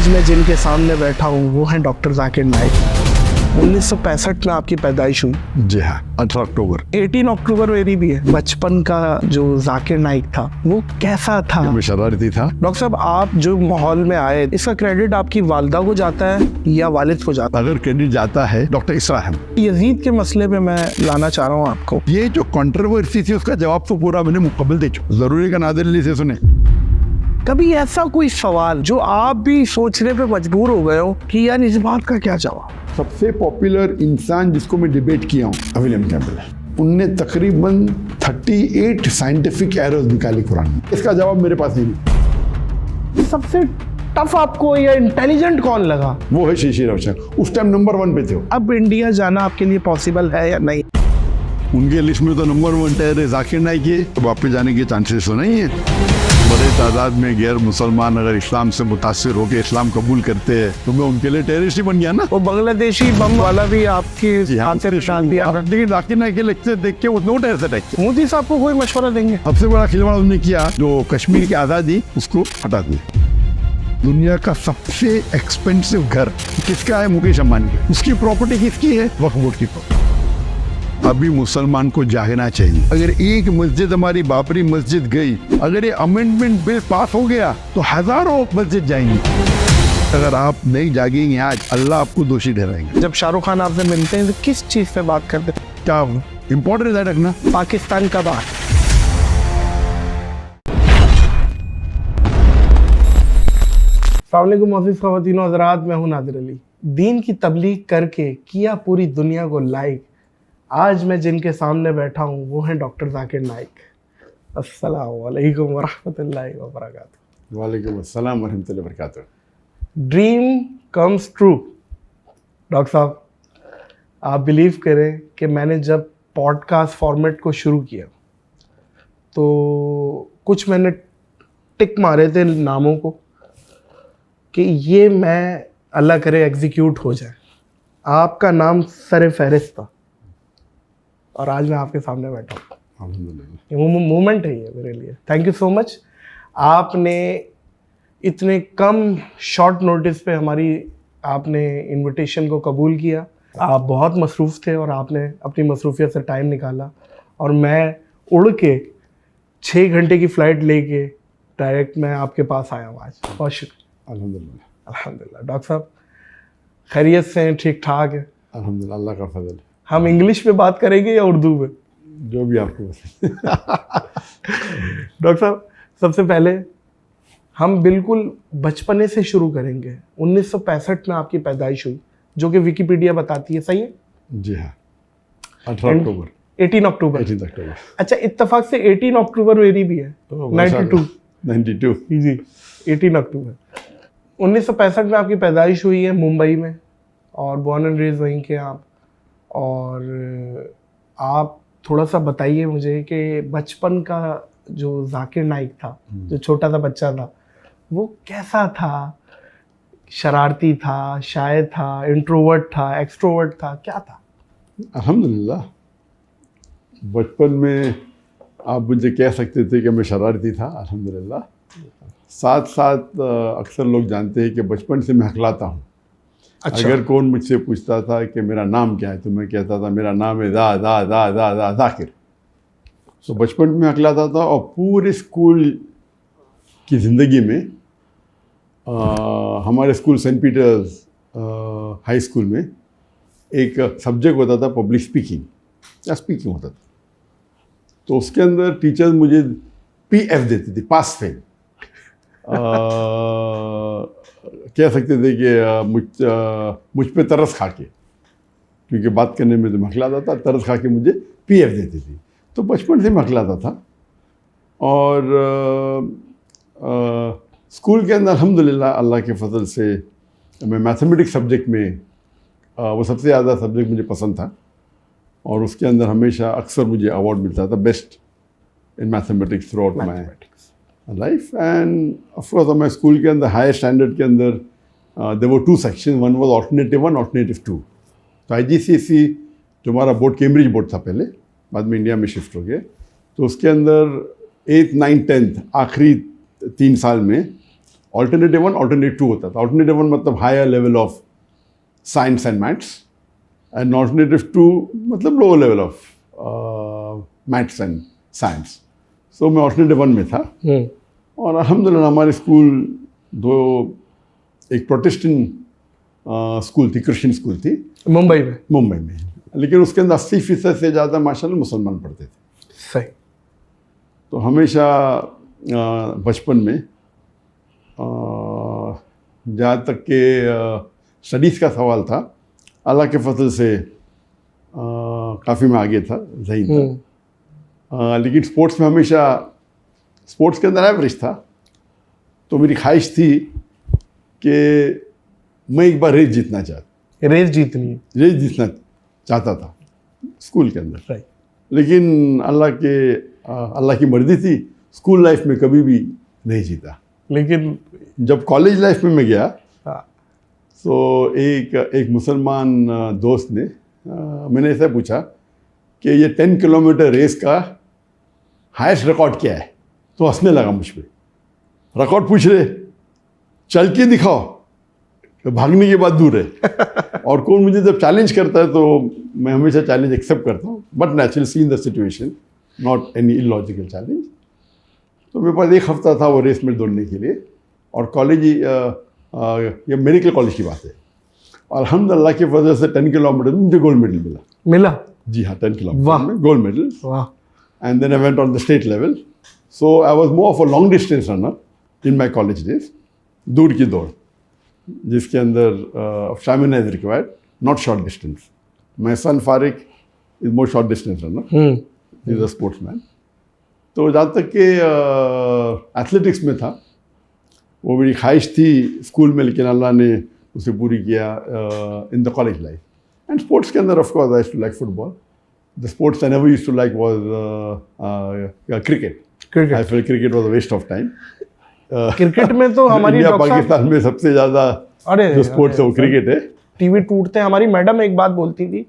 आज मैं जिनके सामने बैठा हूँ वो हैं डॉक्टर जाकिर नाइक। 1965 में आपकी पैदाइश हुई। जी हाँ, 18 अक्टूबर। 18 अक्टूबर मेरी भी है। बचपन का जो जाकिर नाइक था वो कैसा था? मैं शरारती था। डॉक्टर साहब, आप जो माहौल में आए, इसका क्रेडिट आपकी वालिदा को जाता है या वालिद को जाता अगर क्रेडिट जाता है डॉक्टर इसरा है। यजीद के मसले पे मैं लाना चाह रहा हूँ आपको। ये जो कंट्रोवर्सी थी उसका जवाब तो पूरा मैंने मुकम्मल दे चुका। जरूरी का नादिर अली से सुने। कभी ऐसा कोई सवाल जो आप भी सोचने पे मजबूर हो गए हो कि यार इस बात का क्या जवाब? सबसे पॉपुलर इंसान जिसको मैं डिबेट किया हूँ विलियम कैम्पबेल है। उनने तकरीबन 38 साइंटिफिक एरर्स निकाली कुरान में। इसका जवाब मेरे पास नहीं। सबसे टफ आपको या इंटेलिजेंट कौन लगा? वो है शीशी रविशंकर। उस टाइम नंबर 1 पे थे। अब इंडिया जाना आपके लिए पॉसिबल है या नहीं? उनके लिस्ट में तो नंबर 1 टेरर जाकिर नाइक है। तो वापस जाने के चांसेस तो नहीं है। बड़े तादाद में गैर मुसलमान अगर इस्लाम से मुतासिर होकर इस्लाम कबूल करते हैं तो मैं उनके लिए टेररिस्ट ही बन गया ना। वो बांग्लादेशी बम वाला भी आपकी हाथ से निशान दिया। लेकिन जाकिर नाइक के लेक्चर देख के वो नो टेररिस्ट अटैक। मोदी साहब को कोई मशवरा देंगे? सबसे बड़ा खिलवाड़ उन्होंने किया जो कश्मीर की आज़ादी उसको हटा दिया। दुनिया का सबसे एक्सपेंसिव घर किसका है? मुकेश अंबानी का। उसकी प्रॉपर्टी किसकी है? वक्फ बोर्ड की। अभी मुसलमान को जागना चाहिए। अगर एक मस्जिद हमारी बाबरी मस्जिद गई, अगर ये अमेंडमेंट बिल पास हो गया तो हजारों मस्जिद जाएंगी। अगर आप नहीं जागेंगे आज, अल्लाह आपको दोषी ठहराएंगे। जब शाहरुख खान आपसे मिलते हैं तो किस चीज पे बात करते हैं? क्या इम्पोर्टेंट है रखना? पाकिस्तान का बात। अस्सलामुअलैकुम मोअज़्ज़िज़ ख़वातीन व हज़रात, मैं हूं नादिर अली। दीन की तबलीग करके किया पूरी दुनिया को लाइक। आज मैं जिनके सामने बैठा हूँ वो हैं डॉक्टर जाकिर नाइक। अस्सलामु अलैकुम व रहमतुल्लाहि व बरकातुहू। वालेकुम अस्सलाम व रहमतुल्लाहि व बरकातुहू। Dream comes true. डॉक्टर साहब, आप बिलीव करें कि मैंने जब पॉडकास्ट फॉर्मेट को शुरू किया तो कुछ मैंने टिक मारे थे नामों को कि ये मैं अल्लाह करे एग्जीक्यूट हो जाए। आपका नाम सर फहरिस्त था और आज मैं आपके सामने बैठा हूँ। ये मोमेंट है ये मेरे लिए। Thank you so much. आपने इतने कम शॉर्ट नोटिस पे आपने इनविटेशन को कबूल किया। आप बहुत मसरूफ़ थे और आपने अपनी मसरूफियत से टाइम निकाला और मैं उड़ के 6 घंटे की फ़्लाइट लेके डायरेक्ट मैं आपके पास आया हूँ आज। बहुत शुक्रिया। अल्हम्दुलिल्लाह। अल्हम्दुलिल्लाह। डॉक्टर साहब खैरियत से हैं? ठीक ठाक है? अल्हम्दुलिल्लाह, अल्लाह का फजल है। हम इंग्लिश में बात करेंगे या उर्दू में? जो भी आपको डॉक्टर साहब, सबसे पहले हम बिल्कुल बचपने से शुरू करेंगे। 1965 में आपकी पैदाइश हुई जो कि विकिपीडिया बताती है, सही है? जी हाँ, 18 अक्टूबर। 18 अक्टूबर। 18 अक्टूबर। अच्छा, इत्तेफाक से 18 अक्टूबर मेरी भी है। 92 जी, 18 अक्टूबर 1965 में आपकी पैदाइश हुई है मुंबई में और बॉर्न एंड रेज वहीं के आप। और आप थोड़ा सा बताइए मुझे कि बचपन का जो जाकिर नाइक था, जो छोटा सा बच्चा था, वो कैसा था? शरारती था, शायर था, इंट्रोवर्ट था, एक्सट्रोवर्ट था, क्या था? अल्हम्दुलिल्लाह, बचपन में आप मुझे कह सकते थे कि मैं शरारती था। अल्हम्दुलिल्लाह। साथ साथ अक्सर लोग जानते हैं कि बचपन से मैं हकलाता हूँ। अच्छा। अगर कौन मुझसे पूछता था कि मेरा नाम क्या है तो मैं कहता था मेरा नाम है जाकिर। तो बचपन में हकलाता था और पूरे स्कूल की ज़िंदगी में हमारे school Saint Peter's High School में एक सब्जेक्ट होता था पब्लिक स्पीकिंग या स्पीकिंग होता था। तो उसके अंदर टीचर्स मुझे PF देती थी, पास फेल। कह सकते थे कि मुझ पे तरस खा के, क्योंकि बात करने में तो मखलाता था, तरस खा के मुझे PF देती थी। तो बचपन से मखलाता था। और स्कूल के अंदर अल्हम्दुलिल्लाह अल्लाह के फजल से मैं मैथमेटिक्स सब्जेक्ट में वो सबसे ज़्यादा सब्जेक्ट मुझे पसंद था और उसके अंदर हमेशा अक्सर मुझे अवार्ड मिलता था best in mathematics throughout my life. And of course हमारे स्कूल के अंदर हायर स्टैंडर्ड के अंदर there were 2 section, one was alternative 1, alternative 2। तो IGCSE जो हमारा बोर्ड कैम्ब्रिज बोर्ड था पहले, बाद में इंडिया में शिफ्ट हो गया, तो उसके अंदर 8th 9th 10th आखिरी 3 साल में ऑल्टरनेटिव 1, ऑल्टरनेटिव 2 होता था। ऑल्टरनेटिव 1 मतलब higher level of science and maths, and alternative 2 मतलब lower level of maths and science. So मैं ऑल्टरनेटिव 1 में था। और अल्हम्दुलिल्लाह हमारे स्कूल एक प्रोटेस्टेंट स्कूल थी, क्रिश्चियन स्कूल थी मुंबई में, लेकिन उसके अंदर 80% से ज़्यादा माशाल्लाह मुसलमान पढ़ते थे। सही। तो हमेशा बचपन में जहाँ तक के स्टडीज़ का सवाल था, अल्लाह के फजल से काफ़ी मैं आगे था, ज़हीन था। लेकिन स्पोर्ट्स में हमेशा, स्पोर्ट्स के अंदर एवरेज था। तो मेरी ख्वाहिश थी कि मैं एक बार रेस जीतना रेस जीतना चाहता था स्कूल के अंदर। राइट। लेकिन अल्लाह की मर्जी थी, स्कूल लाइफ में कभी भी नहीं जीता। लेकिन जब कॉलेज लाइफ में मैं गया, हाँ। तो एक मुसलमान दोस्त ने मैंने ऐसा पूछा कि ये 10 किलोमीटर रेस का हाईएस्ट रिकॉर्ड क्या है? तो हंसने लगा मुझ पे। रिकॉर्ड पूछ रहे, चल के दिखाओ, भागने की बात दूर है। और कौन मुझे जब चैलेंज करता है तो मैं हमेशा चैलेंज एक्सेप्ट करता हूँ, but naturally see in the situation, not any illogical challenge. तो मेरे पास 1 हफ्ता था वो रेस में दौड़ने के लिए। और कॉलेज, ये मेडिकल कॉलेज की बात है, अल्हम्दुलिल्लाह की वजह से 10 किलोमीटर में मुझे गोल्ड मेडल मिला। जी हाँ, 10 किलोमीटर में gold medal. And then I went on the state level. So I was more of a long distance runner in my college days, दूर की दौड़, जिसके अंदर stamina is required, not short distance. My son Fariq is more short distance runner, is a sports man. तो जहाँ तक कि athletics में था, वो मेरी ख्वाहिश थी स्कूल में, लेकिन अल्लाह ने उसे पूरी किया in the college life. And sports के अंदर of course I used to like football. The sports I never used to like was cricket. I felt cricket was a waste of time. Cricket में तो हमारी India Pakistan में सबसे ज़्यादा जो sports है वो क्रिकेट है। टीवी टूटते हैं। हमारी मैडम एक बात बोलती थी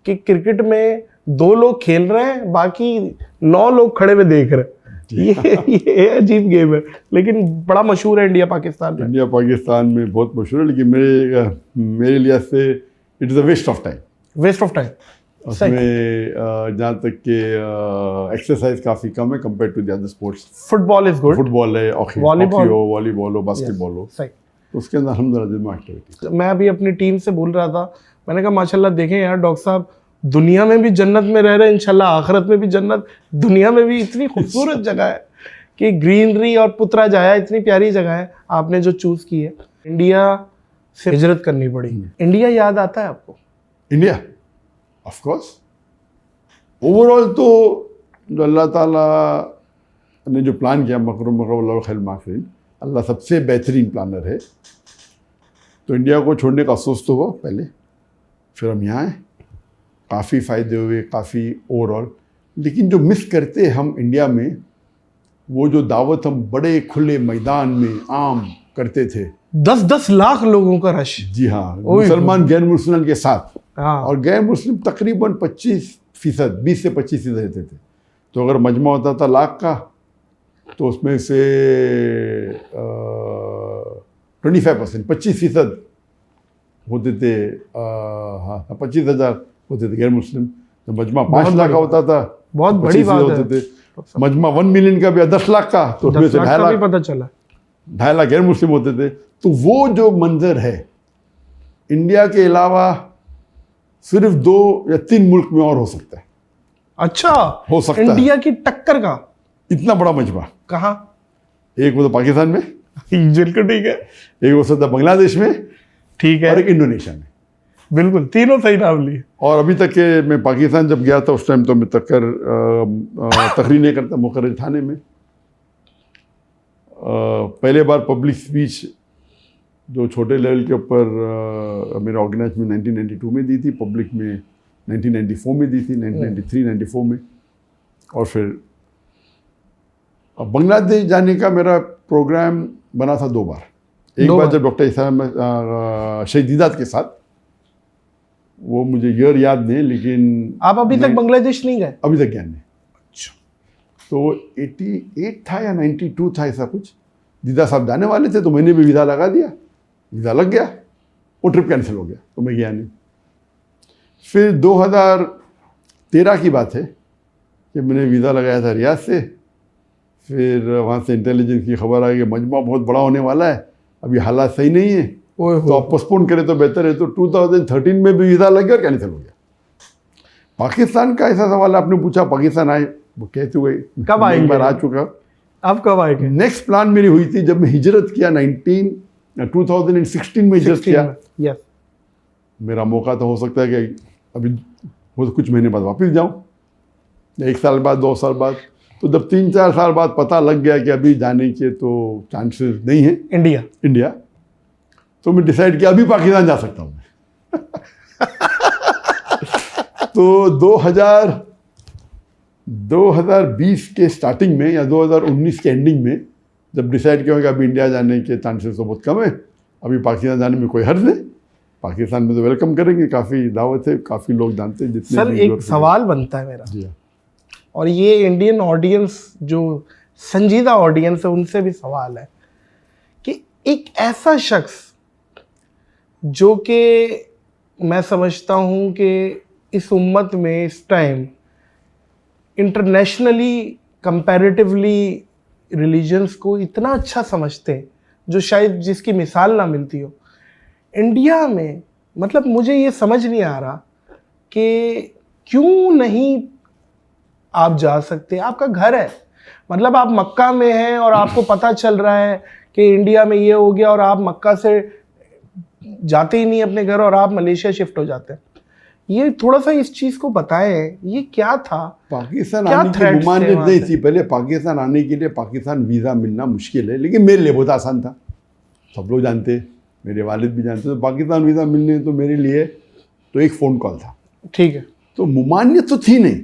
कि क्रिकेट में 2 लोग खेल रहे हैं, बाकी 9 लोग खड़े हुए देख रहे हैं। ये अजीब गेम है, लेकिन बड़ा मशहूर है इंडिया पाकिस्तान में। इंडिया पाकिस्तान में बहुत मशहूर है, लेकिन मेरे लिए से it is a waste of time. Waste of time. उसमें जहाँ तक कि एक्सरसाइज काफ़ी कम है compare to the other sports. Football is good. Football है, हॉकी हो, वॉलीबॉल हो, बास्केटबॉल हो, सही। तो उसके अंदर अल्हम्दुलिल्लाह एक्टिविटी। मैं अभी अपनी टीम से बोल रहा था, मैंने कहा माशाल्लाह देखें यार डॉक्टर साहब, दुनिया में भी जन्नत में रह रहे हैं, इंशाल्लाह आखिरत में भी जन्नत। दुनिया में भी इतनी खूबसूरत जगह है कि ग्रीनरी और पुत्रा जाया, इतनी प्यारी जगह है आपने जो चूज की है। इंडिया से हिजरत करनी पड़ी। इंडिया याद आता है आपको? India of course. ओवरऑल तो जो अल्लाह ताला ने जो प्लान किया, मकरुम खैर माफिन, अल्लाह सबसे बेहतरीन प्लानर है। तो इंडिया को छोड़ने का अफसोस तो हुआ पहले, फिर हम यहाँ आए, काफ़ी फ़ायदे हुए, काफ़ी ओवरऑल। लेकिन जो मिस करते हैं हम इंडिया में, वो जो दावत हम बड़े खुले मैदान में आम करते थे, 10-10 लाख लोगों का रश। जी हाँ, मुसलमान गैर मुस्लिम के साथ। हाँ। और गैर मुस्लिम तकरीबन 25%, 20 से 25% रहते थे। तो अगर मजमा होता था लाख का, तो उसमें से 25%, 25% होते थे, हाँ 25,000 होते थे गैर मुस्लिम। तो मजमा 5 लाख का होता था, बहुत बड़ी बात होते थे। मजमा 1 मिलियन का भी 10 लाख का, तो उसमें से 2.5 लाख पता चला, 2.5 लाख गैर मुस्लिम होते थे। तो वो जो मंजर है, इंडिया के अलावा सिर्फ 2 या 3 मुल्क में और हो सकता है। अच्छा, हो सकता है इंडिया की टक्कर का इतना बड़ा मजमा। कहाँ? एक वो तो पाकिस्तान में, बिल्कुल ठीक है। एक हो सकता है बांग्लादेश में, ठीक है, और एक इंडोनेशिया में। बिल्कुल, तीनों सही नाम लिए। और अभी तक के मैं पाकिस्तान जब गया था, उस टाइम तो मैं तकरीर नहीं करता, मुकर्रर थाने में। पहले बार पब्लिक स्पीच जो छोटे लेवल के ऊपर मेरे ऑर्गेनाइज में 1992 में दी थी, पब्लिक में 1994 में दी थी, 1993-94 में। और फिर बांग्लादेश जाने का मेरा प्रोग्राम बना था 2 बार। एक बार जब डॉक्टर शहीद दीदात के साथ, वो मुझे ईयर याद नहीं, लेकिन आप अभी तक बांग्लादेश नहीं गए? अभी तक गया नहीं। अच्छा। तो 88 था या 92 था, ऐसा कुछ, दीदा साहब जाने वाले थे तो मैंने भी वीज़ा लगा दिया, वीज़ा लग गया, वो ट्रिप कैंसिल हो गया तो मैं गया नहीं। फिर 2013 की बात है कि मैंने वीज़ा लगाया था रियाद से, फिर वहाँ से इंटेलिजेंस की खबर आई कि मजमा बहुत बड़ा होने वाला है, अभी हालात सही नहीं है, तो आप पोस्टपोन करें तो बेहतर है। तो 2013 में भी वीज़ा लग गया और कैंसिल हो गया। पाकिस्तान का ऐसा सवाल आपने पूछा, पाकिस्तान आए, वो कहते हुए कब आएंगे? एक बार आ चुका। अब कब आएंगे? नेक्स्ट प्लान मेरी हुई थी जब मैं हिजरत किया 2016 में हिजरत किया। यस, मेरा मौका तो हो सकता है कि अभी वो कुछ महीने बाद वापस जाऊं, 1 साल बाद, 2 साल बाद। तो जब 3-4 साल बाद पता लग गया कि अभी जाने के तो चांसेस नहीं है इंडिया, तो मैं डिसाइड किया अभी पाकिस्तान जा सकता हूँ मैं। तो 2020 के स्टार्टिंग में या 2019 के एंडिंग में जब डिसाइड किया कि अभी इंडिया जाने के चांसेस तो बहुत कम है, अभी पाकिस्तान जाने में कोई हर्ज नहीं, पाकिस्तान में तो वेलकम करेंगे, काफ़ी दावत है, काफ़ी लोग जानते हैं जितने। सर एक सवाल बनता है मेरा, जी, और ये इंडियन ऑडियंस जो संजीदा ऑडियंस है उनसे भी सवाल है कि एक ऐसा शख्स जो कि मैं समझता हूँ कि इस उम्मत में इस टाइम इंटरनेशनली कंपैरेटिवली रिलीजन्स को इतना अच्छा समझते हैं, जो शायद जिसकी मिसाल ना मिलती हो इंडिया में, मतलब मुझे ये समझ नहीं आ रहा कि क्यों नहीं आप जा सकते। आपका घर है, मतलब आप मक्का में हैं और आपको पता चल रहा है कि इंडिया में ये हो गया और आप मक्का से जाते ही नहीं अपने घर और आप मलेशिया शिफ्ट हो जाते हैं। ये थोड़ा सा इस चीज़ को बताएं, ये क्या था? पाकिस्तान आने की मुमानियत नहीं थी पहले। पाकिस्तान आने के लिए पाकिस्तान वीज़ा मिलना मुश्किल है, लेकिन मेरे लिए बहुत आसान था, सब लोग जानते हैं, मेरे वालिद भी जानते हैं। तो पाकिस्तान वीज़ा मिलने तो मेरे लिए तो एक फ़ोन कॉल था, ठीक है। तो मुमानियत तो थी नहीं,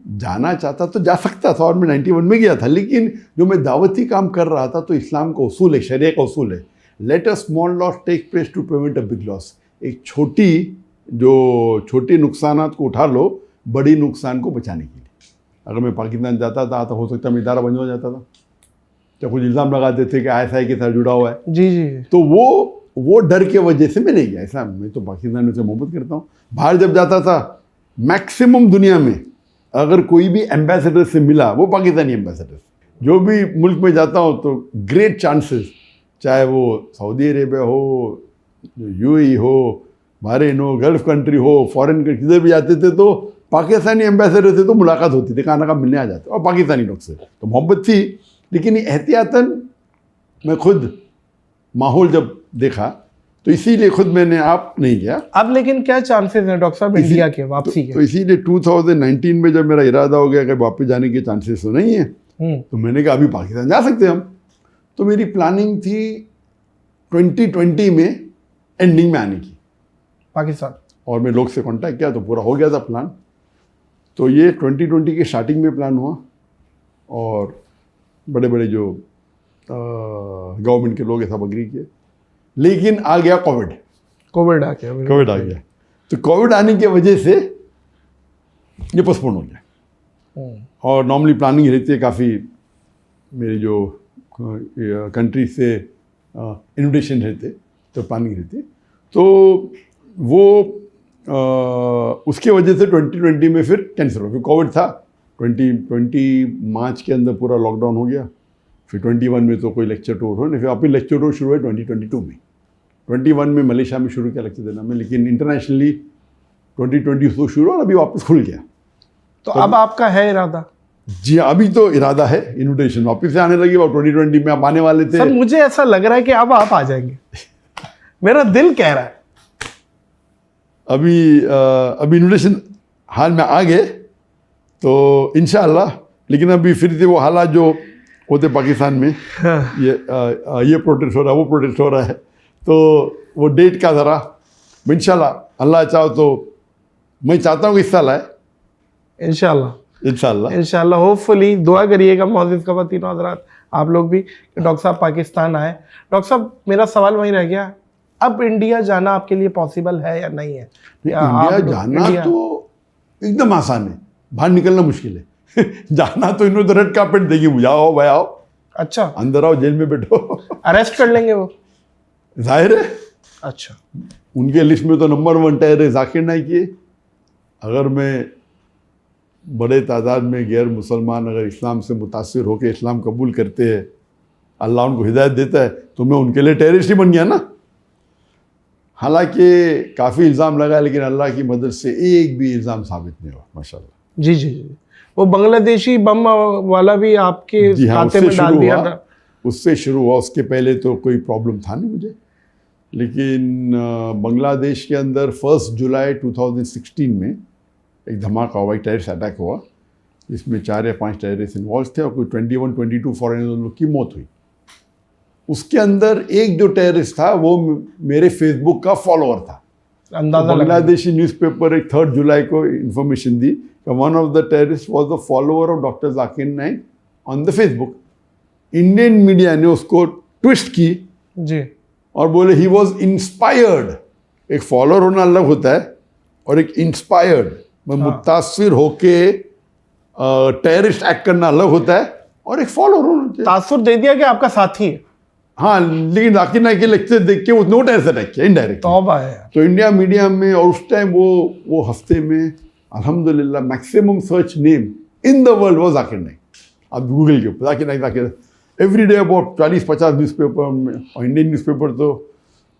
जाना चाहता तो जा सकता था और मैं 91 में गया था। लेकिन जो मैं दावती काम कर रहा था तो इस्लाम का उसूल है, शरिया का उसूल है, let a small loss take place to prevent a big loss. एक छोटे नुकसानात को उठा लो बड़ी नुकसान को बचाने के लिए। अगर मैं पाकिस्तान जाता था तो हो सकता है इदारा बंद हो जाता था, तो कुछ इल्ज़ाम लगाते थे कि ISI के साथ जुड़ा हुआ है। जी जी। तो वो डर के वजह से मैं नहीं गया। ऐसा मैं तो पाकिस्तान से मोहब्बत करता हूँ। बाहर जब जाता था मैक्सिमम दुनिया में अगर कोई भी एम्बेसडर से मिला, वो पाकिस्तानी एम्बेसडर, जो भी मुल्क में जाता हूँ तो ग्रेट चांसेस, चाहे वो सऊदी अरेबिया हो, UAE हो, बहरीन हो, गल्फ कंट्री हो, फॉरेन किधर भी जाते थे तो पाकिस्तानी एम्बेसडर से तो मुलाकात होती थी, खाना का मिलने आ जाते, और पाकिस्तानी लोग से तो मोहब्बत थी। लेकिन एहतियातन मैं खुद माहौल जब देखा तो इसीलिए खुद मैंने आप नहीं गया। अब लेकिन क्या चांसेस हैं डॉक्टर साहब इंडिया के वापसी के? तो इसीलिए 2019 में जब मेरा इरादा हो गया कि वापस जाने के चांसेस तो नहीं है, तो मैंने कहा अभी पाकिस्तान जा सकते हैं हम। तो मेरी प्लानिंग थी 2020 में एंडिंग में आने की पाकिस्तान, और मैं लोग से कांटेक्ट किया तो पूरा हो गया था प्लान। तो ये 2020 के स्टार्टिंग में प्लान हुआ और बड़े बड़े जो गवर्नमेंट के लोग सब अग्री किए। लेकिन आ गया कोविड आ गया। तो कोविड आने की वजह से ये पोस्टपोन हो गया। और नॉर्मली प्लानिंग रहती है, काफ़ी मेरी जो कंट्री से इन्विटेशन रहते तो प्लानिंग रहती है। तो वो उसके वजह से 2020 में फिर कैंसिल हो गया। कोविड था 2020 मार्च के अंदर पूरा लॉकडाउन हो गया। फिर 21 में तो कोई लेक्चर टूर हो नहीं, फिर वापस लेक्चर टूर शुरू हुआ 2022 में। 21 में मलेशिया में शुरू किया लेक्चर देना में, लेकिन इंटरनेशनली 2020 से शुरू और अभी वापस खुल गया। तो अब आपका है इरादा? जी अभी तो इरादा है, इन्विटेशन वापस से आने लगी। और 2020 में आप आने वाले थे। सर मुझे ऐसा लग रहा है कि अब आप आ जाएंगे, मेरा दिल कह रहा है। अभी इन्विटेशन हाल में आ गए तो इंशाअल्लाह। लेकिन अभी फिर से वो हालात जो होते पाकिस्तान में, ये प्रोटेस्ट हो रहा है, वो प्रोटेस्ट हो रहा है, तो वो डेट का ज़रा इंशाअल्लाह अल्लाह चाहो तो मैं चाहता हूँ कि इस साल आए इंशाअल्लाह होपफुली। दुआ करिएगा मोअज़्ज़िज़ ख़वातीन और हज़रात, आप लोग भी, कि डॉक्टर साहब पाकिस्तान आए। डॉक्टर साहब मेरा सवाल वहीं रह गया, अब इंडिया जाना आपके लिए पॉसिबल है या नहीं है? इंडिया जाना तो एकदम आसान है, बाहर निकलना मुश्किल है। जाना तो इन्होंने तो रेड कार्पेट देगी, जाओ भाई आओ, अच्छा, अंदर आओ, जेल में बैठो। अरेस्ट कर लेंगे वो? जाहिर है, अच्छा, उनके लिस्ट में तो नंबर 1 टेररिस्ट जाकिर नाइक है। अगर मैं बड़े तादाद में गैर मुसलमान अगर इस्लाम से मुतासिर होकर इस्लाम कबूल करते हैं, अल्लाह उनको हिदायत देता है, तो मैं उनके लिए टेररिस्ट ही बन गया ना। हालांकि काफ़ी इल्ज़ाम लगा, लेकिन अल्लाह की मदद से एक भी इल्ज़ाम साबित नहीं हुआ, माशाल्लाह। जी जी जी। वो बांग्लादेशी बम वाला भी आपके जी हाँ, खाते उससे में डाल शुरू दिया हुआ, था? उससे शुरू हुआ। उसके पहले तो कोई प्रॉब्लम था नहीं मुझे, लेकिन बांग्लादेश के अंदर 1 जुलाई 2016 में एक धमाका हुआ, एक टेररिस्ट अटैक हुआ, जिसमें 4 या 5 टेररिस्ट इन्वॉल्व थे और कोई 21-22 फॉरेनर लोग की मौत हुई। उसके अंदर एक जो टेररिस्ट था वो मेरे फेसबुक का फॉलोअर था। अंदाजा तो बांग्लादेशी न्यूज़पेपर एक 3 जुलाई को इंफॉर्मेशन दी कि one of the terrorist was the follower of doctor Zakir Naik on the Facebook. Indian media ने उसको ट्विस्ट की जी, और बोले ही वॉज इंस्पायर्ड। एक फॉलोअर होना अलग होता है और एक इंस्पायर्ड मुतासिर होके टेररिस्ट एक्ट करना अलग होता है, और एक फॉलोअर होना चाहिए। तासुर दे दिया कि आपका साथी है। हाँ, लेकिन जाकिर नाइक के लेक्चर देख के उसने टेररिस्ट अटैक किया इनडायरेक्ट। तौबा है यार। तो इंडिया मीडिया में, और उस टाइम वो हफ्ते में अल्हम्दुलिल्लाह maximum search name in the world was Zakir Naik. आप गूगल के ऊपर Zakir Naik every day about 40-50 newspaper में, और इंडियन न्यूज़पेपर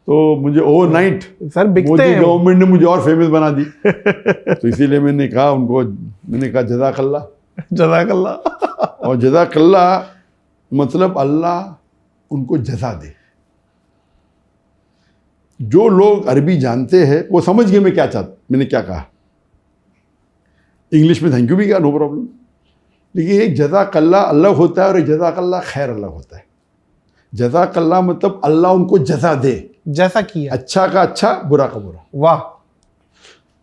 तो मुझे ओवरनाइट सर बिकते मोदी हैं। गवर्नमेंट ने मुझे और फेमस बना दी। तो इसीलिए मैंने कहा जज़ाकल्लाह। जज़ाकल्लाह। और जज़ाकल्लाह मतलब अल्लाह उनको जज़ा दे। जो लोग अरबी जानते हैं वो समझ गए मैंने क्या कहा। इंग्लिश में थैंक यू भी कहा, नो प्रॉब्लम। लेकिन एक जज़ाकल्लाह अलग होता है और एक जज़ाकल्लाह खैर अलग होता है। जज़ाकल्लाह मतलब अल्लाह उनको जज़ा दे, जैसा किया, अच्छा का अच्छा, बुरा का बुरा। वाह।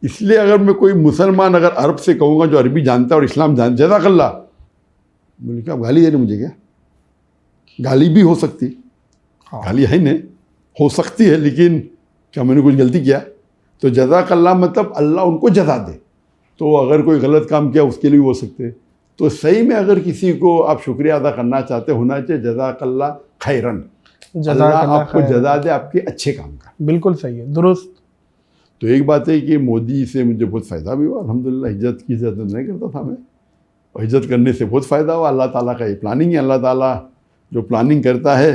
इसलिए अगर मैं कोई मुसलमान अगर अरब से कहूँगा जो अरबी जानता है और इस्लाम जानता, जज़ाकल्लाह, बोले क्या गाली दे रहे मुझे? क्या गाली भी हो सकती, हाँ। गाली है नहीं, हो सकती है, लेकिन क्या मैंने कुछ गलती किया? तो जज़ाकल्लाह मतलब अल्लाह उनको जज़ा दे। तो अगर कोई गलत काम किया उसके लिए भी हो सकते हैं। तो सही में अगर किसी को आप शुक्रिया अदा करना चाहते, होना चाहिए जज़ाकल्लाह खैरन, अल्लाह आपको जज़ा दे आपके अच्छे काम का। बिल्कुल सही है, दुरुस्त। तो एक बात है कि मोदी से मुझे बहुत फ़ायदा भी हुआ अल्हम्दुलिल्लाह। इज्जत की इज्जत नहीं करता था मैं, और इज्जत करने से बहुत फ़ायदा हुआ। अल्लाह ताला का ये प्लानिंग है। अल्लाह ताला जो प्लानिंग करता है,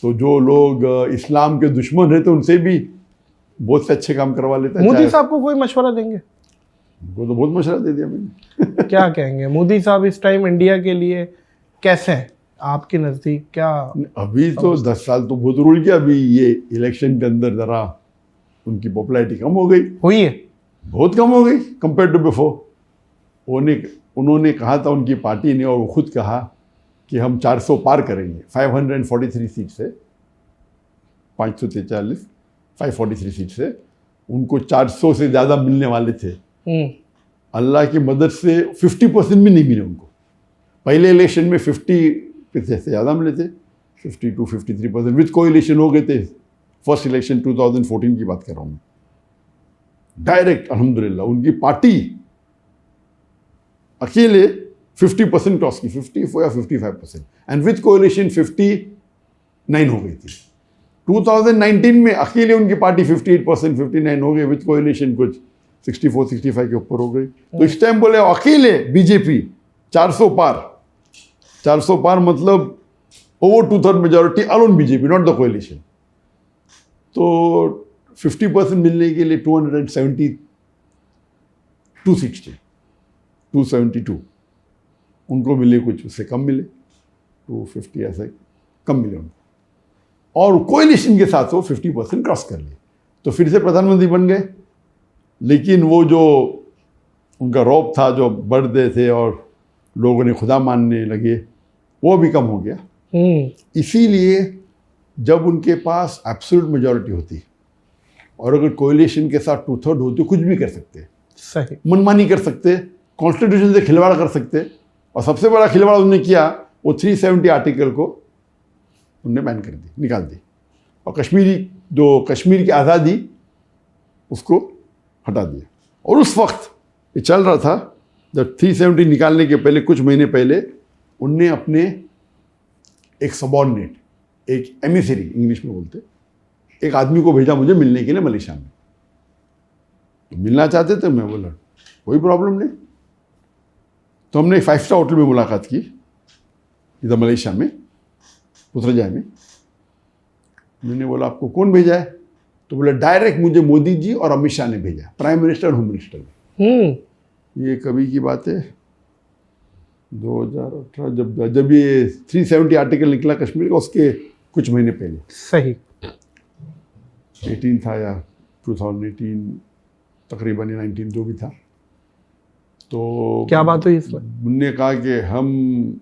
तो जो लोग इस्लाम के दुश्मन रहते उनसे भी बहुत से अच्छे काम करवा लेता है। मोदी साहब को कोई मशवरा देंगे? उनको तो बहुत मशवरा दे दिया मैंने। क्या कहेंगे मोदी साहब इस टाइम इंडिया के लिए कैसे हैं आपके नज़दीक? क्या अभी तो 10 साल तो बहुत रूल किया, अभी ये इलेक्शन के अंदर ज़रा उनकी पॉपुलैरिटी कम हो गई, हुई है? बहुत कम हो गई कंपेयर टू बिफोर। उन्होंने कहा था, उनकी पार्टी ने, और वो खुद कहा कि हम 400 पार करेंगे 543 सीट से, 543 543 सीट से। उनको 400 से ज़्यादा मिलने वाले थे। अल्लाह की मदद से 50% भी नहीं मिले उनको। पहले इलेक्शन में 50 से ज़्यादा मिले थे, 52-53% विद कोएलिशन हो गए थे। फर्स्ट इलेक्शन 2014 की बात कर रहा हूँ मैं। डायरेक्ट अल्हम्दुलिल्लाह उनकी पार्टी अकेले 50% क्रॉस की, 54 या 55%, एंड विद कोएलिशन 59 हो गई थी। 2019 में अकेले उनकी पार्टी 58%, 59 हो गई, विद कोएलिशन कुछ 64-65 के ऊपर हो गई। तो इस टाइम बोले अकेले बीजेपी 400 पार। 400 पार मतलब over 2/3 majority alone BJP, not the coalition. तो 50% मिलने के लिए 272 सीट्स थे, 272 उनको मिले, कुछ उससे कम मिले, 250 ऐसे कम मिले उनको। और कोएलिशन के साथ वो 50% क्रॉस कर लिए, तो फिर से प्रधानमंत्री बन गए। लेकिन वो जो उनका रौब था, जो बढ़ते थे और लोगों ने खुदा मानने लगे, वो भी कम हो गया। इसीलिए जब उनके पास एब्सोल्यूट मेजॉरिटी होती और अगर कोएलिशन के साथ 2/3 होती, कुछ भी कर सकते, सही मनमानी कर सकते, कॉन्स्टिट्यूशन से खिलवाड़ कर सकते। और सबसे बड़ा खिलवाड़ उन्होंने किया, वो 370 आर्टिकल को उन्होंने बैन कर दी, निकाल दी, और कश्मीर की आज़ादी उसको हटा दिया। और उस वक्त ये चल रहा था, जब 370 निकालने के पहले कुछ महीने पहले उनने अपने एक सबॉर्डिनेट, एक एमिसरी इंग्लिश में बोलते, एक आदमी को भेजा मुझे मिलने के लिए मलेशिया में। तो मिलना चाहते थे, मैं बोला कोई प्रॉब्लम नहीं। तो हमने एक 5 स्टार होटल में मुलाकात की इधर मलेशिया में, पुत्रजाय में। मैंने बोला आपको कौन भेजा है? तो बोला डायरेक्ट मुझे मोदी जी और अमित शाह ने भेजा, प्राइम मिनिस्टर और होम मिनिस्टर ने। ये कभी की बात है, 2018 जब ये 370 आर्टिकल निकला कश्मीर का, उसके कुछ महीने पहले। सही। 18 था या 2018 तकरीबन, 19 जो भी था। तो क्या बात हुई इसमें? उन्होंने कहा कि हम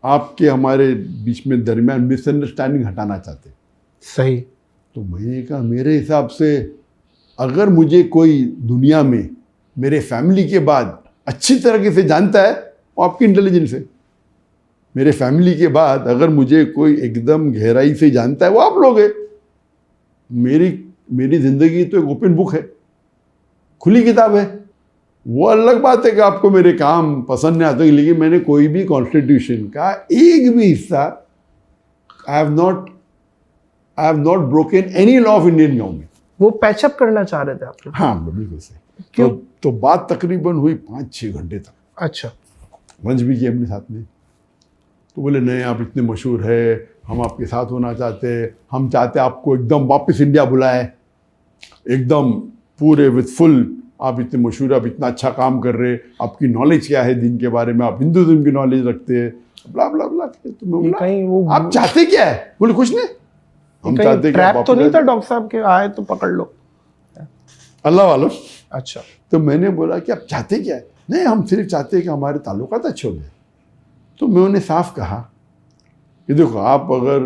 आपके हमारे बीच में दरमियान मिसअंडरस्टैंडिंग हटाना चाहते। सही। तो मैंने कहा मेरे हिसाब से अगर मुझे कोई दुनिया में मेरे फैमिली के बाद अच्छी तरीके से जानता है वो आपकी इंटेलिजेंस है। मेरे फैमिली के बाद अगर मुझे कोई एकदम गहराई से जानता है वो आप लोग हैं। मेरी ज़िंदगी तो एक ओपन बुक है, खुली किताब है। वो अलग बात है कि आपको मेरे काम पसंद नहीं आते, लेकिन मैंने कोई भी कॉन्स्टिट्यूशन का एक भी हिस्सा आई have not broken any law of Indian government. वो पैचअप करना चाह रहे थे आप लोग? हाँ बिल्कुल सही। क्यों? तो बात तकरीबन हुई 5-6 घंटे तक। अच्छा। लंच भी किया अपने साथ में। तो बोले नहीं आप इतने मशहूर है, हम आपके साथ होना चाहते हैं, हम चाहते आपको एकदम वापस इंडिया बुलाए, एकदम पूरे विथ फुल। आप इतने मशहूर, आप इतना अच्छा काम कर रहे, आपकी नॉलेज क्या है दिन के बारे में, आप हिंदुज़म की नॉलेज रखते हैं, ब्ला ब्ला ब्ला। तो मैं बोला कहीं वो आप चाहते क्या है? बोले कुछ नहीं, हम चाहते कि ट्रैप तो नहीं था डॉक्टर साहब के आए तो पकड़ लो? अल्लाह वालों। अच्छा। तो मैंने बोला कि आप चाहते क्या है? नहीं हम सिर्फ चाहते हैं कि हमारे ताल्लुकात अच्छे हो जाए। तो मैं उन्हें साफ कहा कि देखो आप अगर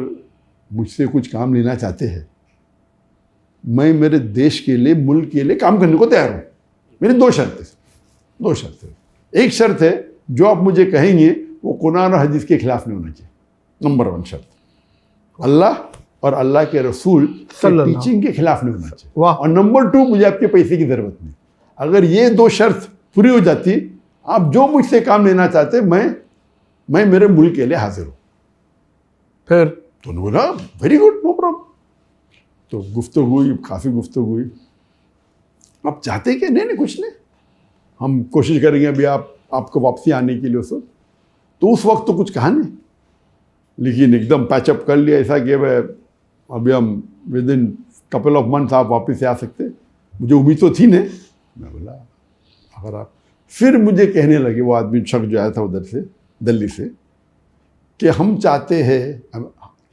मुझसे कुछ काम लेना चाहते हैं, मैं मेरे देश के लिए, मुल्क के लिए काम करने को तैयार हूँ। मेरी 2 शर्तें। एक शर्त है जो आप मुझे कहेंगे वो कुरान और हदीस के खिलाफ नहीं होना चाहिए, नंबर 1 शर्त। अल्लाह और अल्लाह के रसूल टीचिंग के खिलाफ नहीं होना चाहिए। और नंबर 2 मुझे आपके पैसे की ज़रूरत नहीं। अगर ये 2 शर्त पूरी हो जाती, आप जो मुझसे काम लेना चाहते, मैं मेरे मुल्क के लिए हाजिर हूँ। फिर तो उन्होंने बोला वेरी गुड, नो प्रॉब्लम। तो गुफ्तगू हुई, काफ़ी गुफ्तगू हुई। आप चाहते क्या? नहीं कुछ नहीं, हम कोशिश करेंगे अभी आपको वापसी आने के लिए। तो उस वक्त तो कुछ कहा नहीं, लेकिन एकदम पैचअप कर लिया ऐसा कि अभी हम with in couple of months आप वापस आ सकते। मुझे उम्मीद तो थी नहीं। मैं बोला अगर आप, फिर मुझे कहने लगे वो आदमी शख्स जो आया था उधर से, दिल्ली से, कि हम चाहते हैं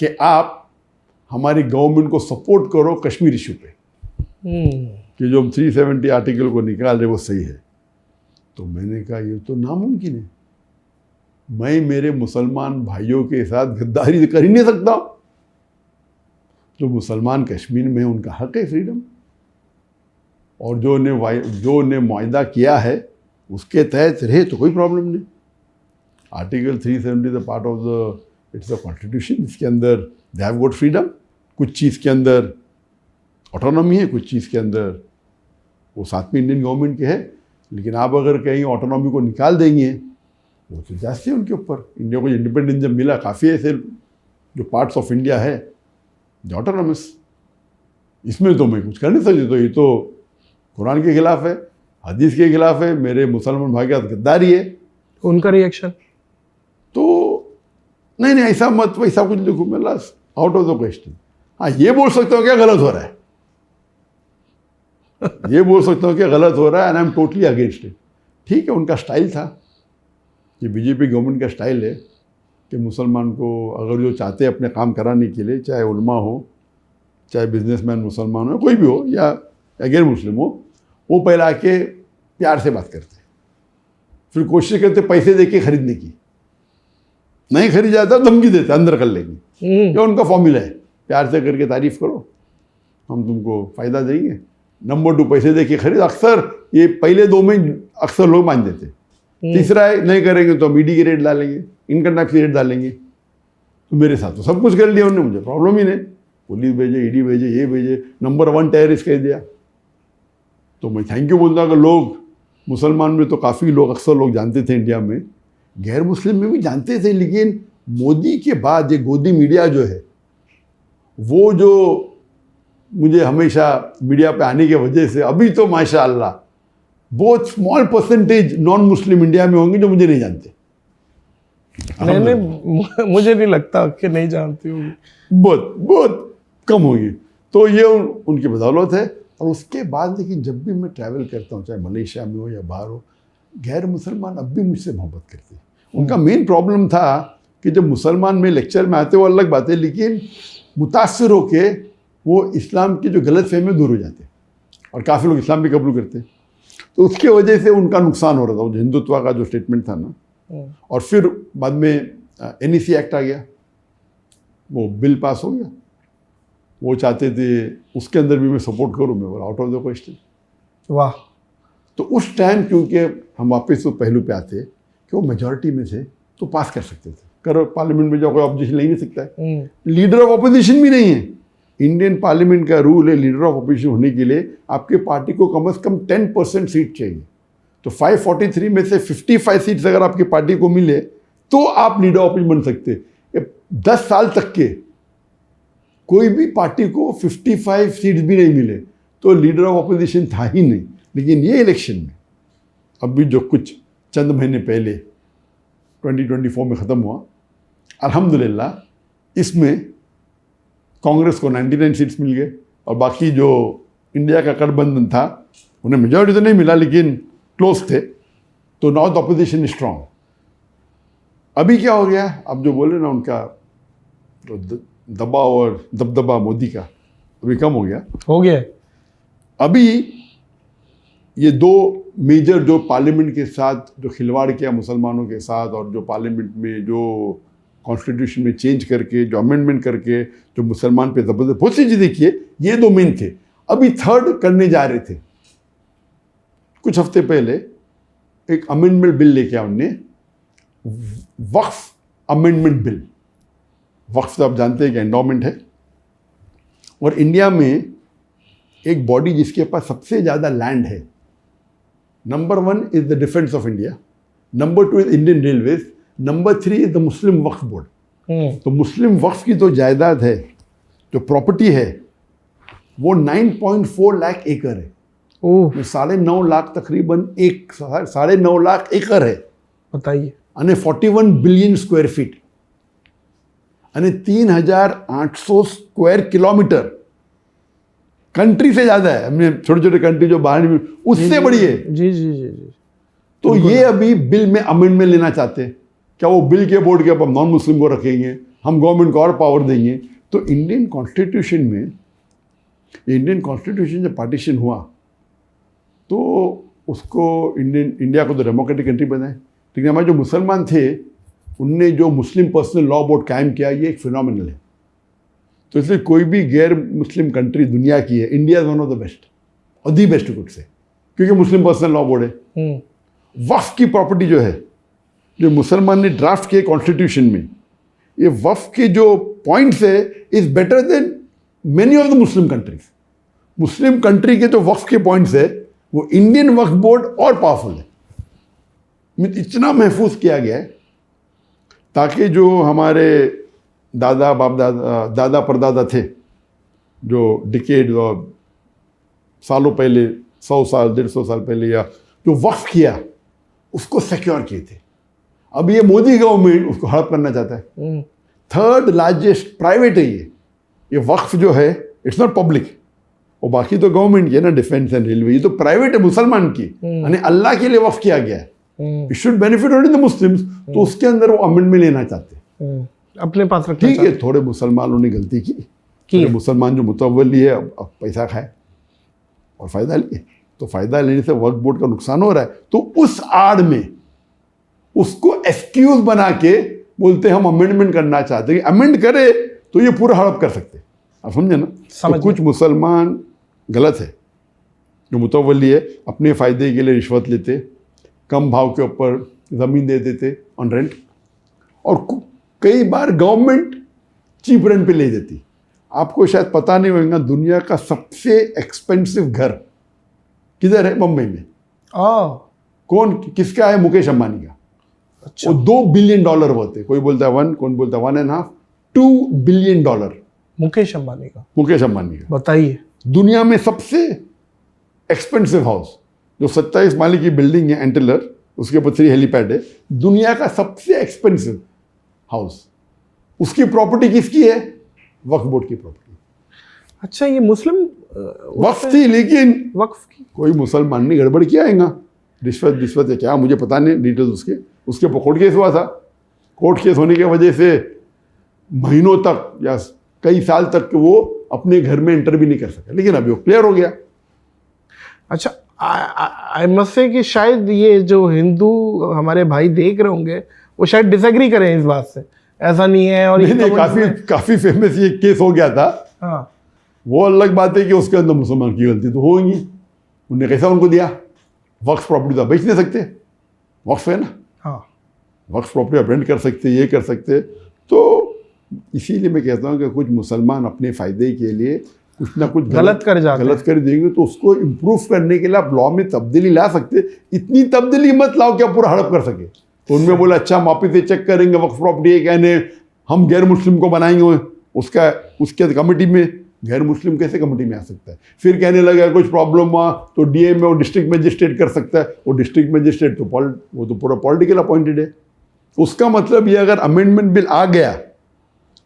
कि आप हमारी गवर्नमेंट को सपोर्ट करो कश्मीर इशू पे, कि जो हम 370 आर्टिकल को निकाल रहे वो सही है। तो मैंने कहा ये तो नामुमकिन है, मैं मेरे मुसलमान भाइयों के साथ गद्दारी कर ही नहीं सकता। जो मुसलमान कश्मीर में उनका हक है फ्रीडम, और जो ने मुआहदा किया है उसके तहत रहे तो कोई प्रॉब्लम नहीं। Article 370 the part of the it's a constitution, इसके अंदर दे हैव गॉट फ्रीडम। कुछ चीज़ के अंदर ऑटोनॉमी है, कुछ चीज़ के अंदर वो साथ में इंडियन गवर्नमेंट के है। लेकिन आप अगर कहीं ऑटोनॉमी को निकाल देंगे वो तो जाती है उनके ऊपर। इंडिया को इंडिपेंडेंस जब मिला, काफ़ी ऐसे जो पार्ट्स ऑफ इंडिया है जो ऑटोनॉमस, इसमें तो मैं कुछ कर नहीं सकती। तो ये तो कुरान के खिलाफ है, हदीस के खिलाफ है, मेरे मुसलमान भाई का गद्दारी है। उनका रिएक्शन तो नहीं ऐसा मत, वैसा कुछ लिखूँ मैं, last out of the question. हाँ ये बोल सकता हूँ क्या गलत हो रहा है, ये बोल सकता हूँ कि गलत हो रहा है, and I am totally against it. ठीक है, उनका स्टाइल था, ये बीजेपी गवर्नमेंट का स्टाइल है कि मुसलमान को अगर जो चाहते हैं अपने काम कराने के लिए, चाहे उलमा हो, चाहे बिजनेसमैन मुसलमान हो, कोई भी हो, या गैर मुस्लिम हो, वो पहले आके प्यार से बात करते, फिर कोशिश करते पैसे दे के खरीदने की। नहीं खरीदा जाता धमकी देते अंदर कर लेंगे। ये उनका फॉर्मूला है, प्यार से करके तारीफ करो, हम तुमको फ़ायदा देंगे। नंबर 2 पैसे दे के खरीद। अक्सर ये पहले 2 में अक्सर लोग मान देते। तीसरा है नहीं करेंगे तो हम ईडी की रेट डालेंगे, इनकम टैक्स की रेट डालेंगे। तो मेरे साथ तो सब कुछ कर लिया उन्होंने, मुझे प्रॉब्लम ही नहीं। पुलिस भेजे, ईडी भेजे, ये भेजे, नंबर 1 टेररिस्ट कह दिया। तो मैं थैंक यू बोलता कि लोग मुसलमान में तो काफ़ी लोग, अक्सर लोग जानते थे इंडिया में, गैर मुस्लिम में भी जानते थे, लेकिन मोदी के बाद ये गोदी मीडिया जो है, वो जो मुझे हमेशा मीडिया पे आने की वजह से अभी तो माशाअल्लाह बहुत small percentage non Muslim India में होंगे जो मुझे नहीं जानते। नहीं, मुझे नहीं लगता कि नहीं जानती होगी, बहुत बहुत कम होगी। तो ये उनकी बदौलत है। और उसके बाद लेकिन जब भी मैं ट्रैवल करता हूँ, चाहे मलेशिया में हो या बाहर हो, गैर मुसलमान अब भी मुझसे मोहब्बत करते हैं। उनका मेन प्रॉब्लम था कि जब मुसलमान में लेक्चर में आते वो अलग बात है, लेकिन मुतासर होके वो इस्लाम की जो गलत फहमी दूर हो जाते और काफ़ी लोग इस्लाम भी कबूल करते। तो उसकी वजह से उनका नुकसान हो रहा था, वो हिंदुत्व का जो स्टेटमेंट था ना। और फिर बाद में NEC एक्ट आ गया, वो बिल पास हो गया। वो चाहते थे उसके अंदर भी मैं सपोर्ट करूँ, मैं बोला आउट ऑफ द क्वेश्चन। वाह। तो उस टाइम क्योंकि हम वापस उस पहलू पे आते कि वो मेजॉरिटी में थे तो पास कर सकते थे। करो पार्लियामेंट में जाओ, कोई ऑपोजिशन ले नहीं सकता है, लीडर ऑफ अपोजिशन भी नहीं है। इंडियन पार्लियामेंट का रूल है, लीडर ऑफ अपोजिशन होने के लिए आपके पार्टी को कम से कम 10% सीट चाहिए। तो 543 में से 55 सीट्स अगर आपकी पार्टी को मिले तो आप लीडर ऑफ अपोजिशन बन सकते। 10 साल तक के कोई भी पार्टी को 55 सीट्स भी नहीं मिले तो लीडर ऑफ अपोजिशन था ही नहीं। लेकिन ये इलेक्शन में अभी जो कुछ चंद महीने पहले 2024 में ख़त्म हुआ, अल्हम्दुलिल्लाह इसमें कांग्रेस को 99 सीट्स मिल गए और बाकी जो इंडिया का गठबंधन था उन्हें मेजॉरिटी तो नहीं मिला लेकिन क्लोज थे। तो now the opposition is strong. अभी क्या हो गया, अब जो बोले ना उनका तो दबाव और दबदबा मोदी का अभी कम हो गया। अभी ये दो मेजर जो पार्लियामेंट के साथ जो खिलवाड़ किया मुसलमानों के साथ, और जो पार्लियामेंट में जो कॉन्स्टिट्यूशन में चेंज करके जो अमेंडमेंट करके जो मुसलमान पे ज़बरदस्त बहुत सी चीज़ें किए, ये दो मेन थे। अभी थर्ड करने जा रहे थे। कुछ हफ्ते पहले एक अमेंडमेंट बिल लेके आया उनने, वक्फ अमेंडमेंट बिल। वक्फ तो आप जानते हैं कि एंडोमेंट है, और इंडिया में एक बॉडी जिसके पास सबसे ज़्यादा लैंड है, number 1 is the defence of India, number 2 is Indian railways, number 3 is the Muslim Waqf board. तो मुस्लिम वक्फ की जो जायदाद है, जो प्रॉपर्टी है, वो 9.4 लाख एकड़ है। 9.5 लाख तकरीबन 9.5 लाख एकड़ है, बताइए। અને 41 बिलियन स्क्वायर फीट અને 3,800 स्क्वायर किलोमीटर। कंट्री से ज़्यादा है। हमने छोटे छोटे कंट्री जो बाहर में उससे बड़ी है। जी जी जी जी। तो ये अभी बिल में अमेंडमेंट लेना चाहते हैं। क्या वो बिल के बोर्ड के ऊपर नॉन मुस्लिम को रखेंगे, हम गवर्नमेंट को और पावर देंगे। तो इंडियन कॉन्स्टिट्यूशन में, इंडियन कॉन्स्टिट्यूशन जब पार्टीशन हुआ तो उसको इंडिया को तो डेमोक्रेटिक कंट्री बनाए, लेकिन हमारे जो मुसलमान थे उनने जो मुस्लिम पर्सनल लॉ बोर्ड कायम किया, ये एक फिनोमिनल है। तो इसलिए कोई भी गैर मुस्लिम कंट्री दुनिया की है, India is one of the best और दी बेस्ट गुड से, क्योंकि मुस्लिम पर्सनल लॉ बोर्ड है। वक्फ की प्रॉपर्टी जो है, जो मुसलमान ने ड्राफ्ट किए कॉन्स्टिट्यूशन में, ये वक्फ के जो पॉइंट्स है is better than many of the Muslim countries. Muslim country के जो वक्फ के पॉइंट्स है वो इंडियन वक्फ बोर्ड और पावरफुल है। इतना महफूज किया गया है ताकि जो हमारे दादा बाप दादा परदादा थे, जो डिकेड और सालों पहले, 100 साल 150 साल पहले या जो वक्फ किया, उसको सिक्योर किए थे। अब ये मोदी गवर्नमेंट उसको हड़प करना चाहता है। थर्ड लार्जेस्ट प्राइवेट है ये वक्फ जो है, इट्स नॉट पब्लिक। और बाकी तो गवर्नमेंट की है ना, डिफेंस एंड रेलवे, ये तो प्राइवेट है मुसलमान की, यानी अल्लाह के लिए वक्फ किया गया है। It should benefit only the Muslims. तो उसके अंदर वो अमेंडमेंट लेना चाहते हैं, अपने पास रखना। ठीक है, थोड़े मुसलमानों ने गलती की, मुसलमान जो मुतवल्ली है अब पैसा खाए और फ़ायदा लिए, तो फ़ायदा लेने से वक्फ बोर्ड का नुकसान हो रहा है। तो उस आड़ में उसको एक्सक्यूज बना के बोलते हम अमेंडमेंट करना चाहते हैं। अमेंड करे तो ये पूरा हड़प कर सकते, आप समझे ना। तो कुछ मुसलमान गलत है, जो मुतवल्ली है अपने फ़ायदे के लिए रिश्वत लेते, कम भाव के ऊपर ज़मीन दे देते ऑन रेंट, और कई बार गवर्नमेंट चीप रेंट पे ले देती। आपको शायद पता नहीं होगा, दुनिया का सबसे एक्सपेंसिव घर किधर है? बम्बई में। कौन? किसका है? मुकेश अंबानी का। अच्छा। वो $2 बिलियन वर्थ है। कोई बोलता है 1, कौन बोलता है 1.5, $2 बिलियन मुकेश अंबानी का। मुकेश अंबानी का। बताइए। दुनिया में सबसे एक्सपेंसिव हाउस, जो 27 माले की बिल्डिंग है एंटेलर, उसके ऊपर 3 हेलीपैड है, दुनिया का सबसे एक्सपेंसिव हाउस, उसकी प्रॉपर्टी किसकी है? वक्फ बोर्ड की प्रॉपर्टी। अच्छा, ये मुस्लिम वक्फ थी, लेकिन वक्फ की। कोई मुसलमान ने गड़बड़ किया है ना, रिश्वत है क्या, मुझे पता नहीं डिटेल्स उसके ऊपर कोर्ट केस हुआ था। कोर्ट केस होने की वजह से महीनों तक या कई साल तक वो अपने घर में एंटर भी नहीं कर सके, लेकिन अभी वो क्लियर हो गया। अच्छा, आई मस्ट से कि शायद ये जो हिंदू हमारे भाई देख रहे होंगे वो शायद डिसएग्री करें इस बात से, ऐसा नहीं है। और नहीं, काफी फेमस ये केस हो गया था। हाँ, वो अलग बात है कि उसके अंदर मुसलमान की गलती तो होगी। उन्हें कैसा उनको दिया? वक्फ प्रॉपर्टी तो बेच नहीं सकते, वक्फ है ना। हाँ, वक्फ प्रॉपर्टी आप रेंट कर सकते, ये कर सकते। तो इसीलिए मैं कहता हूँ कि कुछ मुसलमान अपने फ़ायदे के लिए कुछ ना कुछ गलत कर देंगे, तो उसको इम्प्रूव करने के लिए आप लॉ में तब्दीली ला सकते। इतनी तब्दीली मत लाओ कि आप पूरा हड़प कर सके। तो उनमें बोला अच्छा हम वापिस से चेक करेंगे वक्फ प्रॉपर्टी, ये कहने हम गैर मुस्लिम को बनाएंगे उसके कमेटी में। गैर मुस्लिम कैसे कमेटी में आ सकता है? फिर कहने लगा कुछ प्रॉब्लम हुआ तो डीएम में वो डिस्ट्रिक्ट मजिस्ट्रेट कर सकता है। वो डिस्ट्रिक्ट मजिस्ट्रेट तो वो तो पूरा पॉलिटिकल अपॉइंटेड है। उसका मतलब ये अगर अमेंडमेंट बिल आ गया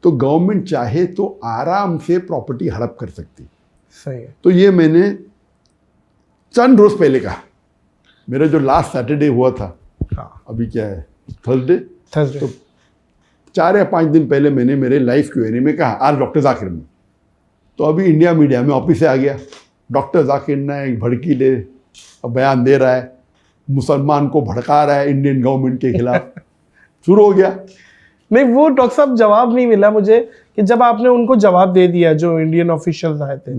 तो गवर्नमेंट चाहे तो आराम से प्रॉपर्टी हड़प कर सकती। सही है। तो ये मैंने चंद रोज पहले कहा। मेरा जो लास्ट सैटरडे हुआ था, हाँ, अभी क्या है, थर्सडे, तो 4 या 5 दिन पहले मैंने मेरे लाइव Q&A में कहा आज डॉक्टर जाकिर में। तो अभी इंडिया मीडिया में ऑफिस से आ गया, डॉक्टर जाकिर नाइक भड़कीले बयान दे रहा है, मुसलमान को भड़का रहा है इंडियन गवर्नमेंट के खिलाफ। शुरू हो गया। नहीं, वो डॉक्टर साहब जवाब नहीं मिला मुझे कि जब आपने उनको जवाब दे दिया जो इंडियन ऑफिशियल्स आए थे,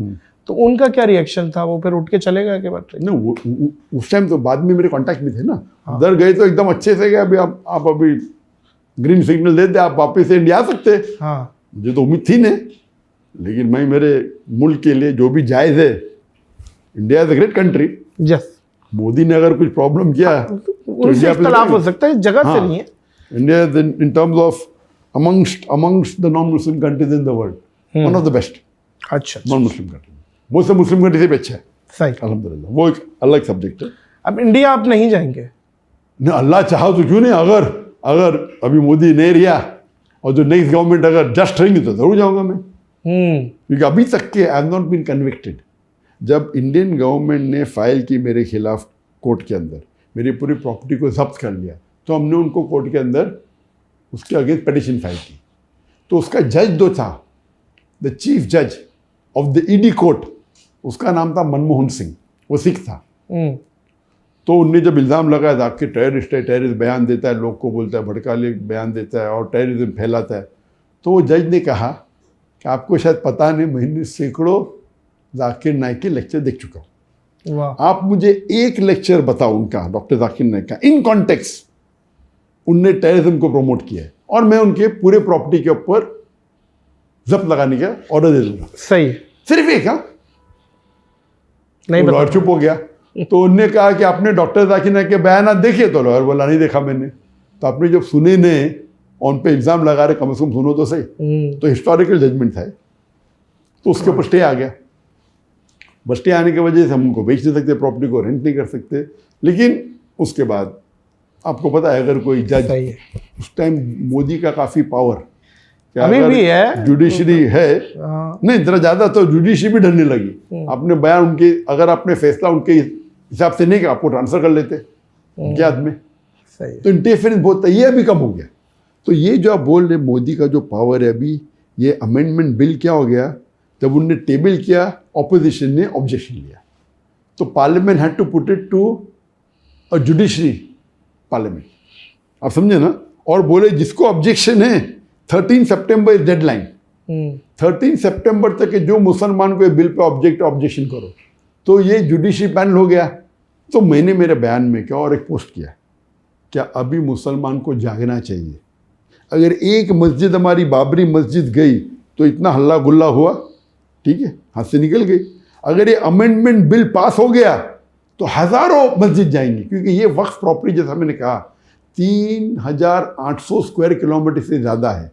तो उनका क्या रिएक्शन था? वो फिर उठ के चले गए कि बात? नहीं, उस टाइम तो बाद में मेरे कांटेक्ट में थे ना। उधर गए तो एकदम अच्छे से गए, अभी आप अभी ग्रीन सिग्नल दे दे, आप वापस से इंडिया आ सकते। हाँ, मुझे तो उम्मीद थी नहीं, लेकिन मैं मेरे मुल्क के लिए जो भी जायज़ है, India is a great country. Yes, Modi ने अगर कुछ प्रॉब्लम किया तो उनसे इख्तलाफ हो सकता है, जगह से नहीं है। India in terms of amongst the non-Muslim countries in the world, one of the best अच्छा, non-Muslim countries। वो सब मुस्लिम कंट्री से भी अच्छा है, सही। अल्हम्दुलिल्लाह। वो एक अलग सब्जेक्ट है। अब इंडिया आप नहीं जाएंगे? नहीं, अल्लाह चाहा तो क्यों नहीं। अगर अभी मोदी नहीं रहा और जो नेक्स्ट गवर्नमेंट अगर जस्ट रहेंगी तो जरूर जाऊंगा मैं। क्योंकि अभी तक के I have not been convicted. जब इंडियन गवर्नमेंट ने फाइल की मेरे खिलाफ कोर्ट के अंदर, मेरी पूरी प्रॉपर्टी को जब्त कर लिया, तो हमने उनको कोर्ट के अंदर उसके अगेंस्ट पिटीशन फाइल की। तो उसका जज जो था, द चीफ जज ऑफ द ईडी कोर्ट, उसका नाम था मनमोहन सिंह, वो सिख था। तो उनने जब इल्ज़ाम लगाया था कि टेररिस्ट है, टेररिस्ट बयान देता है, लोग को बोलता है, भड़काले बयान देता है और टेररिज्म फैलाता है, तो वो जज ने कहा कि आपको शायद पता नहीं, मैंने सैकड़ों जाकिर नाइक के लेक्चर देख चुका हूँ। आप मुझे एक लेक्चर बताओ उनका, डॉक्टर जाकिर नाइक का, इन कॉन्टेक्स्ट उनने टेररिज्म को प्रमोट किया है, और मैं उनके पूरे प्रॉपर्टी के ऊपर जब्त लगाने का ऑर्डर दे दूंगा। सही। सिर्फ एक। हाँ, नहीं, लॉयर चुप हो गया। तो उनने कहा कि आपने डॉक्टर जाकिर नाइक के बयान देखे? तो लॉयर बोला नहीं देखा मैंने। तो आपने जब सुने ने उन पे इल्जाम लगा रहे, कम से कम सुनो तो सही। तो हिस्टोरिकल जजमेंट था, तो उसके ऊपर स्टे आ गया। बस स्टे आने की वजह से हम उनको बेच नहीं सकते, प्रॉपर्टी को रेंट नहीं कर सकते। लेकिन उसके बाद आपको पता है, अगर कोई जज, उस टाइम मोदी का काफ़ी पावर, अभी भी है, जुडिशरी है, नहीं जरा ज़्यादा, तो जुडिशरी भी डरने लगी। आपने बयान उनके, अगर आपने फैसला उनके हिसाब से नहीं किया, आपको ट्रांसफर कर लेते उनके हाथ में। तो इंटरफेरेंस बहुत था, ये अभी कम हो गया। तो ये जो आप बोल रहे मोदी का जो पावर है अभी, ये अमेंडमेंट बिल क्या हो गया, जब उनने टेबल किया, ऑपोजिशन ने ऑब्जेक्शन लिया, तो parliament had to put it to a judiciary parliament. आप समझे ना। और बोले जिसको ऑब्जेक्शन है 13 सितंबर इज डेडलाइन, 13 सितंबर तक जो मुसलमान को बिल पे ऑब्जेक्शन करो, तो ये जुडिशरी पैनल हो गया। तो मैंने मेरे बयान में क्या और एक पोस्ट किया, क्या अभी मुसलमान को जागना चाहिए। अगर एक मस्जिद हमारी बाबरी मस्जिद गई तो इतना हल्ला गुल्ला हुआ, ठीक है, हाथ से निकल गई। अगर ये अमेंडमेंट बिल पास हो गया तो हज़ारों मस्जिद जाएंगी, क्योंकि ये वक्फ प्रॉपर्टी, जैसा मैंने कहा, 3,800 स्क्वायर किलोमीटर से ज़्यादा है।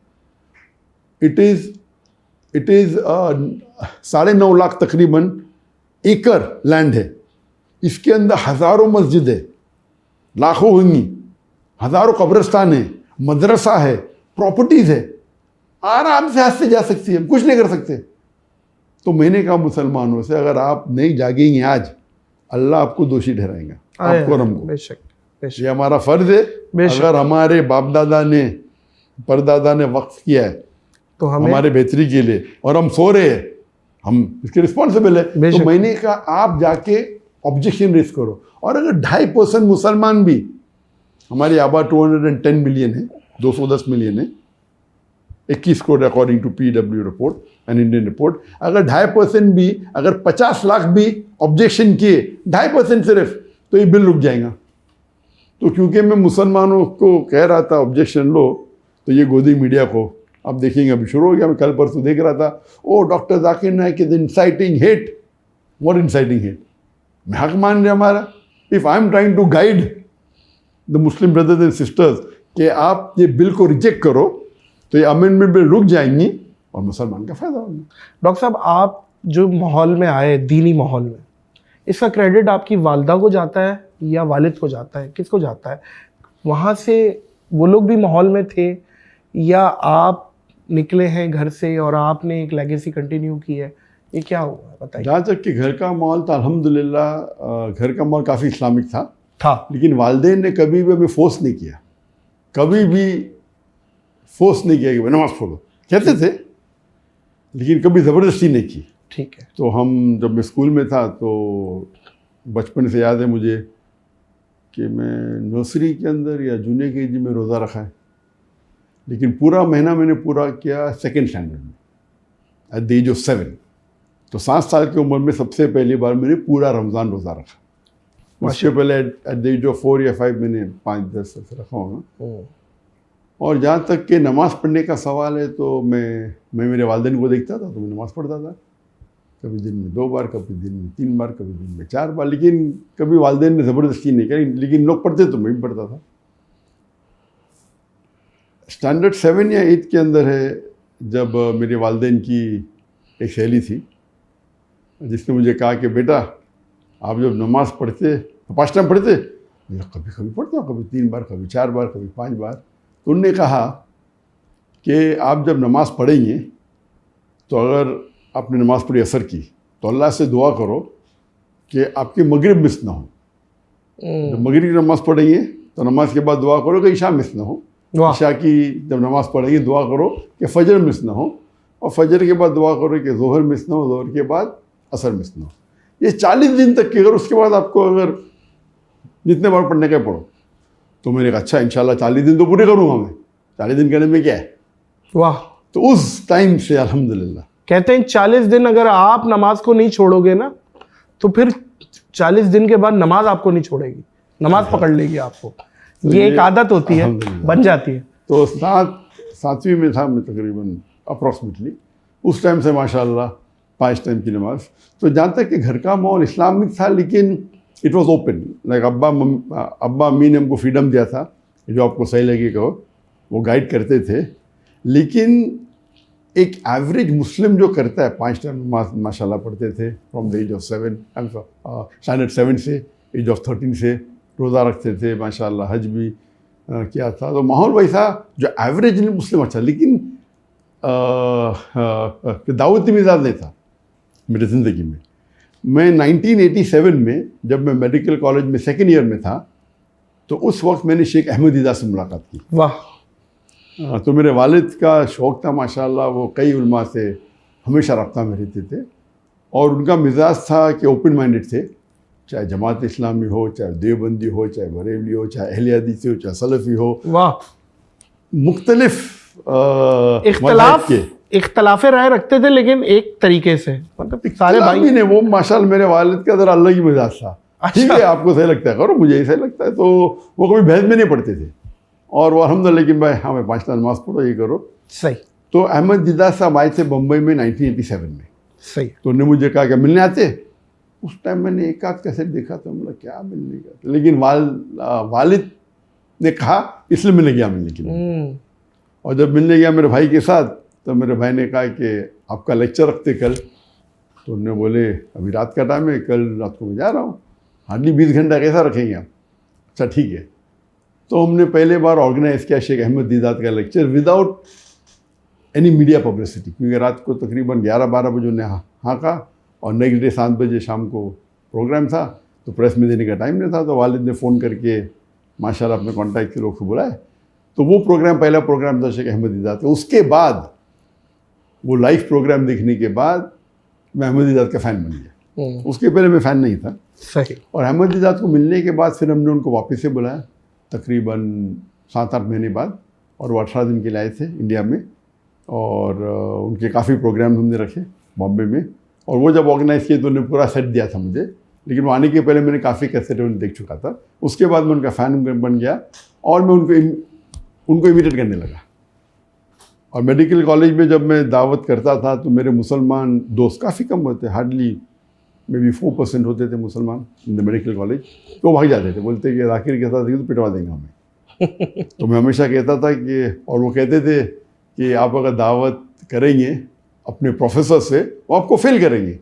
इट इज़ 9.5 लाख तकरीबन एकड़ लैंड है। इसके अंदर हज़ारों मस्जिद है, लाखों होंगी, हज़ारों कब्रिस्तान है, मदरसा है, प्रॉपर्टीज़ है, आराम से हाथ से जा सकती है, हम कुछ नहीं कर सकते। तो मैंने कहा मुसलमानों से, अगर आप नहीं जागेंगे आज, अल्लाह आपको दोषी ठहराएगा, आपको और हमको। बेशक बेशक, ये हमारा फ़र्ज़ है। अगर हमारे बाप दादा ने, परदादा ने वक्फ किया है तो हमारे बेहतरी के लिए, और हम सो रहे हैं, हम इसके रिस्पॉन्सिबल है। तो मैंने कहा आप जाके ऑब्जेक्शन रेज करो। और अगर 2.5% मुसलमान भी, हमारी आबादी 210 मिलियन है, 210 मिलियन है, 21 crore according to PW report and Indian report, अगर 2.5% भी, अगर 50 लाख भी ऑब्जेक्शन किए, 2.5% सिर्फ, तो ये बिल रुक जाएगा। तो क्योंकि मैं मुसलमानों को कह रहा था ऑब्जेक्शन लो, तो ये गोदी मीडिया को आप देखेंगे अभी शुरू हो गया। मैं कल परसों देख रहा था, oh doctor Zakir Naik is inciting hate. What inciting hate? मैं हक मान रहे हमारा। If I am trying to guide the Muslim brothers and sisters कि आप ये बिल को रिजेक्ट करो, तो ये अमेंडमेंट बिल रुक जाएंगी और मुसलमान का फायदा होगा। डॉक्टर साहब, आप जो माहौल में आए, दीनी माहौल में, इसका क्रेडिट आपकी वालदा को जाता है या वालिद को जाता है, किसको जाता है? वहाँ से वो लोग भी माहौल में थे या आप निकले हैं घर से और आपने एक लेगेसी कंटिन्यू की है? ये क्या हुआ बताइए। जहाँ तक कि घर का माहौल था, अल्हम्दुलिल्लाह घर का माहौल काफ़ी इस्लामिक था, लेकिन वालिदैन ने कभी भी हमें फोर्स नहीं किया, कभी भी फोर्स नहीं किया कि भाई नमाज़ पढ़ो। कहते थे, लेकिन कभी ज़बरदस्ती नहीं की। ठीक है। तो हम जब मैं स्कूल में था, तो बचपन से याद है मुझे कि मैं नर्सरी के अंदर या जूनियर KG में रोज़ा रखा है, लेकिन पूरा महीना मैंने पूरा किया 2nd स्टैंडर्ड में, एट द एज ऑफ 7। तो 7 साल की उम्र में सबसे पहली बार मैंने पूरा रमज़ान रोज़ा रखा। उसके पहले एट द एज ऑफ 4 या 5 मैंने 5-10 साल रखा होगा। और जहाँ तक कि नमाज़ पढ़ने का सवाल है, तो मैं मेरे वालिदैन को देखता था, तो मैं नमाज़ पढ़ता था, कभी दिन में 2 बार, कभी दिन में 3 बार, कभी दिन में 4 बार, लेकिन कभी वालिदैन ने ज़बरदस्ती नहीं करी, लेकिन लोग पढ़ते तो मैं भी पढ़ता था। स्टैंडर्ड 7 या 8 के अंदर है, जब मेरे वालिदैन की एक सहेली थी, जिसने मुझे कहा कि बेटा आप जब नमाज़ पढ़ते तो 5 टाइम पढ़ते? कभी कभी पढ़ता हूँ, कभी 3 बार, कभी 4 बार, कभी 5 बार। तो उनने कहा कि आप जब नमाज़ पढ़ेंगे, तो अगर आपने नमाज़ पढ़ी असर की, तो अल्लाह से दुआ करो कि आपकी मगरिब मिस ना हो। जब मगरिब की नमाज़ पढ़ेंगे, तो नमाज के बाद दुआ करो कि ईशा मिस ना हो। ईशा की जब नमाज़ पढ़ेंगे, दुआ करो कि फजर मिस ना हो, और फजर के बाद दुआ करो कि जोहर मिस ना हो, जोहर के बाद असर मिस ना हो। ये 40 दिन तक की, अगर उसके बाद आपको अगर जितने बार पढ़ने का पढ़ो। तो मैंने कहा अच्छा, इंशाल्लाह 40 दिन तो पूरे करूँगा मैं, 40 दिन करने में क्या है। वाह। तो उस टाइम से अल्हम्दुलिल्लाह, कहते हैं 40 दिन अगर आप नमाज को नहीं छोड़ोगे ना, तो फिर 40 दिन के बाद नमाज आपको नहीं छोड़ेगी, नमाज पकड़ लेगी आपको। तो ये एक आदत होती है, बन जाती है। तो 7वीं में था मैं तकरीबन अप्रॉक्सीमेटली, उस टाइम से माशाल्लाह 5 टाइम की नमाज। तो जहाँ तक कि घर का माहौल इस्लामिक था, लेकिन इट वाज ओपन। लाइक अब्बा अम्मी ने हमको फ्रीडम दिया था, जो आपको सही लगे कहो, वो गाइड करते थे। लेकिन एक एवरेज मुस्लिम जो करता है, 5 टाइम नमाज माशाल्लाह पढ़ते थे from the age of 7, standard 7 से एज ऑफ 13 से रोज़ा रखते थे माशाल्लाह, हज भी किया था। तो माहौल वैसा जो एवरेज मुस्लिम अच्छा, लेकिन दावती मिजाज नहीं था मेरी ज़िंदगी में। मैं 1987 में जब मैं मेडिकल कॉलेज में 2nd ईयर में था, तो उस वक्त मैंने शेख अहमद दीदा से मुलाकात की। वाह। तो मेरे वालिद का शौक़ था माशाल्लाह, वो कई उलमा से हमेशा रब्ता में रहते थे, और उनका मिजाज था कि ओपन माइंडेड थे, चाहे जमात इस्लामी हो, चाहे देवबंदी हो, चाहे बरेली हो, चाहे अहले हदीस हो, चाहे सलफ़ी हो। वाह। मुख्तलिफ इख्तलाफे राय रखते थे, लेकिन एक तरीके से, मतलब सारे भाई ने। वो माशाल्लाह मेरे वालिद का ज़रा अलग ही मिजाज था। ठीक है, आपको सही लगता है करो, मुझे सही लगता है। तो वो कभी बहस में नहीं पढ़ते थे, और वो अल्हम्दुलिल्लाह, लेकिन भाई हाँ मैं 5 टाइम नमाज़ पढ़ो, ये करो सही। तो अहमद दीदा साहब आए थे बम्बई में 1987 में। सही। तो उन्होंने मुझे कहा कि मिलने आते। उस टाइम मैंने एक आध कैसेट देखा था, मतलब क्या मिलने का। लेकिन वालिद ने कहा, इसलिए मैंने गया मिलने के लिए। और जब मिलने गया मेरे भाई के साथ, तो मेरे भाई ने कहा कि आपका लेक्चर रखते कल। तो उन्होंने बोले अभी रात का टाइम है, कल रात को मैं जा रहा हूँ, हार्डली 20 घंटा कैसा रखेंगे आप? अच्छा ठीक है। तो हमने पहले बार ऑर्गेनाइज किया शेख अहमद दीदात का lecture without any media publicity, क्योंकि रात को तकरीबन 11-12 बजे उन्हें हाँ का, और नेक्स्ट डे 7 बजे शाम को प्रोग्राम था, तो प्रेस में देने का टाइम नहीं था। तो वालिद ने फ़ोन करके माशाल्लाह अपने कॉन्टैक्ट के लोग को बुलाए। तो वो प्रोग्राम पहला प्रोग्राम था शेख अहमद दीदात का। उसके बाद वो लाइव प्रोग्राम देखने के बाद मैं अहमद दीदात का फ़ैन बन गया। उसके पहले मैं फ़ैन नहीं था। सही। और अहमद दीदात को मिलने के बाद फिर हमने उनको वापस से बुलाया तकरीबन 7-8 महीने बाद, और वो 18 दिन के लिए आए थे इंडिया में। और उनके काफ़ी प्रोग्राम हमने रखे बॉम्बे में, और वो जब ऑर्गेनाइज़ किए तो उन्होंने पूरा सेट दिया था मुझे, लेकिन वो आने के पहले मैंने काफ़ी कैसेट उन्हें देख चुका था। उसके बाद मैं उनका फ़ैन बन गया और मैं उनको इमिटेट करने लगा। और मेडिकल कॉलेज में जब मैं दावत करता था तो मेरे मुसलमान दोस्त काफ़ी कम होते, हार्डली मे बी 4% होते थे मुसलमान इन द मेडिकल कॉलेज। तो भाग जाते थे, बोलते कि राकिर के साथ तो पिटवा देंगे हमें। तो मैं हमेशा कहता था कि, और वो कहते थे कि आप अगर दावत करेंगे अपने प्रोफेसर से वो आपको फेल करेंगे।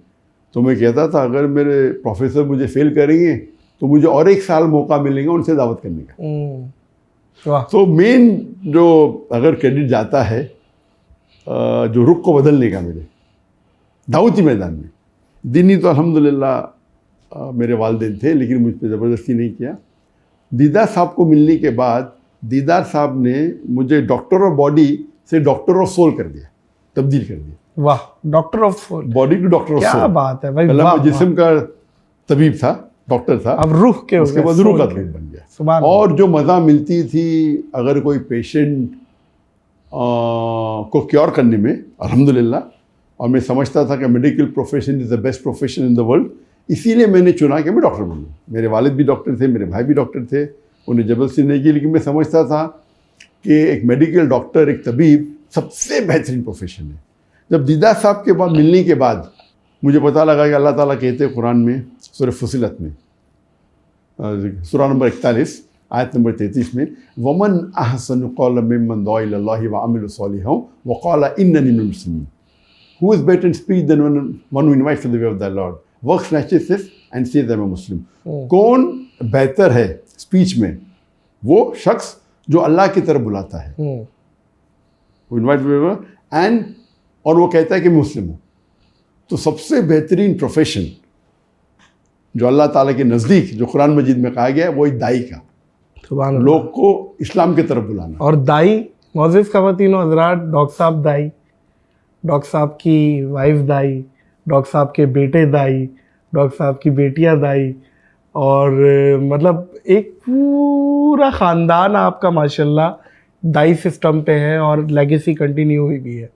तो मैं कहता था अगर मेरे प्रोफेसर मुझे फेल करेंगे तो मुझे और 1 साल मौका मिलेगा उनसे दावत करने का। तो मेन जो अगर क्रेडिट जाता है जो रुख को बदलने का मेरे दावती मैदान में, दीनी तो अल्हम्दुलिल्लाह मेरे वालिदैन थे, लेकिन मुझ पर ज़बरदस्ती नहीं किया। दीदार साहब को मिलने के बाद दीदार साहब ने मुझे डॉक्टर ऑफ बॉडी से डॉक्टर ऑफ सोल कर दिया, तब्दील कर दिया। वाह, doctor of soul, body to doctor of soul. क्या बात है भाई। पहले मैं जिस्म का तबीब था, डॉक्टर था, अब रूह के, उसके बाद रूह का तबीब बन गया। और जो मज़ा मिलती थी अगर कोई पेशेंट को क्योर करने में, अल्हम्दुलिल्लाह। और मैं समझता था कि medical profession is the best profession in the world, इसीलिए मैंने चुना कि मैं डॉक्टर बनूँ। मेरे वालिद भी डॉक्टर थे, मेरे भाई भी डॉक्टर थे, उन्हें जबरदस्ती नहीं की, लेकिन मैं समझता था कि एक मेडिकल डॉक्टर, एक तबीब सबसे बेहतरीन प्रोफेशन है। जब दीदार साहब के बाद मिलने के बाद मुझे पता लगा कि अल्लाह ताला कहते हैं कुरान में सूरह फुसिलत में सूरा नंबर 41 आयत नंबर 33 में, वमन अहसनु क़ौलन मिम्मन दुआ इलल्लाहि व अमिला सालिहान व क़ाला इन्ननी मिनल मुस्लिमीन। Who is better in speech than one who invites to the way of the Lord, works righteousness and says I am a Muslim? कौन बेहतर है स्पीच में? वो शख्स जो अल्लाह की तरफ बुलाता है, वो इन्वाइट एंड और वो कहता है कि मैं मुस्लिम हूँ। तो सबसे बेहतरीन प्रोफेशन जो अल्लाह ताला के नज़दीक, जो कुरान मजीद में कहा गया है, वो एक दाई का, लोग को इस्लाम की तरफ बुलाना। और दाई, मोअज़्ज़िज़ ख़वातीन व हज़रात, डॉक्टर साहब दाई, डॉक्टर साहब की वाइफ दाई, डॉक्टर साहब के बेटे दाई, डॉक्टर साहब की बेटियां दाई, और मतलब एक पूरा ख़ानदान आपका माशाल्लाह दाई सिस्टम पे है और लेगेसी कंटिन्यू हुई भी है।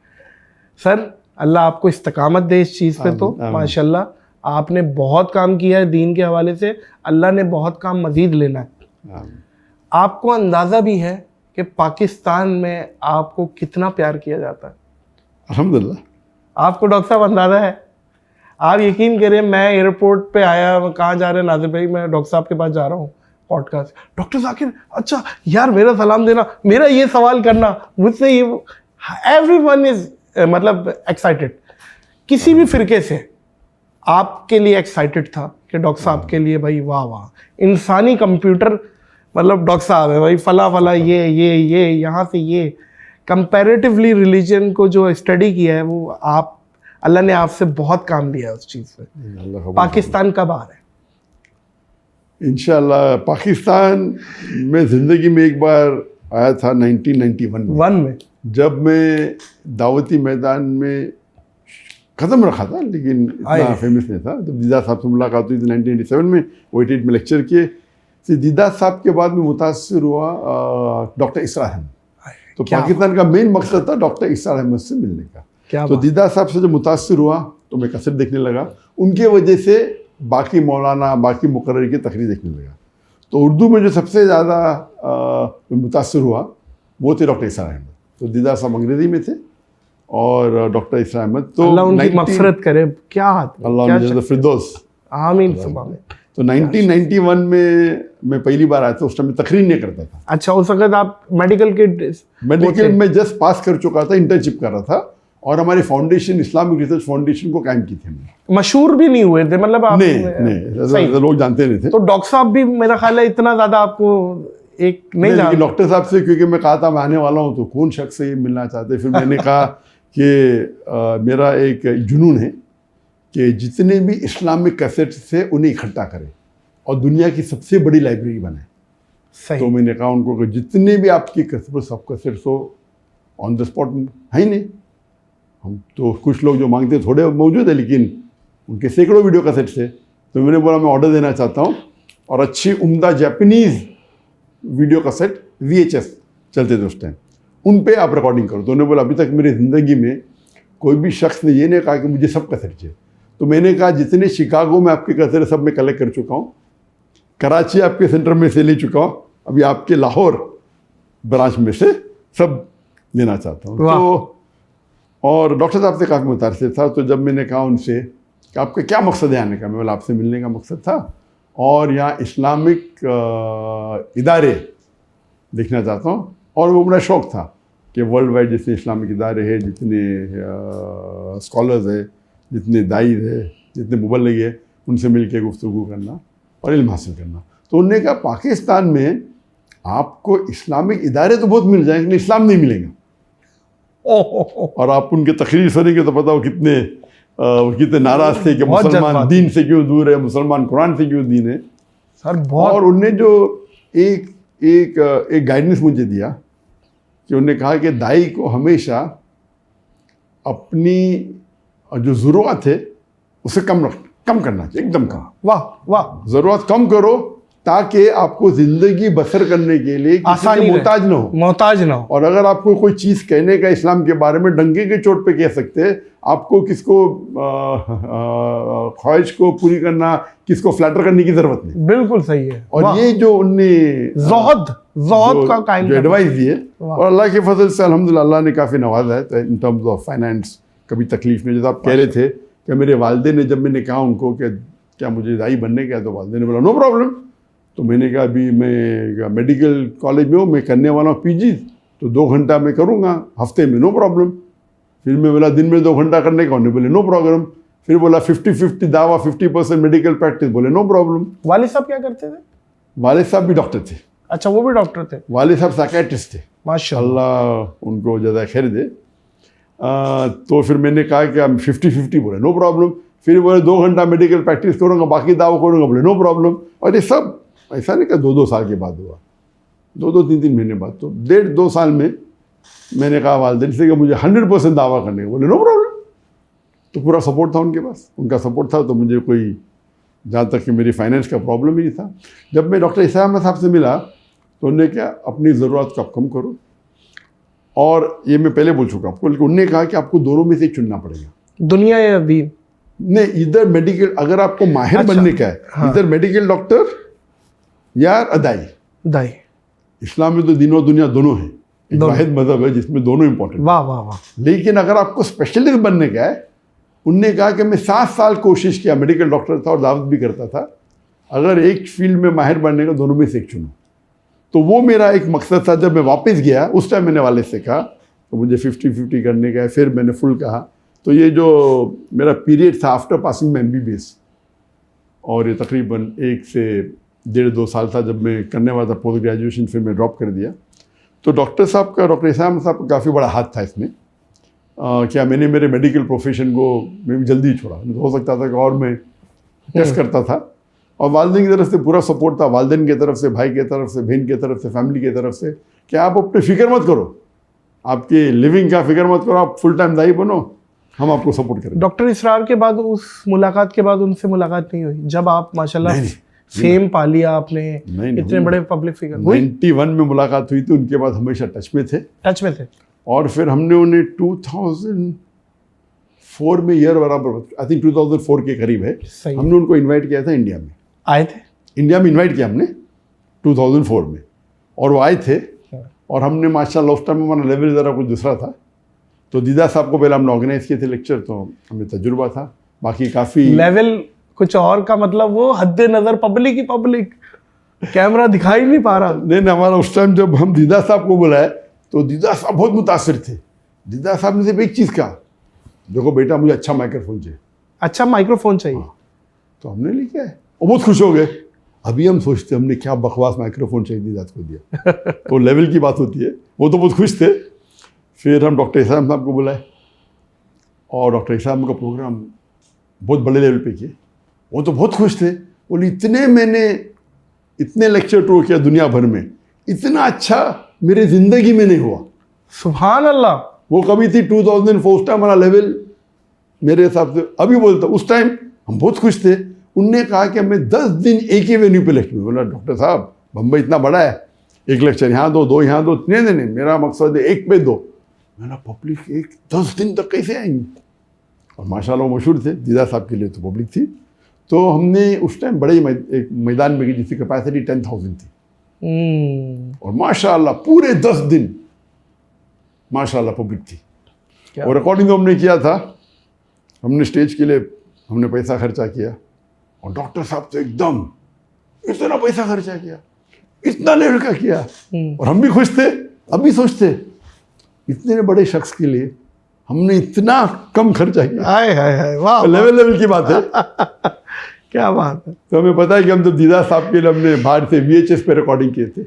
सर अल्लाह आपको इस्तकामत दे इस चीज़ पे। तो माशाल्लाह आपने बहुत काम किया है दीन के हवाले से, अल्लाह ने बहुत काम मज़ीद लेना है। आपको अंदाज़ा भी है कि पाकिस्तान में आपको कितना प्यार किया जाता है? अल्हम्दुलिल्लाह। आपको डॉक्टर साहब अंदाज़ा है? आप यकीन करें, मैं एयरपोर्ट पे आया, कहाँ जा रहे हैं नाज़िर भाई? मैं डॉक्टर साहब के पास जा रहा हूँ पॉडकास्ट। डॉक्टर ज़ाकिर, अच्छा यार मेरा सलाम देना, मेरा ये सवाल करना, मुझसे ये, एवरीवन इज़ मतलब एक्साइटेड। किसी भी फ़िरके से आपके लिए एक्साइटेड था कि डॉक्टर साहब के लिए भाई वाह वाह, इंसानी कंप्यूटर, मतलब डॉक्टर साहब है भाई, फला फला ये यहाँ से ये। कंपैरेटिवली रिलीजन को जो स्टडी किया है वो आप, अल्लाह ने आपसे बहुत काम लिया है उस चीज़ पे। पाकिस्तान कब आ रहे हैं? इंशाल्लाह पाकिस्तान में ज़िंदगी में एक बार आया था 1991 में, जब मैं दावती मैदान में ख़त्म रखा था, लेकिन इतना फेमस नहीं था। जब दीदार साहब से मुलाकात हुई थी 1987 में, वो 88 में लेक्चर किए। तो दीदार साहब के बाद में मुतासिर हुआ डॉक्टर इसरार अहमद। तो पाकिस्तान का मेन मकसद था डॉक्टर इसरार अहमद से मिलने का। तो दीदार साहब से जब मुतासिर हुआ तो मैं कसरत देखने लगा, उनके वजह से बाकी मौलाना, बाकी मुकर्रर की तकरीर देखने लगा। तो उर्दू में जो सबसे ज़्यादा मुतासिर हुआ वो थे डॉक्टर इसरार अहमद। तो दीदार साहब अंग्रेज़ी में थे और डॉक्टर इसरार अहमद, तो अल्लाह उनकी मग़फ़िरत करे। क्या अल्लाह फिरदौस, आमीन। तो 1991 में मैं पहली बार आया था, उस टाइम में तकरीर नहीं करता था। अच्छा, उस वक्त आप मेडिकल के मेडिकल में जस्ट पास कर चुका था, इंटर्नशिप कर रहा था, और हमारी फाउंडेशन इस्लामिक रिसर्च फाउंडेशन को कायम की थी हमने। मशहूर भी नहीं हुए थे मतलब आप? नहीं, लोग जानते नहीं थे। तो डॉक्टर साहब भी मेरा ख्याल है इतना ज्यादा आपको एक नहीं जानते। डॉक्टर साहब से क्योंकि मैं कहा था मैं आने वाला हूँ, तो कौन शख्स से मिलना चाहते। फिर मैंने कहा कि मेरा एक जुनून है कि जितने भी इस्लामिक कैसेट से उन्हें इकट्ठा करें और दुनिया की सबसे बड़ी लाइब्रेरी बनाए। सही। तो मैंने कहा उनको कि जितने भी आपकी कैसेट, सब कैसेट्स हो ऑन द स्पॉट है ही नहीं। हम तो कुछ लोग जो मांगते थोड़े मौजूद है, लेकिन उनके सैकड़ों वीडियो कैसेट्स थे। तो मैंने बोला मैं ऑर्डर देना चाहता हूँ, और अच्छी उम्दा जापानीज़ वीडियो कैसेट VHS चलते थे उस टाइम, उन पे आप रिकॉर्डिंग करो। तो उन्होंने बोला अभी तक मेरी ज़िंदगी में कोई भी शख्स ने ये नहीं कहा कि मुझे सब कैसेट चाहिए। तो मैंने कहा जितने शिकागो में आपके कैसेट सब मैं कलेक्ट कर चुका हूँ, कराची आपके सेंटर में से ले चुका हूँ, अभी आपके लाहौर ब्रांच में से सब लेना चाहता हूँ। तो और डॉक्टर साहब से काफ़ी मुतासिर था। तो जब मैंने कहा उनसे कि आपका क्या मकसद है आने का, मैं बोला आपसे मिलने का मकसद था, और यहाँ इस्लामिक इदारे देखना चाहता हूँ। और वो बड़ा शौक़ था कि वर्ल्ड वाइड जितने इस्लामिक इदारे हैं, जितने स्कॉलर्स हैं, जितने दाईद है, जितने मुबल्लिग है, उनसे मिल के गुफ्तगू करना और इल्म हासिल करना। तो उन्होंने कहा पाकिस्तान में आपको इस्लामिक इदारे तो बहुत मिल जाएंगे, लेकिन इस्लाम नहीं मिलेगा। और आप उनके तकरीर सुनेंगे तो पता हो कितने नाराज़ थे कि मुसलमान दीन से क्यों दूर है, मुसलमान कुरान से क्यों दीन है सर। बहुत। और उनने जो एक गाइडेंस मुझे दिया कि उन्होंने कहा कि दाई को हमेशा अपनी जो ज़रूरत है उसे कम करना चाहिए, एकदम कम। वाह वाह। ज़रूरत कम करो ताकि आपको ज़िंदगी बसर करने के लिए आसानी मोहताज ना हो। और अगर आपको कोई चीज़ कहने का इस्लाम के बारे में डंके के चोट पे कह सकते हैं, आपको किसको ख्वाहिश को पूरी करना, किसको फ्लैटर करने की ज़रूरत नहीं। बिल्कुल सही है। और ये जो उनने ज़ोहद का कायम एडवाइस दिए, और अल्लाह के फजल से अल्हम्दुलिल्लाह अल्लाह ने काफ़ी नवाजा है। तो इन टर्म्स ऑफ फाइनेंस कभी तकलीफ नहीं। जैसे आप कह रहे थे कि मेरे वालिदैन ने, जब मैंने कहा उनको कि क्या मुझे दाई बनने का है, तो वालिदैन ने बोला नो प्रॉब्लम। तो मैंने कहा अभी मैं मेडिकल कॉलेज में हूँ, मैं करने वाला हूँ PG, तो 2 घंटा मैं करूँगा हफ्ते में, नो प्रॉब्लम। फिर मैं बोला दिन में 2 घंटा करने का, उन्होंने बोले नो प्रॉब्लम। फिर बोला 50-50 दावा, 50% मेडिकल प्रैक्टिस, बोले नो प्रॉब्लम। वालिद साहब क्या करते थे? वालिद साहब भी डॉक्टर थे। अच्छा, वो भी डॉक्टर थे? वालिद साहब साइकियाट्रिस्ट थे, माशाअल्लाह, उनको ज़्यादा खैर दे। तो फिर मैंने कहा कि हम 50-50, बोले नो प्रॉब्लम। फिर बोले 2 घंटा मेडिकल प्रैक्टिस करूँगा, बाकी दावा करूँगा, बोले नो प्रॉब्लम। और ये सब ऐसा नहीं कि 2-2 साल के बाद हुआ, 2-2, 3-3 महीने बाद। तो 1.5-2 साल में मैंने कहा वालिदैन से कि मुझे 100% दावा करने का, बोले नो प्रॉब्लम। तो पूरा सपोर्ट था उनके पास, उनका सपोर्ट था। तो मुझे कोई, जहाँ तक कि मेरी फाइनेंस का प्रॉब्लम ही नहीं था। जब मैं डॉक्टर ईसा अहमद साहब से मिला तो उन्होंने क्या, अपनी ज़रूरत को आप कम करो। और ये मैं पहले बोल चुका आपको, लेकिन उन्होंने कहा कि आपको दोनों में से चुनना पड़ेगा, दुनिया या दीन। नहीं, इधर मेडिकल, अगर आपको माहिर बनने का है, हाँ। इधर मेडिकल डॉक्टर या दाई। इस्लाम में तो दीन और दुनिया दोनों है, एक वाहिद मजहब है जिसमें दोनों इंपॉर्टेंट। वाह वाह वाह। लेकिन अगर आपको स्पेशलिस्ट बनने का है, उनने कहा कि मैं 7 साल कोशिश किया, मेडिकल डॉक्टर था और दावत भी करता था, अगर एक फील्ड में माहिर बनने का, दोनों में से एक चुनो। तो वो मेरा एक मकसद था। जब मैं वापस गया उस टाइम मैंने वाले से कहा तो मुझे 50-50 करने का है, फिर मैंने फुल कहा। तो ये जो मेरा पीरियड था आफ्टर पासिंग में MBBS, और ये तकरीबन 1 से 1.5-2 साल था जब मैं करने वाला था पोस्ट ग्रेजुएशन, फिर मैं ड्रॉप कर दिया। तो डॉक्टर साहब का, डॉक्टर ईसा अहमद साहब का काफ़ी बड़ा हाथ था इसमें। क्या मैंने मेरे मेडिकल प्रोफेशन को मैं भी जल्दी छोड़ा, हो सकता था कि और मैं टेस्ट करता था। और वालिदैन की तरफ से पूरा सपोर्ट था, वालिदैन की तरफ से, भाई की तरफ से, बहन की तरफ से, फैमिली की तरफ से, कि आप अपनी फ़िक्र मत करो, आपकी लिविंग का फिक्र मत करो, आप फुल टाइम दाई बनो, हम आपको सपोर्ट करें। डॉक्टर इसरार के बाद, उस मुलाकात के बाद उनसे मुलाकात नहीं हुई? जब आप माशाल्लाह फेम पा लिया आपने, इतने बड़े पब्लिक फिगर। 91 में मुलाकात हुई थी, उनके बाद हमेशा टच में थे। और फिर हमने उन्हें 2004 में, ईयर बराबर आई थिंक 2004 के करीब है, हमने उनको इनवाइट किया था, इंडिया में आए थे। इंडिया में इनवाइट किया हमने 2004 में, और वो आए थे। और हमने माशाल्लाह उस टाइम हमारा लेवल ज़रा कुछ दूसरा था। तो दीदा साहब को पहले हमने ऑर्गेनाइज किए थे लेक्चर, तो हमें तजुर्बा था। बाकी काफ़ी लेवल कुछ और का मतलब वो हद्दे नजर पब्लिक ही पब्लिक, कैमरा दिखाई नहीं पा रहा। नहीं, हमारा उस टाइम जब हम दीदा साहब को बुलाए तो दीदा साहब बहुत मुतासिर थे। दीदा साहब ने सिर्फ एक चीज़ कहा, देखो बेटा मुझे अच्छा माइक्रोफोन चाहिए। अच्छा माइक्रोफोन चाहिए। तो हमने लिखा है, वो बहुत खुश हो गए। अभी हम सोचते हमने क्या बकवास माइक्रोफोन चाहिए दीदा को दिया। तो लेवल की बात होती है, वो तो बहुत खुश थे। फिर हम डॉक्टर इस्लाम साहब को बुलाए और डॉक्टर इस्लाम का प्रोग्राम बहुत बड़े लेवल पे किए। वो तो बहुत खुश थे, बोले मैंने इतने लेक्चर टूर किया दुनिया भर में, इतना अच्छा मेरे ज़िंदगी में नहीं हुआ। सुभान अल्लाह। वो कभी थी 2004 उस टाइम हमारा लेवल मेरे हिसाब से अभी बोलता, उस टाइम हम बहुत खुश थे। उनने कहा कि हमें 10 दिन एक ही वेन्यू पे लेक्चर। बोला डॉक्टर साहब बम्बई इतना बड़ा है, एक लेक्चर यहाँ दो यहाँ दो, नहीं, मेरा मकसद है एक पे दो। मैंने पब्लिक 10 दिन तक कैसे आएंगी? और माशाल्लाह वो मशहूर थे, दीदा साहब के लिए तो पब्लिक थी। तो हमने उस टाइम बड़े एक मैदान में की जिसकी कैपेसिटी 10,000 थी। और माशाल्लाह पूरे 10 दिन माशाल्लाह पब्लिक थी। और रिकॉर्डिंग हमने किया था, हमने स्टेज के लिए हमने पैसा खर्चा किया और डॉक्टर साहब तो एकदम इतना पैसा खर्चा किया, इतना लेवल का किया। और हम भी खुश थे। अभी सोचते इतने बड़े शख्स के लिए हमने इतना कम खर्चा किया। हाय हाय हाय, वाह, लेवल की बात है। क्या बात है। तो हमें पता है कि हम जब दीदा साहब के लिए हमने बाहर से VHS पे रिकॉर्डिंग किए थे,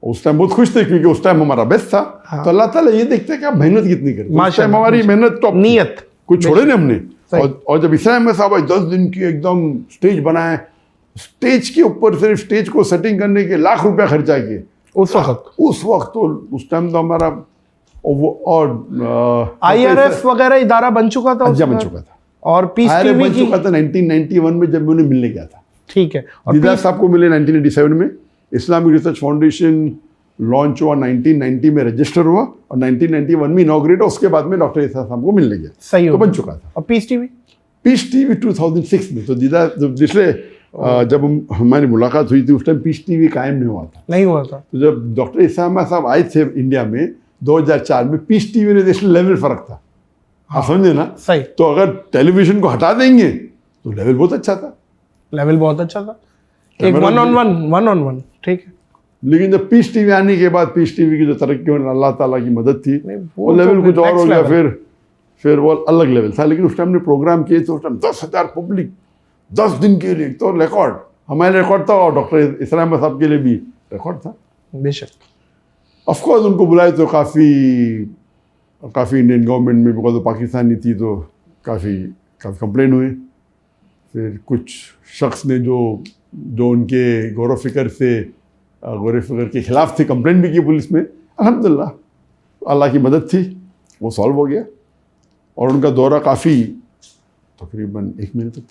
उस टाइम बहुत खुश थे क्योंकि उस टाइम हमारा बेस्ट था। तो अल्लाह ताला ये देखते हैं कि आप मेहनत कितनी करते हैं। उस टाइम हमारी मेहनत टॉप, नियत कुछ छोड़े नहीं हमने। और जब इस्लाम में साहब 10 दिन की एकदम स्टेज बनाए, स्टेज के ऊपर सिर्फ स्टेज को सेटिंग करने के लाख रुपया खर्चा किए उस वक्त। तो उस टाइम तो हमारा और IRF वगैरह इदारा बन चुका था, बन चुका था। और पीस टीवी बन चुका था 1991 में जब उन्हें मिलने गया था। ठीक है। और दीदा साहब को मिले 1987 में। इस्लामिक रिसर्च फाउंडेशन लॉन्च हुआ 1990 में, रजिस्टर हुआ और 1991 में इनॉग्रेट हुआ। उसके बाद में डॉक्टर इसा साहब को मिलने गया। सही तो बन चुका था। और पीस टीवी 2006 में। तो दीदा पिछले जब हमारी मुलाकात हुई थी उस टाइम पीस टीवी कायम नहीं हुआ था। तो जब डॉक्टर इस्लाम साहब आए थे इंडिया में 2004 में, पीस टीवी ने नेशनल लेवल फर्क था। आप समझे ना? सही। तो अगर टेलीविजन को हटा देंगे तो लेवल बहुत अच्छा था। एक वन ऑन वन ठीक है। लेकिन जब पीस टीवी आने के बाद पीस टीवी की जो तरक्की होने अल्लाह ताला की मदद थी, वो लेवल कुछ और हो गया। फिर वो अलग लेवल था। लेकिन उस टाइम ने प्रोग्राम किए तो उस टाइम 10,000 पब्लिक 10 दिन के लिए, तो रिकॉर्ड हमारे रिकॉर्ड था और डॉक्टर इस्लाम साहब के लिए भी रिकॉर्ड था। बेशक। ऑफकोर्स उनको बुलाए तो काफ़ी इंडियन गवर्नमेंट में, बिकॉज पाकिस्तानी थी तो काफ़ी कंप्लेन हुए। फिर कुछ शख्स ने जो उनके गौर फिक्र के ख़िलाफ़ थे, कंप्लेन भी की पुलिस में। अल्हम्दुलिल्लाह अल्लाह की मदद थी, वो सॉल्व हो गया। और उनका दौरा काफ़ी तकरीबन 1 महीने तक,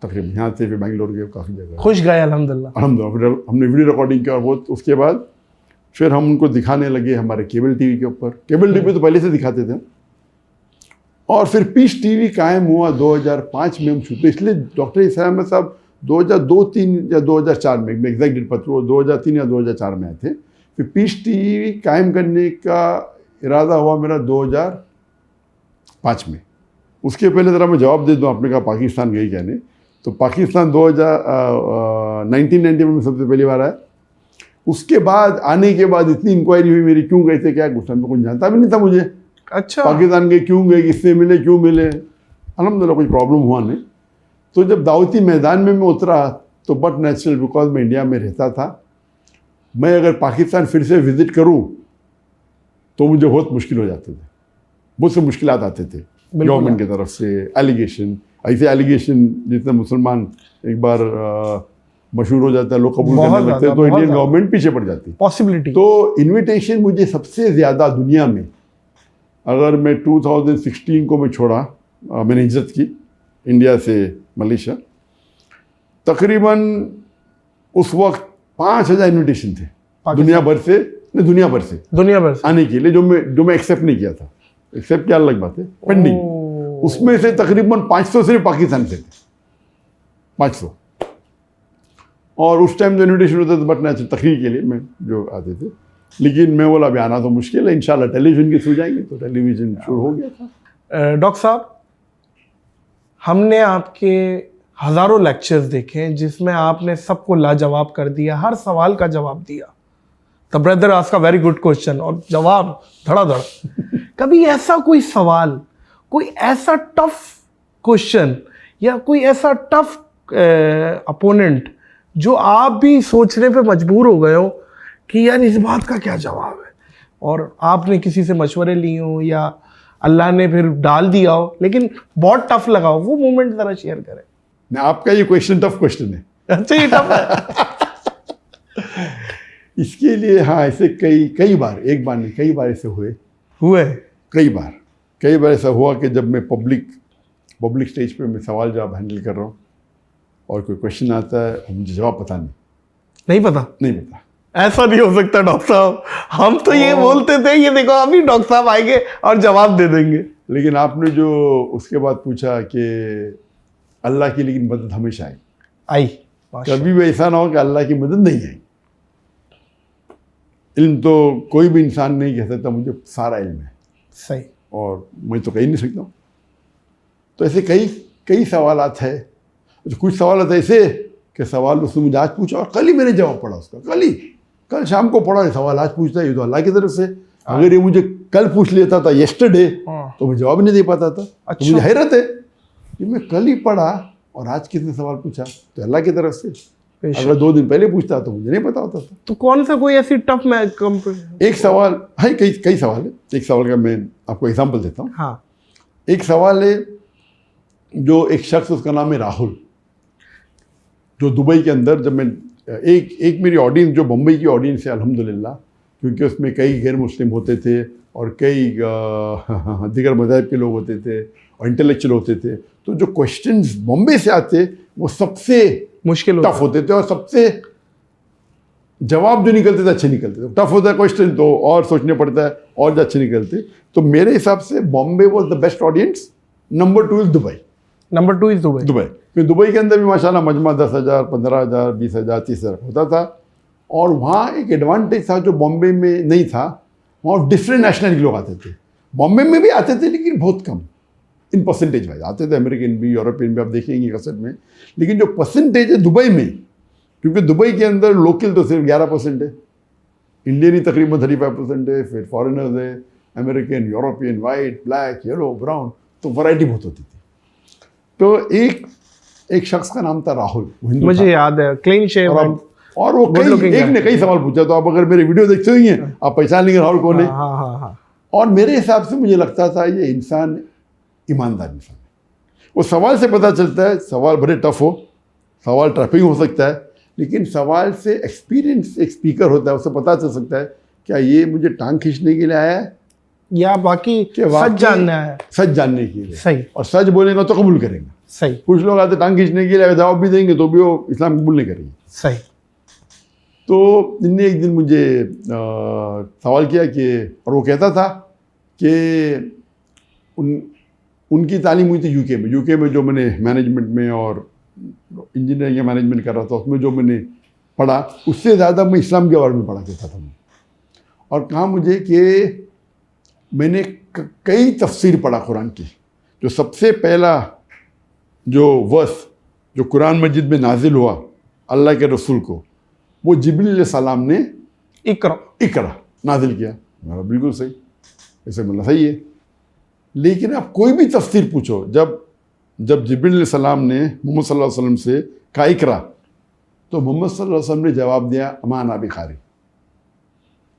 तकरीबन यहाँ से फिर बेंगलोर गए, काफ़ी जगह खुश गए अल्हम्दुलिल्लाह। फिर हमने वीडियो रिकॉर्डिंग किया और वो उसके बाद फिर हम उनको दिखाने लगे हमारे केबल टीवी के ऊपर। केबल टीवी तो पहले से दिखाते थे। और फिर पीस टीवी कायम हुआ 2005 में हम छूटे। इसलिए डॉक्टर इस्लाम साहब 2002-3 या 2004 में, एग्जैक्ट डेट पत्र 2003 या 2004 में आए थे। फिर पीस टीवी कायम करने का इरादा हुआ मेरा 2005 में। उसके पहले ज़रा मैं जवाब दे दूँ, आपने कहा पाकिस्तान गई कहने, तो पाकिस्तान 1991 में सबसे पहली बार आया। उसके बाद आने के बाद इतनी इंक्वायरी हुई मेरी, क्यों गए थे क्या, उस टाइम में कुछ जानता भी नहीं था मुझे। अच्छा, पाकिस्तान गए, क्यों गए, किससे मिले, क्यों मिले, अल्हम्दुलिल्लाह कोई प्रॉब्लम हुआ नहीं। तो जब दावती मैदान में मैं उतरा तो बट नेचुरल, बिकॉज मैं इंडिया में रहता था, मैं अगर पाकिस्तान फिर से विज़िट करूं तो मुझे बहुत मुश्किल हो जाते थे, बहुत से मुश्किलात आते थे गवर्नमेंट की तरफ से। एलिगेशन, ऐसे एलिगेशन जितने मुसलमान एक बार मशहूर हो जाता है, लोग कबूल करने लगते हैं, तो इंडियन गवर्नमेंट पीछे पड़ जाती पॉसिबिलिटी। तो इन्विटेशन मुझे सबसे ज़्यादा दुनिया में, अगर मैं 2016 को मैं छोड़ा, मैंने हिजरत की इंडिया से मलेशिया, तकरीबन उस वक्त 5,000 इन्विटेशन थे दुनिया भर से आने के लिए, जो मैं एक्सेप्ट नहीं किया था। एक्सेप्ट क्या अलग बात है, पेंडिंग। उसमें से तकरीबन 500 सिर्फ पाकिस्तान से थे, 500। और उस टाइम जो इन्विटेशन होता था बट नेचुरल तकरीर के लिए मैं जो आते थे, लेकिन मैं बोला अभी आना तो मुश्किल है, इंशाल्लाह टेलीविजन के थ्रू जाएंगे। तो टेलीविजन शुरू हो गया था। डॉक्टर साहब, हमने आपके हज़ारों लेक्चर्स देखे हैं जिसमें आपने सबको लाजवाब कर दिया, हर सवाल का जवाब दिया। The brother ask a very good question और जवाब धड़ाधड़। कभी ऐसा कोई सवाल, कोई ऐसा टफ क्वेश्चन या कोई ऐसा टफ अपोनेंट जो आप भी सोचने पे मजबूर हो गए हो कि यार इस बात का क्या जवाब है, और आपने किसी से मशवरे लिए हो या अल्लाह ने फिर डाल दिया हो लेकिन बहुत टफ लगा हो, वो मोमेंट ज़रा शेयर करें। नहीं, आपका ये क्वेश्चन टफ क्वेश्चन है। अच्छा, ये टफ है। इसके लिए हाँ, ऐसे कई बार, एक बार नहीं कई बार ऐसे हुए कई बार ऐसा हुआ कि जब मैं पब्लिक स्टेज पे मैं सवाल जवाब हैंडल कर रहा हूँ और कोई क्वेश्चन आता है और मुझे जवाब पता नहीं पता। ऐसा नहीं हो सकता डॉक्टर साहब, हम तो ये बोलते थे ये देखो अभी डॉक्टर साहब आएंगे और जवाब दे देंगे। लेकिन आपने जो उसके बाद पूछा कि अल्लाह की लेकिन मदद हमेशा आई। कभी भी ऐसा ना हो कि अल्लाह की मदद नहीं आई। इल्म तो कोई भी इंसान नहीं कह सकता मुझे सारा इल्म है, सही, और मैं तो कह नहीं सकता हूँ। तो ऐसे कई सवालात है। कुछ सवाल ऐसे कि सवाल उसने मुझे आज पूछा और कल ही मैंने जवाब पढ़ा उसका, कल शाम को पढ़ा है सवाल, आज पूछता है ये तो अल्लाह की तरफ से। अगर ये मुझे कल पूछ लेता था यस्टरडे तो मैं जवाब नहीं दे पाता था। अच्छा। तो मुझे हैरत है कि मैं कल ही पढ़ा और आज किसने सवाल पूछा, तो अल्लाह की तरफ से। अगर 2 दिन पहले पूछता तो मुझे नहीं पता होता था। तो कौन सा कोई ऐसी टफ एक सवाल है, कई सवाल है। एक सवाल का मैं आपको एग्जांपल देता हूँ। हाँ। एक सवाल है जो एक शख्स, उसका नाम है राहुल, जो दुबई के अंदर, जब मैं एक मेरी ऑडियंस जो बम्बई की ऑडियंस है अल्हम्दुलिल्लाह, क्योंकि उसमें कई गैर मुस्लिम होते थे और कई दीगर मज़ाहिब के लोग होते थे और इंटेलेक्चुअल होते थे, तो जो क्वेश्चंस बॉम्बे से आते वो सबसे मुश्किल टफ होते थे और सबसे जवाब जो निकलते थे अच्छे निकलते थे। टफ होता है क्वेश्चन तो और सोचने पड़ता है और जो अच्छे निकलते। तो मेरे हिसाब से Bombay was the best audience. Number 2 is Dubai. क्योंकि दुबई के अंदर भी माशाल्लाह मजमा 10,000, 15,000, 20,000, 30,000 होता था। और वहाँ एक एडवांटेज था जो बॉम्बे में नहीं था, वहाँ डिफरेंट नेशनलिटी लोग आते थे। बॉम्बे में भी आते थे लेकिन बहुत कम, इन परसेंटेज वाइज आते थे। अमेरिकन भी, यूरोपियन भी, आप देखेंगे कसर में। लेकिन जो परसेंटेज है दुबई में, क्योंकि दुबई के अंदर लोकल तो सिर्फ 11% है, इंडियन ही तकरीबन 35% है, फिर फॉरेनर्स है, American, European, white, black, yellow, brown, तो वैरायटी बहुत होती थी। तो एक शख्स का नाम था राहुल, मुझे याद है, क्लीन शेव, और वो एक ने कई सवाल पूछा। तो आप अगर मेरे वीडियो देखते ही हैं आप पहचान लेंगे राहुल कौन है। और मेरे हिसाब से मुझे लगता था ये इंसान ईमानदार इंसान है। वो सवाल से पता चलता है, सवाल भले टफ हो, सवाल ट्रैपिंग हो सकता है, लेकिन सवाल से एक्सपीरियंस एक स्पीकर होता है, उससे पता चल सकता है क्या ये मुझे टांग खींचने के लिए आया है या बाकी सच जानना है, सच जानने के लिए। सही। और सच बोलेगा तो कबूल करेंगे। सही। कुछ लोग आते टांग खींचने के लिए, अगर जवाब भी देंगे तो भी वो इस्लाम कबूल नहीं करेंगे। सही। तो इनने एक दिन मुझे सवाल किया कि, और वो कहता था कि उनकी तालीम हुई थी यूके में जो मैंने मैनेजमेंट में और इंजीनियरिंग या मैनेजमेंट कर रहा था, उसमें जो मैंने पढ़ा उससे ज़्यादा मैं इस्लाम के बारे में पढ़ा करता था। और कहा मुझे कि मैंने कई तफसीर पढ़ा कुरान की। जो सबसे पहला जो वर्स जो कुरान मजिद में नाजिल हुआ अल्लाह के रसूल को, वो जिब्रील अलैहिस्सलाम ने इकरा नाजिल किया। मेरा बिल्कुल सही, ऐसे बोलना सही है। लेकिन आप कोई भी तफसीर पूछो, जब जिब्रील अलैहिस्सलाम ने मोहम्मद सल्लल्लाहु अलैहि वसल्लम से कहा इकरा, तो मोहम्मद सल्लल्लाहु अलैहि वसल्लम ने जवाब दिया अमा अना बिकारी,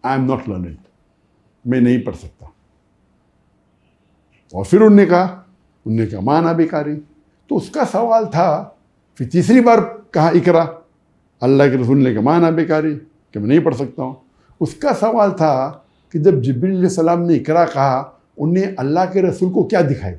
आई एम नॉट लर्निंग, मैं नहीं पढ़ सकता। और फिर उन्होंने कहा अमा अना बिकारी। तो उसका सवाल था, फिर तीसरी बार कहा इकरा, अल्लाह के रसूल ने कहा अमा अना बिकारी, कि मैं नहीं पढ़ सकता हूँ। उसका सवाल था कि जब जिब्रील अलैहिस्सलाम ने इकरा कहा, उन्हें अल्लाह के रसूल को क्या दिखाई,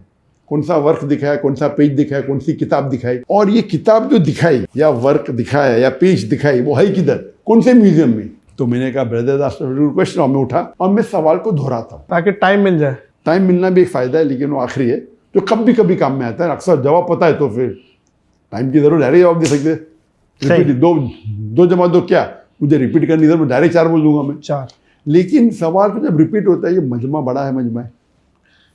कौन सा वर्क दिखाया, कौन सा पेज दिखाया, कौन सी किताब दिखाई। और ये किताब जो दिखाई या वर्क दिखाया या पेज दिखाई वो है किधर, कौन से म्यूजियम में। तो मैंने कहा brother that's a very good question. और मैं उठा और मैं सवाल को दोहराता हूँ ताकि टाइम मिल जाए। टाइम मिलना भी एक फ़ायदा है, लेकिन वो आखिरी है जो कभी कभी काम में आता है। अक्सर जवाब पता है तो फिर टाइम की ज़रूरत, डायरेक्ट जवाब दे सकते। रिपीट दो जमा दो, क्या मुझे रिपीट करनी जरूरत, डायरेक्ट 4 बोल दूंगा मैं 4। लेकिन सवाल को जब रिपीट होता है, ये मजमा बड़ा है, मजमा है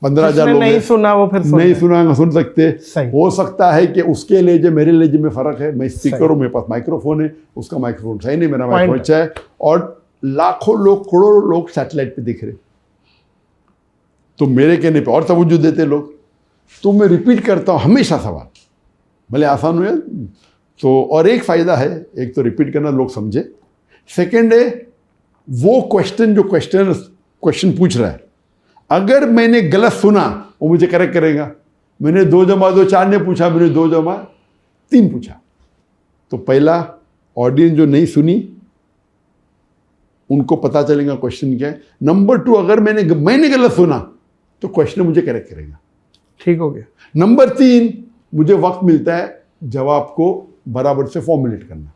15,000 जिसने लोग नहीं हैं, सुना वो फिर नहीं सुना सुन सकते। सही। हो सकता है कि उसके लेजे मेरे लेजे में फर्क है, मैं स्पीकर सही। हूँ, मेरे पास माइक्रोफोन है, उसका माइक्रोफोन सही नहीं, मेरा Point माइक्रोफोन अच्छा है, और लाखों लोग करोड़ों लोग सैटेलाइट पे दिख रहे, तो मेरे कहने पे और तवज्जो देते लोग। तो मैं रिपीट करता हूँ हमेशा सवाल, भले आसान हो या तो। और एक फ़ायदा है, एक तो रिपीट करना लोग समझे, सेकंड है वो क्वेश्चन जो क्वेश्चन पूछ रहा है, अगर मैंने गलत सुना वो मुझे करेक्ट करेगा। मैंने 2 जमा 2 4 ने पूछा, मैंने 2 जमा 3 पूछा, तो पहला ऑडियंस जो नहीं सुनी उनको पता चलेगा क्वेश्चन क्या है। नंबर 2, अगर मैंने गलत सुना तो क्वेश्चन मुझे करेक्ट करेगा, ठीक हो गया। नंबर 3, मुझे वक्त मिलता है जवाब को बराबर से फॉर्मुलेट करना,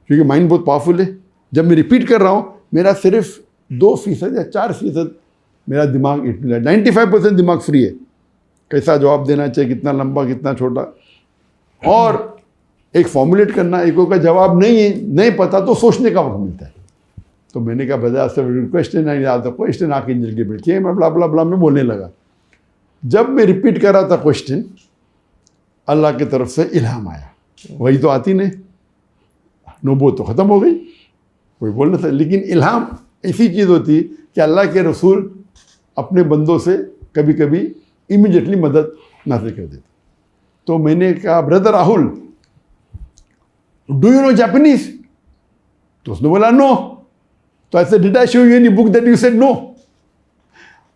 क्योंकि माइंड बहुत पावरफुल है। जब मैं रिपीट कर रहा हूँ, मेरा सिर्फ 2% या 4% मेरा दिमाग 95% दिमाग फ्री है, कैसा जवाब देना चाहिए, कितना लंबा कितना छोटा, और एक फॉर्मुलेट करना। एक का जवाब नहीं पता तो सोचने का वक्त मिलता है। तो मैंने कहा बजाय से क्वेश्चन नहीं आता, क्वेश्चन आके जल के बैठिए, मैं ब्ला ब्ला ब्ला में बोलने लगा। जब मैं रिपीट कर रहा था क्वेश्चन, अल्लाह की तरफ से इल्हाम आया, वही तो आती नहीं, नबूवत तो ख़त्म हो गई, कोई बोल नहीं था। लेकिन इल्हाम ऐसी चीज़ होती कि अल्लाह के रसूल अपने बंदों से कभी कभी इमीडिएटली मदद नाजिल कर देते। तो मैंने कहा brother Rahul, do you know Japanese? तो उसने बोला नो। तो ऐसे did I show you any book that you said no?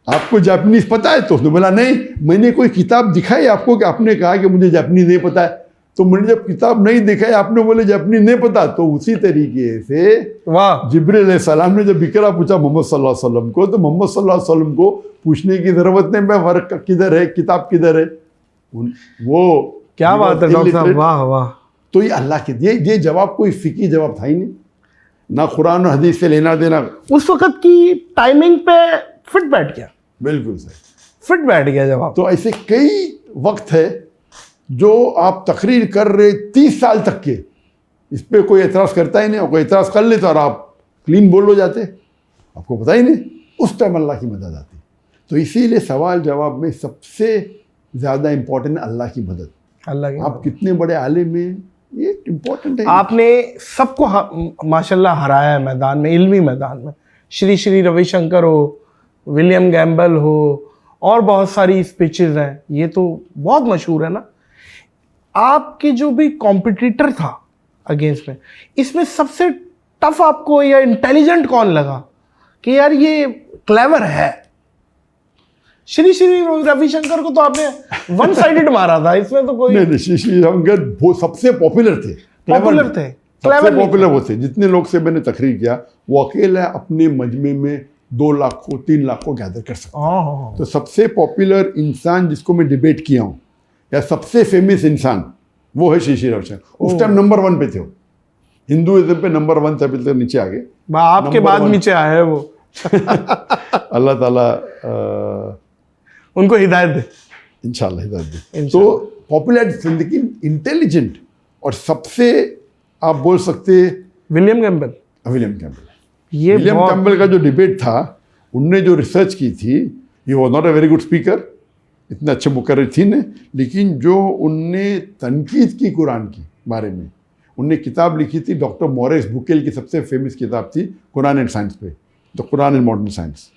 आपको जापानीज पता है? तो उसने बोला नहीं। मैंने कोई किताब दिखाई आपको कि आपने कहा कि मुझे जापानीज नहीं पता है? तो मैंने जब किताब नहीं दिखाई, आपने बोले जापानीज नहीं पता, तो उसी तरीके से वाह, जिब्रील अलैहिस्सलाम ने जब इकरा पूछा मोहम्मद सल्लल्लाहु अलैहि वसल्लम को, तो मोहम्मद सल्लल्लाहु अलैहि वसल्लम को पूछने की जरूरत नहीं, मैं वर्क किधर है, किताब किधर है, वो क्या बात है डॉक्टर साहब, वाह वाह। तो ये अल्लाह के ये जवाब कोई फिकी जवाब था ही नहीं, ना कुरान और हदीस से लेना देना। उस वक्त की टाइमिंग पे फिट बैठ गया, बिल्कुल सही, फिट बैठ गया जवाब। तो ऐसे कई वक्त है जो आप तकरीर कर रहे 30 साल तक के, इस पर कोई एतराज़ करता ही नहीं, और कोई एतराज़ कर ले तो और आप क्लीन बोल हो जाते, आपको पता ही नहीं, उस टाइम अल्लाह की मदद आती। तो इसीलिए सवाल जवाब में सबसे ज़्यादा इम्पोर्टेंट है अल्लाह की मदद। अल्लाह की आप कितने बड़े आलिम हैं, ये इम्पोर्टेंट है। आपने सबको माशाल्लाह हराया है मैदान में, इल्मी मैदान में। श्री श्री रविशंकर हो, विलियम गैम्बल हो, और बहुत सारी स्पीचेस हैं, ये तो बहुत मशहूर है ना। आपके जो भी कॉम्पिटिटर था अगेंस्ट में, इसमें सबसे टफ आपको या इंटेलिजेंट कौन लगा कि यार ये क्लेवर है? श्री श्री रविशंकर को तो आपने वन साइडेड मारा था, इसमें तो कोई नहीं, श्री श्री रविशंकर वो सबसे पॉपुलर थे, पॉपुलर थे, सबसे पॉपुलर वो थे। जितने लोग से मैंने तकरीर किया, वो अकेला अपने मजमे में 2 लाख को 3 लाख को गैदर कर सकता। तो सबसे पॉपुलर इंसान जिसको मैं डिबेट किया हूँ, या सबसे फेमस इंसान, वो है श्री श्री रविशंकर। उस टाइम नंबर 1 पे थे वो, हिंदुइज्म पे नंबर 1 थे, अभी तक नीचे आ गए, आपके बाद नीचे आए हैं वो। अल्लाह ताला उनको हिदायत दे, इंशाल्लाह हिदायत दे। तो पॉपुलर, लेकिन इंटेलिजेंट, और सबसे आप बोल सकते विलियम गैम्बल। विलियम कैम्पबेल, ये विलियम कैम्पबेल का जो डिबेट था, उनने जो रिसर्च की थी, ये was not a very good speaker, इतने अच्छे मुकर्रिर थी ने, लेकिन जो उनने तनकीद की कुरान की बारे में, उनने किताब लिखी थी, डॉक्टर मॉरिस बुकेल की सबसे फेमस किताब थी कुरान एंड साइंस पे, the Quran and modern science.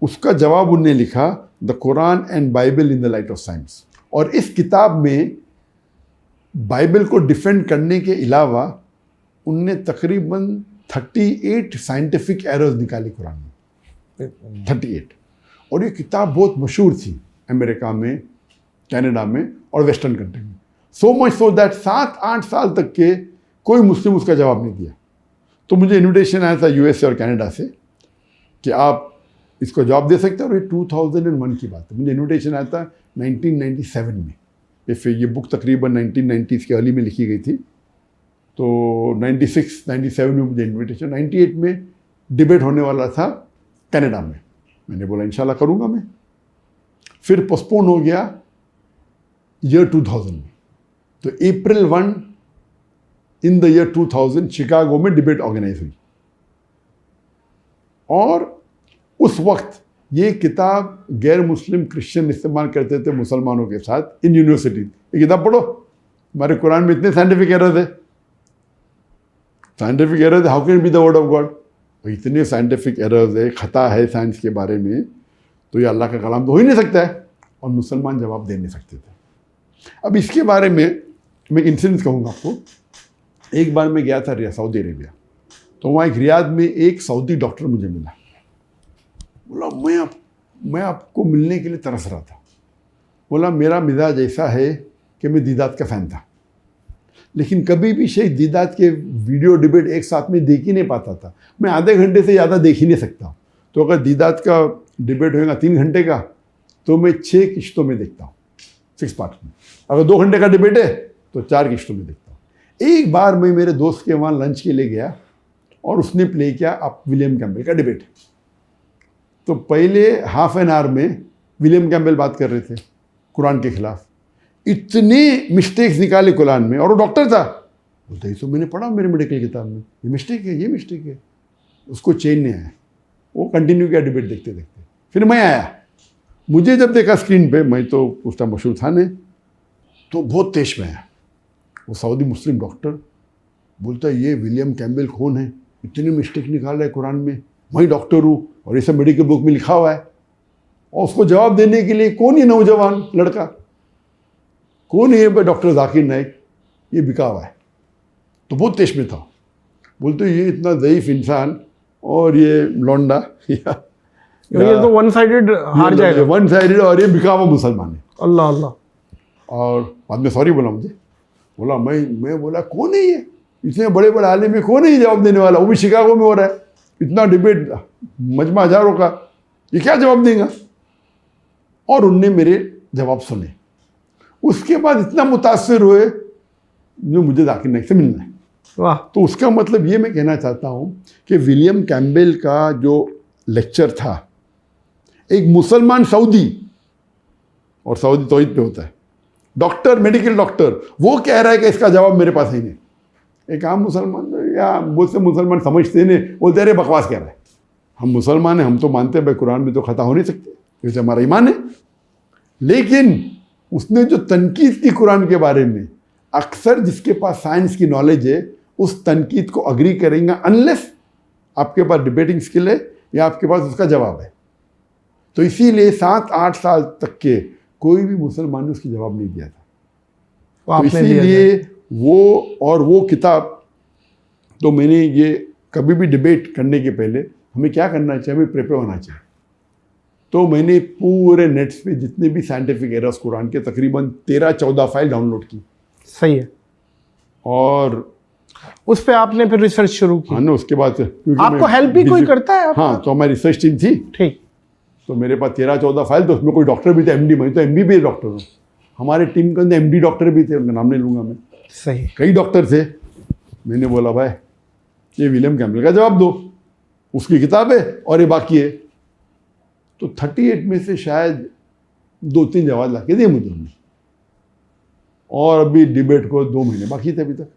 उसका जवाब उनने लिखा, the Quran and Bible in the light of science. और इस किताब में बाइबल को डिफेंड करने के अलावा उनने तकरीबन 38 साइंटिफिक एरर्स निकाली कुरान में, 38। और ये किताब बहुत मशहूर थी अमेरिका में, कनाडा में और वेस्टर्न कंट्री में। सो मच सो दैट 7-8 साल तक के कोई मुस्लिम उसका जवाब नहीं दिया। तो मुझे इन्विटेशन आया था यूएसए और कनाडा से कि आप इसको जवाब दे सकते हैं, और ये 2001 की बात है। मुझे इन्विटेशन आया था 1997 में, ये बुक तकरीबन 1990s के अर्ली में लिखी गई थी। तो 96-97 में मुझे इन्विटेशन, 98 में डिबेट होने वाला था कनाडा में। मैंने बोला इंशाल्लाह करूँगा मैं। फिर पोस्टपोन हो गया ईयर 2000 में। तो अप्रैल 1 इन द ईयर 2000 शिकागो में डिबेट ऑर्गेनाइज हुई, और उस वक्त ये किताब गैर मुस्लिम क्रिश्चियन इस्तेमाल करते थे मुसलमानों के साथ इन यूनिवर्सिटी। ये किताब पढ़ो, हमारे कुरान में इतने साइंटिफिक एरर थे, scientific error, how can be the word of God. इतने साइंटिफिक एरर्स है, खता है साइंस के बारे में, तो ये अल्लाह का कलाम तो हो ही नहीं सकता है। और मुसलमान जवाब दे नहीं सकते थे। अब इसके बारे में मैं इंसिडेंस कहूँगा आपको। एक बार मैं गया था सऊदी अरेबिया, तो वहाँ एक रियाद में एक सऊदी डॉक्टर मुझे मिला। बोला मैं आपको मिलने के लिए तरस रहा था। बोला मेरा मिजाज ऐसा है कि मैं दीदात का फ़ैन था, लेकिन कभी भी शेख दीदात के वीडियो डिबेट एक साथ में देख ही नहीं पाता था। मैं आधे घंटे से ज़्यादा देख ही नहीं सकता। तो अगर दीदात का डिबेट होगा 3 घंटे का, तो मैं 6 किश्तों में देखता हूँ, 6 पार्ट में। अगर 2 घंटे का डिबेट है तो 4 किश्तों में देखता हूँ। एक बार मैं मेरे दोस्त के वहाँ लंच के लिए गया और उसने प्ले किया आप विलियम कैम्पबेल का डिबेट। तो पहले हाफ एन आवर में विलियम कैम्पबेल बात कर रहे थे कुरान के खिलाफ, इतने मिस्टेक्स निकाले कुरान में, और वो डॉक्टर था। बोलते ही तो मैंने पढ़ा मेरे मेडिकल किताब में, ये मिस्टेक है, ये मिस्टेक है। उसको चेन नहीं आया, वो कंटिन्यू किया डिबेट देखते देखते। फिर मैं आया, मुझे जब देखा स्क्रीन पे, मैं तो उस टाइम मशहूर था नहीं, तो बहुत तेज में आया। वो सऊदी मुस्लिम डॉक्टर बोलता है ये विलियम कैम्पबेल कौन है, इतनी मिस्टेक निकाल रहा है कुरान में, मैं डॉक्टर हूँ और ये सब मेडिकल बुक में लिखा हुआ है। और उसको जवाब देने के लिए कौन ये नौजवान लड़का, कौन है ये डॉक्टर जाकिर नाइक, ये बिका हुआ है। तो बहुत तेज में था। बोलते ये इतना ज़ईफ इंसान और ये लौंडा ये तो वन साइडेड हार जाएगा, वन साइडेड, और ये बिका हुआ मुसलमान है। अल्लाह अल्लाह। और बाद में सॉरी बोला मुझे, बोला मैं बोला कौन है ये, इतने बड़े बड़े आलिम में कौन है ये जवाब देने वाला, वो भी शिकागो में हो रहा है, इतना डिबेट मजमा हजारों का, ये क्या जवाब देगा। और उनने मेरे जवाब सुने। उसके बाद इतना मुतासिर हुए जो मुझे जाकिर नाइक से मिलना है। वाह। तो उसका मतलब ये मैं कहना चाहता हूँ कि विलियम कैम्पबेल का जो लेक्चर था, एक मुसलमान सऊदी, और सऊदी तौहीद पे होता है, डॉक्टर, मेडिकल डॉक्टर, वो कह रहा है कि इसका जवाब मेरे पास ही नहीं। एक आम मुसलमान या बहुत से मुसलमान समझते नहीं, बोलते अरे बकवास कह रहा है। हम मुसलमान हैं, हम तो मानते हैं भाई कुरान में तो खता हो नहीं सकती, क्योंकि हमारा ईमान है। लेकिन उसने जो तनकीद की कुरान के बारे में, अक्सर जिसके पास साइंस की नॉलेज है उस तनकीद को अग्री करेंगे, अनलेस आपके पास डिबेटिंग स्किल है या आपके पास उसका जवाब है। तो इसीलिए 7-8 साल तक के कोई भी मुसलमान ने उसकी जवाब नहीं दिया था। तो इसीलिए वो किताब, तो मैंने ये कभी भी डिबेट करने के पहले हमें क्या करना चाहिए, हमें प्रिपेयर होना चाहिए। तो मैंने पूरे नेट्स पे जितने भी साइंटिफिक एरर्स कुरान के तकरीबन 13-14 फाइल डाउनलोड की। सही है। और उस पे आपने फिर रिसर्च शुरू की? हाँ ना, उसके बाद आपको हेल्प भी कोई करता है? हाँ, तो हमारी रिसर्च टीम थी। ठीक। तो मेरे पास 13-14 फाइल, तो उसमें कोई डॉक्टर भी थे, एमडी, मैं तो एमबीबीएस डॉक्टर हूँ। हमारे टीम के अंदर एमडी डॉक्टर भी थे, उनका नाम नहीं लूँगा मैं। सही। कई डॉक्टर थे। मैंने बोला भाई ये विलियम कैम्पबेल का जवाब दो, उसकी किताब है और ये बाकी है। तो 38 में से शायद 2-3 जवाब ला के दिए मुझे उन्होंने, और अभी डिबेट को 2 महीने बाकी थे अभी तक।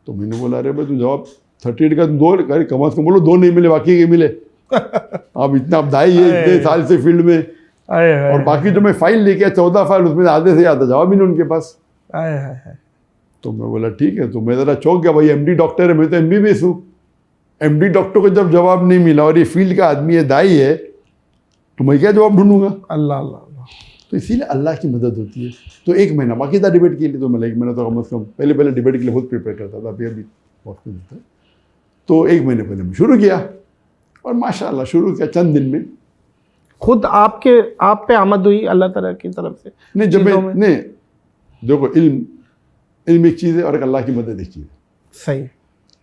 तो मैंने बोला अरे भाई तू जवाब 38 का 2, अरे कम से कम बोलो 2 नहीं मिले, बाकी के मिले। अब इतना दाई है इतने साल से फील्ड में, और बाकी जो मैं फाइल लेके 14 फाइल, उसमें आधे से ज़्यादा जवाब ही नहीं उनके पास। तो मैं बोला ठीक है। तो मैं ज़रा चौंक गया, भाई एमडी डॉक्टर है, मैं तो एमबीबीएस हूँ। एमडी डॉक्टर को जब जवाब नहीं मिला और ये फील्ड का आदमी है, दाई है, तो मैं क्या जवाब ढूंढूंगा। अल्लाह अल्लाह। तो इसीलिए अल्लाह की मदद होती है। तो 1 महीना बाकी था डिबेट के लिए, तो मैं 1 महीना तो कम से कम पहले डिबेट के लिए बहुत प्रिपेयर करता था, अभी बहुत कुछ था। तो 1 महीने पहले मैं शुरू किया, और माशाल्लाह शुरू किया, चंद दिन में खुद आप पे आमद हुई अल्लाह ताला की तरफ से? नहीं, जब मैं देखो, इल्म एक चीज़ है और अल्लाह की मदद एक चीज़ है। सही।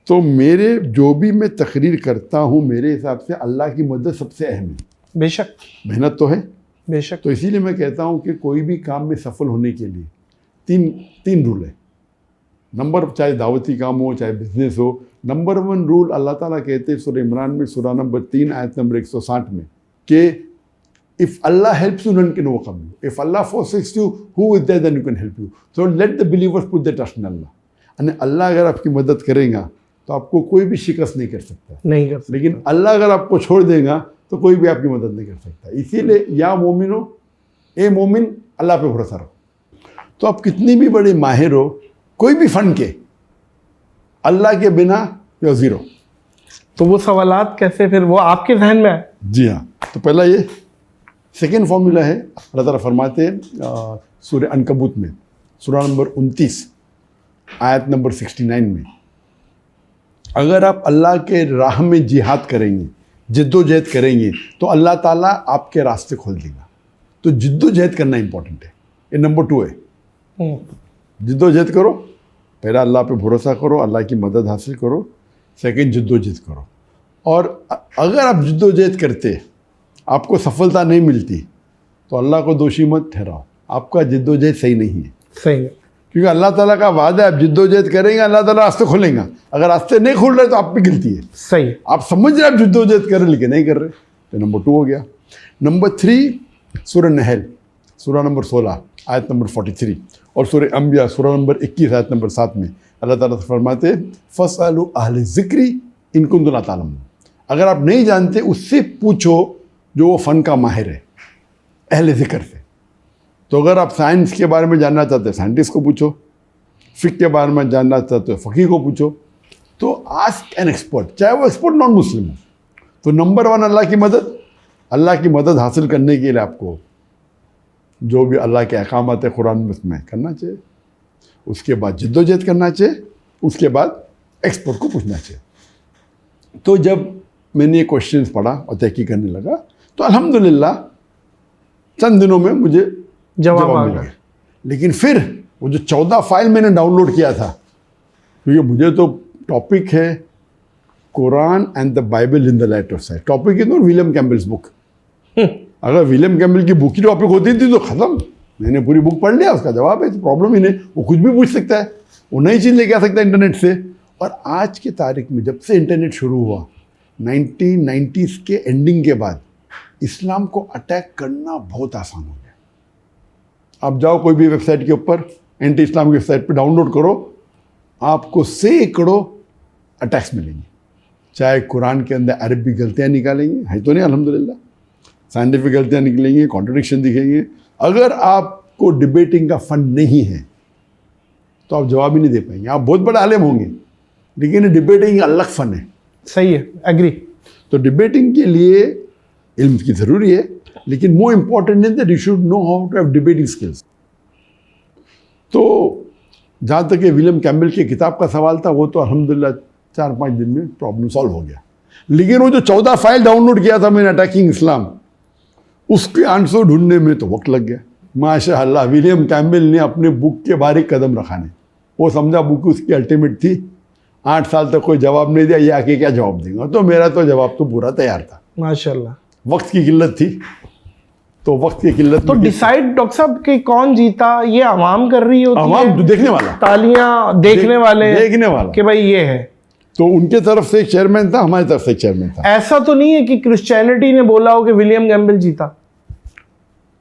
तो मेरे जो भी मैं तकरीर करता हूँ, मेरे हिसाब से अल्लाह की मदद सबसे अहम है। बेशक। मेहनत तो है, बेशक। तो इसीलिए मैं कहता हूँ कि कोई भी काम में सफल होने के लिए तीन रूल है। नंबर, चाहे दावती काम हो, चाहे बिजनेस हो, नंबर 1 रूल अल्लाह ताला कहते हैं सूरह इमरान में, सूरह नंबर 3 आयत नंबर 160 में, कि if Allah helps you none can overcome you, if Allah forsakes you who is there then you can help you, so let the believers put their trust in Allah। यानी अल्लाह अगर आपकी मदद करेगा तो आपको कोई भी शिकस्त नहीं कर सकता, नहीं कर सकता। लेकिन अल्लाह अगर आपको छोड़ देगा तो कोई भी आपकी मदद नहीं कर सकता। इसीलिए या मोमिनो ए मोमिन, अल्लाह पे भरोसा रखो। तो आप कितनी भी बड़े माहिर हो कोई भी फन के, अल्लाह के बिना यू ज़ीरो। तो वो सवालात कैसे फिर वो आपके जहन में आए? जी हाँ, तो पहला ये सेकेंड फॉर्मूला है। अल्लाह ताला फरमाते हैं सूरह अनकबूत में, सूरह नंबर 29 आयत नंबर 69 में, अगर आप अल्लाह के राह में जिहाद करेंगे, जिद्दोजहद करेंगे, तो अल्लाह ताला आपके रास्ते खोल देगा। तो जिद्दोजहद करना इंपॉर्टेंट है, ये नंबर 2 है। जिद्दोजहद करो, पहला अल्लाह पे भरोसा करो, अल्लाह की मदद हासिल करो, सेकंड जिद्दोजहद करो। और अगर आप जिद्दोजहद करते आपको सफलता नहीं मिलती तो अल्लाह को दोषी मत ठहराओ, आपका जिद्दोजहद सही नहीं है। सही है। क्योंकि अल्लाह ताला का वादा है, आप जिद्दोजहद करेंगे अल्लाह ताला रास्ते खोलेंगे। अगर रास्ते नहीं खोल रहे तो आप भी गिल्टी है। सही है। आप समझ रहे आप जिद्दोजहद कर रहे लेकिन नहीं कर रहे, तो नंबर 2 हो गया। नंबर 3 सूरह नहल सूरह नंबर 16 आयत नंबर 43 और सूरह अंबिया सूरह नंबर 21 आयत नंबर 7 में अल्लाह ताला फरमाते हैं फसअलू अहले ज़िक्री इन कुंतुम ला तालमून। अगर आप नहीं जानते उससे पूछो जो वो फ़न का माहिर है, अहले ज़िक्र से। तो अगर आप साइंस के बारे में जानना चाहते हैं साइंटिस्ट को पूछो, फ़िक़्ह के बारे में जानना चाहते हो फ़क़ीह को पूछो। तो आस्क एन एक्सपर्ट, चाहे वो एक्सपर्ट नॉन मुस्लिम हो। तो नंबर 1 अल्लाह की मदद हासिल करने के लिए आपको जो भी अल्लाह के अहकामात है कुरान में उसमें करना चाहिए, उसके बाद जिद्दोजहद करना चाहिए, उसके बाद एक्सपर्ट को पूछना चाहिए। तो जब मैंने ये क्वेश्चंस पढ़ा और तहकीक करने लगा तो अल्हम्दुलिल्लाह चंद दिनों में मुझे जवाब आ मिल गया। गया। लेकिन फिर वो जो 14 फाइल मैंने डाउनलोड किया था, क्योंकि मुझे तो टॉपिक है Quran and the Bible in the light of science. Topic is not William Campbell's book. अगर विलियम कैम्बल की बुक की टॉपिक होती थी तो ख़त्म, मैंने पूरी बुक पढ़ लिया, उसका जवाब है, तो प्रॉब्लम ही नहीं। वो कुछ भी पूछ सकता है, वो नई चीज़ लेके आ सकता है इंटरनेट से। और आज की तारीख में जब से इंटरनेट शुरू हुआ 1990s के एंडिंग के बाद, इस्लाम को अटैक करना बहुत आसान हो गया। आप जाओ कोई भी वेबसाइट के ऊपर, एंटी इस्लाम की वेबसाइट पर डाउनलोड करो, आपको सैकड़ों अटैक्स मिलेंगे। चाहे कुरान के अंदर अरबी गलतियाँ निकालेंगे, है तो नहीं अल्हम्दुलिल्लाह, साइंटिफिक गलतियाँ निकलेंगी, कॉन्ट्रडिक्शन दिखेंगे। अगर आपको डिबेटिंग का फंड नहीं है तो आप जवाब ही नहीं दे पाएंगे। आप बहुत बड़ा आलिम होंगे लेकिन डिबेटिंग अलग फन है। सही है, एग्री। तो डिबेटिंग के लिए इल्म की ज़रूरी है, लेकिन more important is that you should know how to have debating skills. तो जहाँ तक ये विलियम कैम्बल की किताब का सवाल था, वो तो अल्हम्दुलिल्लाह 4-5 दिन में प्रॉब्लम सॉल्व हो गया। लेकिन वो जो 14 फाइल डाउनलोड किया था मैंने अटैकिंग इस्लाम, उसके आंसर ढूंढने में तो वक्त लग गया। माशाअल्लाह विलियम कैम्बल ने अपने बुक के बाहर एक कदम रखा नहीं, वो समझा बुक उसकी अल्टीमेट थी। 8 साल तक कोई जवाब नहीं दिया, ये आके क्या जवाब देंगे। तो मेरा तो जवाब तो पूरा तैयार था। माशाल्लाह। वक्त की किल्लत थी, तो वक्त की किल्लत तो डिसाइड डॉक्टर साहब कि कौन जीता ये आवाम कर रही होती है, आवाम देखने वाला, तालियां देखने वाले, देखने वाला कि भाई ये है। तो उनके तरफ से एक चेयरमैन था, हमारी तरफ से एक चेयरमैन था। ऐसा तो नहीं है कि क्रिश्चियनिटी ने बोला हो कि विलियम कैम्बल जीता?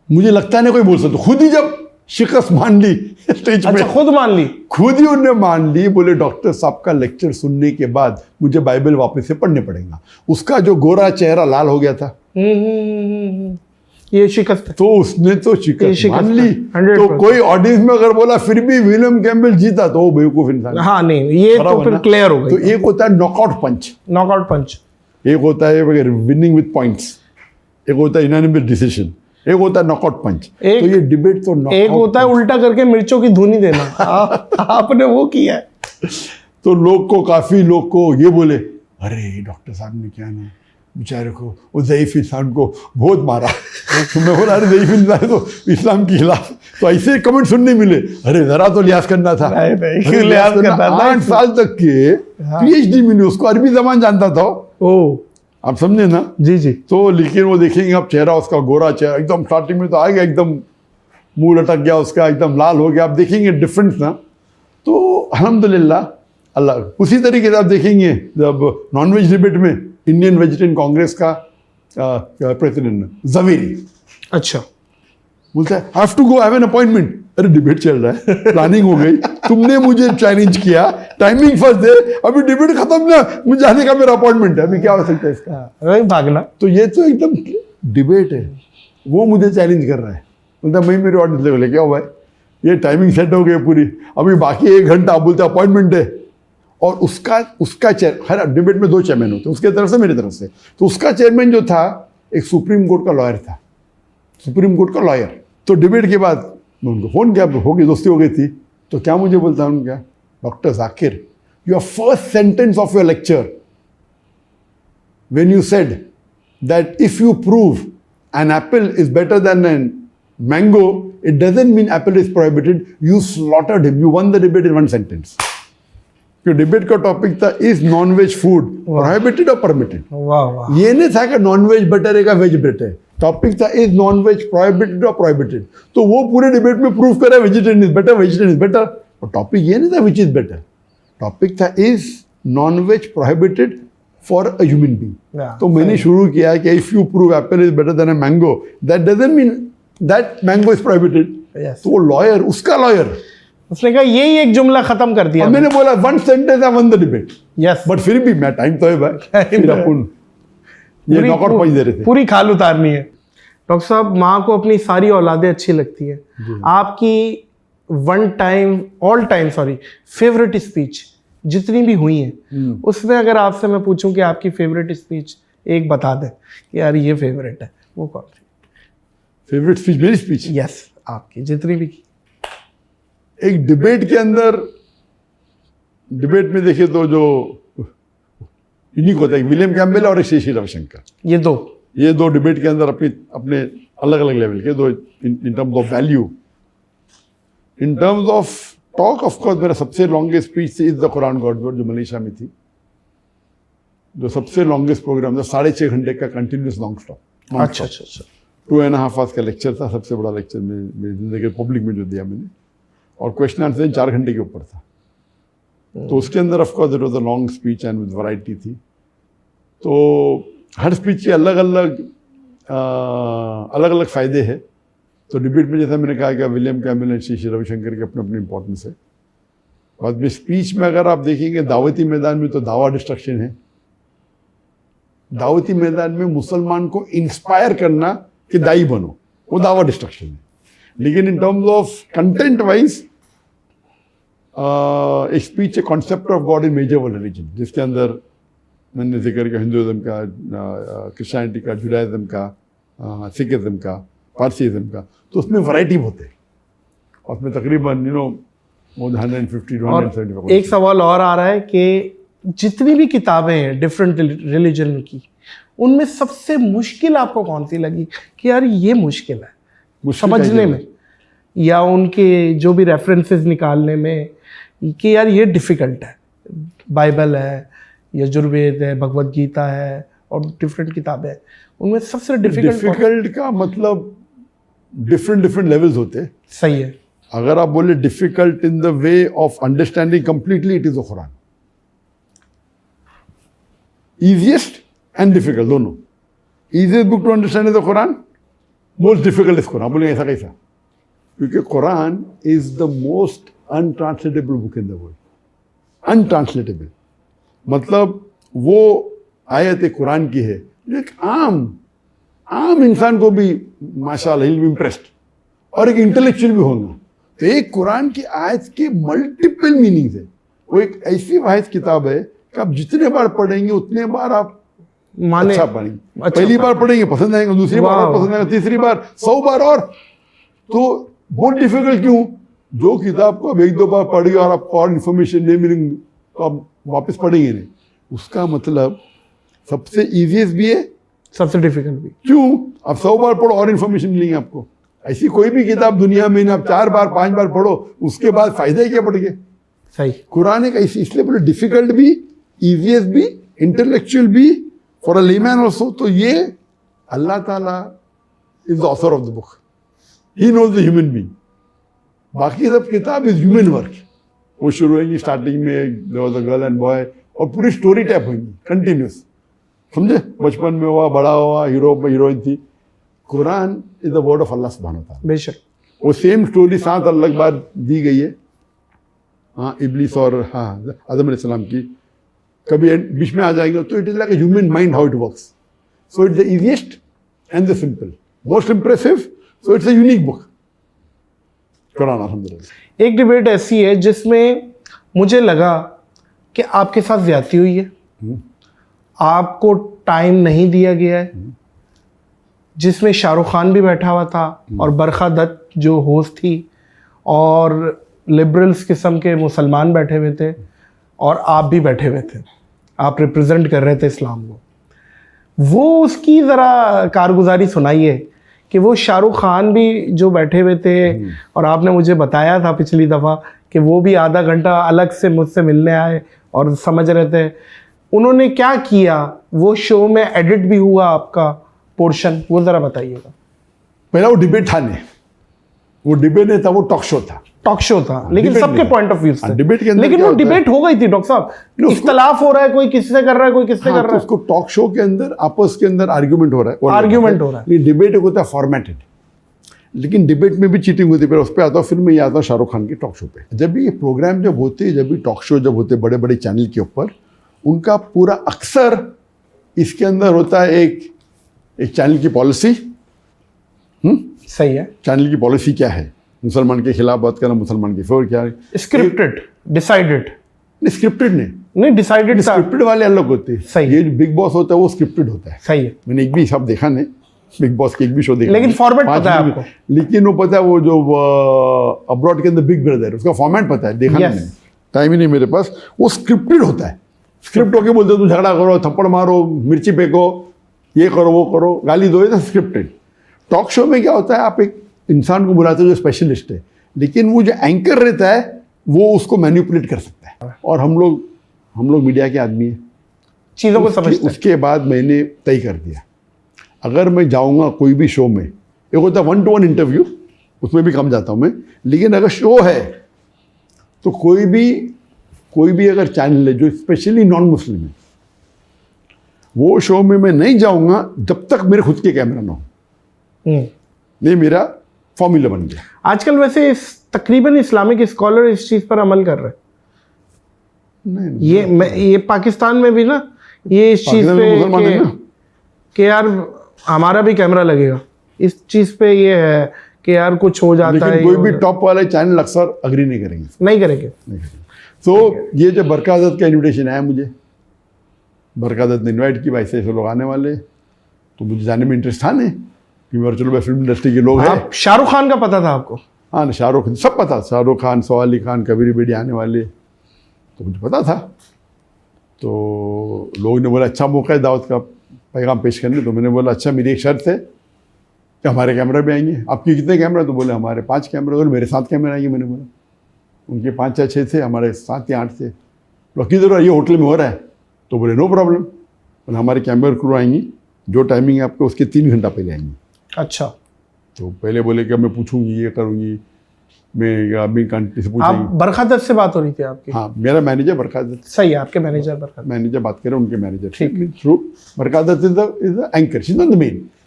मुझे लगता नहीं कोई बोल सकता। खुद ही जब शिकस्त मान ली स्टेज पे, अच्छा, खुद मान ली? खुद ही उन्होंने मान ली। बोले डॉक्टर साहब का लेक्चर सुनने के बाद मुझे बाइबल वापस से पढ़ने पड़ेगा। उसका जो गोरा चेहरा लाल हो गया था, ये शिकस्त है। तो उसने तो शिकस्त मान ली। 100%। तो कोई ऑडियंस में अगर बोला फिर भी विलियम कैम्बल जीता तो वो बेवकूफ इंसान। हाँ नहीं, ये तो फिर क्लियर हो तो गई। एक होता है नॉकआउट पंच, नॉकआउट पंच। एक होता है विनिंग विद पॉइंट्स, एक होता है यूनानिमस डिसीजन, एक होता है नॉकआउट पंच। तो ये डिबेट तो एक होता है उल्टा करके मिर्चों की धुनी देना। आपने वो किया है। तो काफी लोग को ये बोले, अरे डॉक्टर साहब ने क्या ना बेचारे को, वो ज़ईफ़ इंसान को बहुत मारा। तो मैं बोला अरे ज़ईफ़ इंसान तो इस्लाम के खिलाफ। तो ऐसे कमेंट सुनने मिले, अरे जरा तो लिहाज करना था। नहीं, लिहाज करना था। 8 साल तक के PhD मिले उसको, अरबी ज़बान जानता था। ओ, आप समझे ना? जी जी। तो लेकिन वो देखेंगे आप चेहरा उसका, गोरा चेहरा एकदम, स्टार्टिंग में तो आ गया एकदम मुंह लटक गया उसका, एकदम लाल हो गया। आप देखेंगे डिफरेंस ना। तो अल्हम्दुलिल्लाह अल्लाह। उसी तरीके से आप देखेंगे जब नॉनवेज डिबेट में इंडियन वेजिटेरियन कांग्रेस का प्रेसिडेंट जवेरी, अच्छा, बोलता है I have to go, I have an appointment. अरे डिबेट चल रहा है, प्लानिंग हो गई, तुमने मुझे चैलेंज किया टाइमिंग फर्स्ट दे, अभी डिबेट खत्म ना, मुझे जाने का मेरा अपॉइंटमेंट है, अभी क्या हो सकता है इसका। वही भागना। तो ये तो एकदम डिबेट है, वो मुझे चैलेंज कर रहा है, बोलता मैं मेरे ऑडियंस लेवल है, क्या हुआ है, ये टाइमिंग सेट हो गई पूरी, अभी बाकी 1 घंटा, आप बोलते अपॉइंटमेंट है, और उसका चेयर, हर डिबेट में 2 चेयरमैन होते हैं, उसके तरफ से मेरी तरफ से, तो उसका चेयरमैन जो था एक सुप्रीम कोर्ट का लॉयर था, सुप्रीम कोर्ट का लॉयर। तो डिबेट के बाद मैं उनको फ़ोन किया, हो गई, दोस्ती हो गई थी, तो क्या मुझे बोलता है उनका, doctor Zakir, your first sentence of your lecture when you said that if you prove an apple is better than a mango, it doesn't mean apple is prohibited. You slaughtered him. You won the debate in 1 sentence. your debate का topic था, is non-veg food prohibited or permitted? वाह वाह। ये नहीं था कि non-veg better है का veg better है, टॉपिक था is non-veg prohibited or prohibited. तो वो पूरे डिबेट में प्रूव करा vegetarian is better, vegetarian is better, और टॉपिक ये नहीं था विच इज बेटर, टॉपिक था is non-veg prohibited for a human being. तो मैंने शुरू किया कि if you prove apple is better than a mango, that doesn't mean that mango is prohibited. Yes. तो वो लॉयर, उसका लॉयर, उसने कहा यही एक जुमला खत्म कर दिया। और मैंने बोला 1 sentence I won the debate. Yes, but फिर भी मैं टाइम तो है भाई, फिर अपन ये नॉकआउट पॉइंट दे रहे थे। पूरी खाल उतारनी है। डॉक्टर साहब, माँ को अपनी सारी औलादें अच्छी लगती हैं, आपकी ऑल टाइम फेवरेट स्पीच जितनी भी हुई हैं, उसमें अगर आपसे मैं पूछूं कि आपकी फेवरेट स्पीच एक बता दें कि यार ये फेवरेट है, वो कौन सी? फेवरेट स्पीच मेरी स्पीच? यस, आपकी जितनी भी की। एक डिबेट के अंदर, डिबेट में देखिए तो जो यूनिक होता है, विलियम कैम्पबेल और श्री रविशंकर, ये दो डिबेट के अंदर अपने अलग अलग लेवल के दो, इन terms of value, in terms of talk. Of course मेरा सबसे longest speech is the Quran God जो मलेशिया में थी, जो सबसे लॉन्गेस्ट प्रोग्राम था, 6.5 घंटे का कंटिन्यूस लॉन्ग स्टॉप। अच्छा, 2.5 आवर्स का लेक्चर था, सबसे बड़ा लेक्चर मेरी जिंदगी पब्लिक में जो दिया मैंने, और क्वेश्चन आंसर 4 घंटे के ऊपर था। तो उसके अंदर of course it was a long speech and with variety थी। तो हर स्पीच के अलग अलग फ़ायदे हैं। तो डिबेट में जैसा मैंने कहा कि विलियम कैम्पबेल और श्री रविशंकर की अपनी अपनी इंपॉर्टेंस है। बाद में स्पीच में अगर आप देखेंगे दावती मैदान में तो दावा डिस्ट्रक्शन है, दावती मैदान में मुसलमान को इंस्पायर करना कि दाई बनो, वो दावा डिस्ट्रक्शन है। लेकिन in terms of content wise एक स्पीच है concept of God in major world religion, जिसके अंदर मैंने जिक्र किया हिंदुइज्म का, क्रिश्चियनिटी का, जुडाइज्म का, सिखिज्म का, पारसीइज्म का। तो उसमें वैरायटी बहुत है, और उसमें तकरीबन मोर देन 150 to 175। एक सवाल और आ रहा है कि जितनी भी किताबें हैं डिफरेंट रिलीजन की, उनमें सबसे मुश्किल आपको कौन सी लगी कि यार ये मुश्किल है समझने में, या उनके जो भी रेफरेंसेस निकालने में कि यार ये डिफ़िकल्ट है? बाइबल है, यजुर्वेद है, भगवत गीता है, और डिफरेंट किताबें हैं, उनमें सबसे डिफ़िकल्ट का मतलब डिफरेंट लेवल्स होते हैं। सही है। अगर आप बोले difficult in the way of understanding completely, it is the Quran. Easiest and difficult दोनों। Easiest book to understand is the Quran, most difficult is Quran. बोलेंगे ऐसा कैसा? क्योंकि Quran is the most untranslatable book in the world. Untranslatable मतलब वो आयत कुरान की है, एक आम इंसान को भी माशाअल्लाह ही इम्प्रेस्ड, और एक इंटेलेक्चुअल भी होगा। तो एक कुरान की आयत के मल्टीपल मीनिंग्स है। वो एक ऐसी वाहिद किताब है कि आप जितने बार पढ़ेंगे उतने बार आप अच्छा पढ़ेंगे। पहली बार पढ़ेंगे पसंद आएंगे, दूसरी बार और पसंद आएंगे, तीसरी बार 100 बार। और तो बहुत डिफिकल्ट क्यों? जो किताब को आप 1-2 बार पढ़िए और आपको और इन्फॉर्मेशन नहीं मिलेंगे तो आप वापस पढ़ेंगे नहीं। उसका मतलब सबसे ईजीएस्ट भी है, सबसे डिफिकल्ट भी। क्यों? आप 100 बार पढ़ो और इन्फॉर्मेशन मिलेंगे आपको। ऐसी कोई भी किताब दुनिया में ना आप 4 बार 5 बार पढ़ो, उसके बाद फायदा ही क्या पढ़ के? सही। कुरान एक ऐसी, इसलिए बोले डिफिकल्ट भी, ईजीएस्ट भी, इंटेलेक्चुअल भी, फॉर अ लेमैन ऑल्सो। तो ये अल्लाह ताला is the author of the book, he knows the human being. बाकी सब किताब इज ह्यूमन वर्क। वो शुरू होगी स्टार्टिंग में there was a girl and boy, और पूरी स्टोरी टाइप होगी कंटिन्यूस, समझे? बचपन में हुआ, बड़ा हुआ, हीरो हीरोइन थी। Quran is the word of Allah सुब्हानहू व तआला। बेशक। वो सेम स्टोरी 7 अलग बार दी गई है। हाँ इब्लिस और हाँ आदम अलैहिस्सलाम की कभी बीच में आ जाएंगे तो it is like a human mind how it works so it's the easiest and the simple most impressive so it's a unique book Quran अल्हम्दुलिल्लाह। एक डिबेट ऐसी है जिसमें मुझे लगा कि आपके साथ ज्यादती हुई है, आपको टाइम नहीं दिया गया है, जिसमें शाहरुख खान भी बैठा हुआ था और बरखा दत्त जो होस्ट थी और लिबरल्स किस्म के मुसलमान बैठे हुए थे और आप भी बैठे हुए थे, आप रिप्रेजेंट कर रहे थे इस्लाम को। वो उसकी ज़रा कारगुजारी सुनाइए कि वो शाहरुख खान भी जो बैठे हुए थे और आपने मुझे बताया था पिछली दफ़ा कि वो भी आधा घंटा अलग से मुझसे मिलने आए और समझ रहे थे, उन्होंने क्या किया, वो शो में एडिट भी हुआ आपका पोर्शन, वो ज़रा बताइएगा। पहला वो डिबेट था नहीं, वो डिबेट नहीं था, वो टॉक शो था। टॉक शो था लेकिन डिबेट सबके नहीं। पॉइंट ऑफ व्यू से डिबेट के अंदर लेकिन क्या वो होता है? डिबेट हो गई थी डॉक्टर साहब, इख्तलाफ हो रहा है, कोई किससे कर रहा है, कोई किससे कर तो रहा है, उसको टॉक शो के अंदर आपस के अंदर आर्ग्यूमेंट हो रहा है, आर्ग्यूमेंट हो रहा है। ये डिबेट होता है फॉर्मेटेड, लेकिन डिबेट में भी चीटिंग होती है। फिर उस पर आता हूँ, फिर मैं ये आता हूँ शाहरुख खान के टॉक शो पे। जब भी ये प्रोग्राम जब होते हैं, जब भी टॉक शो जब होते हैं बड़े बड़े चैनल के ऊपर, उनका पूरा अक्सर इसके अंदर होता है एक चैनल की पॉलिसी। सही है, चैनल की पॉलिसी क्या है, मुसलमान के खिलाफ बात करना, मुसलमान की फेवर क्या है, स्क्रिप्टेड डिसाइडेड नहीं स्क्रिप्टेड नहीं डिसाइडेड था, स्क्रिप्टेड वाले अलग होते हैं। सही। ये जो बिग बॉस होता है वो स्क्रिप्टेड होता है। सही है, मैंने एक भी सब देखा नहीं, बिग बॉस के एक भी शो देखा लेकिन नहीं। format 5 पता है मिनट। आपको। लेकिन वो पता है, वो जो अब्रॉड के अंदर बिग ब्रदर, उसका फॉर्मेट पता है, देखा Yes. नहीं, टाइम ही नहीं मेरे पास। वो स्क्रिप्टेड होता है, स्क्रिप्ट होके बोलते हो तू झगड़ा करो, थप्पड़ मारो, मिर्ची फेंको, ये करो वो करो, गाली दो, ये स्क्रिप्टेड। टॉक शो में क्या होता है, आप एक इंसान को बुलाते हो जो स्पेशलिस्ट है, लेकिन वो जो एंकर रहता है वो उसको मैनिपुलेट कर सकता है। और हम लोग मीडिया के आदमी हैं, चीज़ों को समझते हैं। उसके बाद मैंने तय कर दिया, अगर मैं जाऊंगा कोई भी शो में, एक होता है 1-to-1 इंटरव्यू, उसमें भी कम जाता हूं मैं, लेकिन अगर शो है तो कोई भी अगर चैनल है जो स्पेशली नॉन मुस्लिम है, वो शो में मैं नहीं जाऊंगा जब तक मेरे खुद के कैमरा ना हो। नहीं, मेरा फॉर्मूला बन गया। आजकल वैसे तकरीबन इस्लामिक स्कॉलर इस चीज़ पर अमल कर रहे हैं। नहीं, ये पाकिस्तान में भी ना, ये इस चीज़ पाकिस्तान में मुसलमान है पे ना। कि यार हमारा भी कैमरा लगेगा, इस चीज़ पे ये है कि यार कुछ हो जाता है, लेकिन कोई भी टॉप वाले चैनल अक्सर अग्री नहीं करेंगे। नहीं करेंगे। तो ये जब बरकादत का इन्विटेशन आया मुझे, बरकादत ने इनवाइट की, भाई से लोग आने वाले, तो मुझे जाने में इंटरेस्ट था नहीं कि मेरे चलो भाई फिल्म इंडस्ट्री के लोग हैं। आप शाहरुख खान का पता था आपको? हाँ ना, शाहरुख सब पता, शाहरुख खान, सौ अली खान, कबीर बेडी आने वाले, तो मुझे पता था। तो लोग ने बोला अच्छा मौका है दावत का पैगाम पेश करने, तो मैंने बोला अच्छा, मेरी एक शर्त है कि हमारे कैमरा भी आएंगे। आपके कितने कैमरा? तो बोले हमारे 5 कैमरे। बोले मेरे 7 कैमरे आएंगे। मैंने बोला उनके 5 या 6 थे, हमारे 7 या 8 थे। तो किधर ये होटल में हो रहा है? तो बोले नो प्रॉब्लम, बोले हमारे कैमरा क्रू आएंगी, जो टाइमिंग है आपको उसके 3 घंटा पहले आएंगी। अच्छा, तो पहले बोले कि मैं पूछूंगी, ये करूँगी, मैं अभी कंट्री से आप पूछूंगी। बरखा दत्त से बात हो रही थी आपकी? हाँ, मेरा मैनेजर बरकादत, सही है, आपके मैनेजर बरखा दत्त। मैनेजर बात करें, उनके मैनेजर ठीक। Through Barkha Dutt is the anchor, she is not the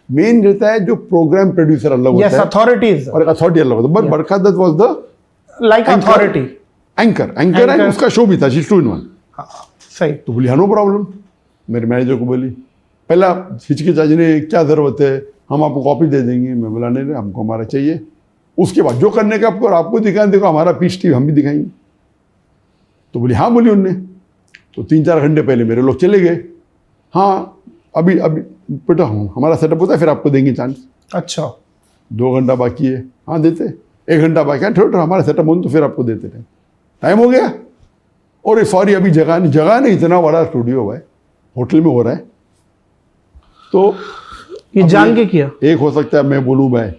main रहता है जो प्रोग्राम प्रोड्यूसर अलग यस, होता है अथॉरिटीज और अथॉरिटी अलग होता है। But Barkha Dutt was the like authority. Anchor and Anchor. उसका शो भी था, शी 2 in 1। सही। तो बोली हाँ नो प्रॉब्लम, मेरे मैनेजर को बोली। पहला हिचकिचाजी ने क्या ज़रूरत है, हम आपको कॉपी दे देंगे। मैं बोला नहीं, हमको हमारा चाहिए। उसके बाद जो करने का आपको दिखाएं, देखो हमारा पीस टीवी हम भी दिखाएंगे। तो बोली हाँ, बोली उनने। तो 3-4 घंटे पहले मेरे लोग चले गए। हाँ, अभी बेटा हमारा सेटअप होता है, फिर आपको देंगे चांस। अच्छा, 2 घंटा बाकी है, हाँ देते। 1 घंटा बाकी है, थोड़ा हमारा सेटअप हो तो फिर आपको देते रहे। टाइम हो गया, और सॉरी अभी जगह नहीं, इतना बड़ा स्टूडियो है, होटल में हो रहा है। तो ये जान के किया? एक हो सकता है मैं बोलूँ मैं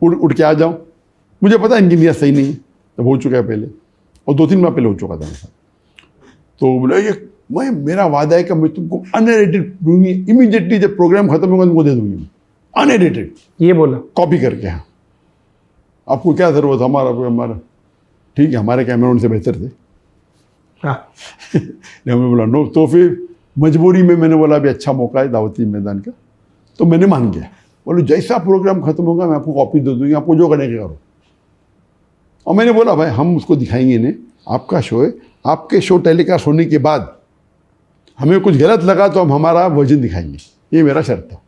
उठ के आ जाऊँ, मुझे पता है इनकी नीयत सही नहीं है, जब हो चुका है पहले, और 2-3 माह पहले हो चुका था मेरे साथ। तो बोला ये मेरा वादा है कि मैं तुमको अनएडिटेड दूंगी, इमीडिएटली जब प्रोग्राम खत्म होगा तुमको दे दूंगी, अनएडिटेड। ये बोला? कॉपी करके। हाँ, आपको क्या ज़रूरत, हमारा ठीक है, हमारे कैमरा उनसे बेहतर थे। हाँ। हमने बोला नो। तो फिर मजबूरी में मैंने बोला अभी अच्छा मौका है दावती मैदान का, तो मैंने मान गया। बोलो जैसा प्रोग्राम खत्म होगा मैं आपको कॉपी दे दूंगी, आपको जो करने का करो। और मैंने बोला भाई हम उसको दिखाएंगे इन्हें, आपका शो है, आपके शो टेलीकास्ट होने के बाद हमें कुछ गलत लगा तो हम हमारा वर्जन दिखाएंगे, ये मेरा शर्त था।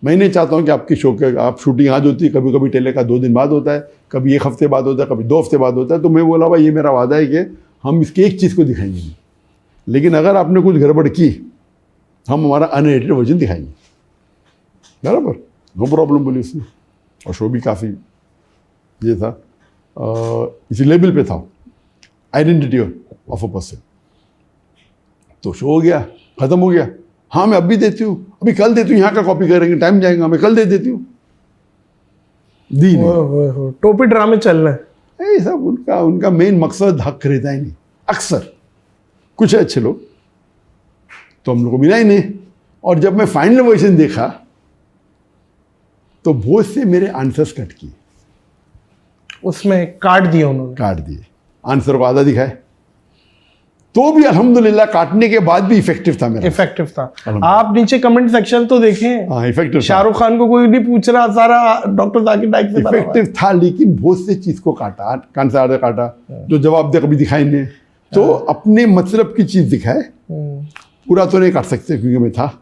मैं नहीं चाहता हूँ कि आपकी शो के आप शूटिंग आज होती है, कभी कभी टेलीकास्ट 2 दिन बाद होता है, कभी 1 हफ्ते बाद होता है, कभी 2 हफ्ते बाद होता है। तो मैं बोला भाई ये मेरा वादा है कि हम इसके एक चीज़ को दिखाएंगे नहीं, लेकिन अगर आपने कुछ गड़बड़ की हम हमारा अनएडिटेड वर्जन दिखाएंगे, बराबर, नो प्रॉब्लम बोली उसने। और शो भी काफ़ी ये था, इसी लेवल पे था, आइडेंटिटी ऑफ अ पर्सन। तो शो हो गया, ख़त्म हो गया। हाँ मैं अभी देती हूँ, अभी कल देती हूँ, यहाँ का कॉपी करेंगे, टाइम जाएगा, मैं कल दे देती हूँ, दी नहीं। टोपी ड्रामे चल रहे हैं, ये सब उनका मेन मकसद हक रहता ही नहीं। अक्सर कुछ अच्छे लोग तो हम लोग को मिला ही नहीं। और जब मैं फाइनल वर्जन देखा तो बहुत से मेरे आंसर्स कट किए, उसमें काट दिए उन्होंने, काट दिए, आंसर को आधा दिखाए, तो भी अल्हम्दुलिल्लाह काटने के बाद भी इफेक्टिव था मेरा, इफेक्टिव था। आप नीचे कमेंट सेक्शन तो देखें, हाँ इफेक्टिव, शाहरुख खान को कोई नहीं पूछ रहा, सारा डॉक्टर जाकिर नाइक से इफेक्टिव था। लेकिन बहुत से चीज को काटा, कान से आधा काटा, जो जवाब दे कभी दिखाई नहीं, तो अपने मतलब की चीज दिखाए, पूरा तो नहीं काट सकते क्योंकि मैं था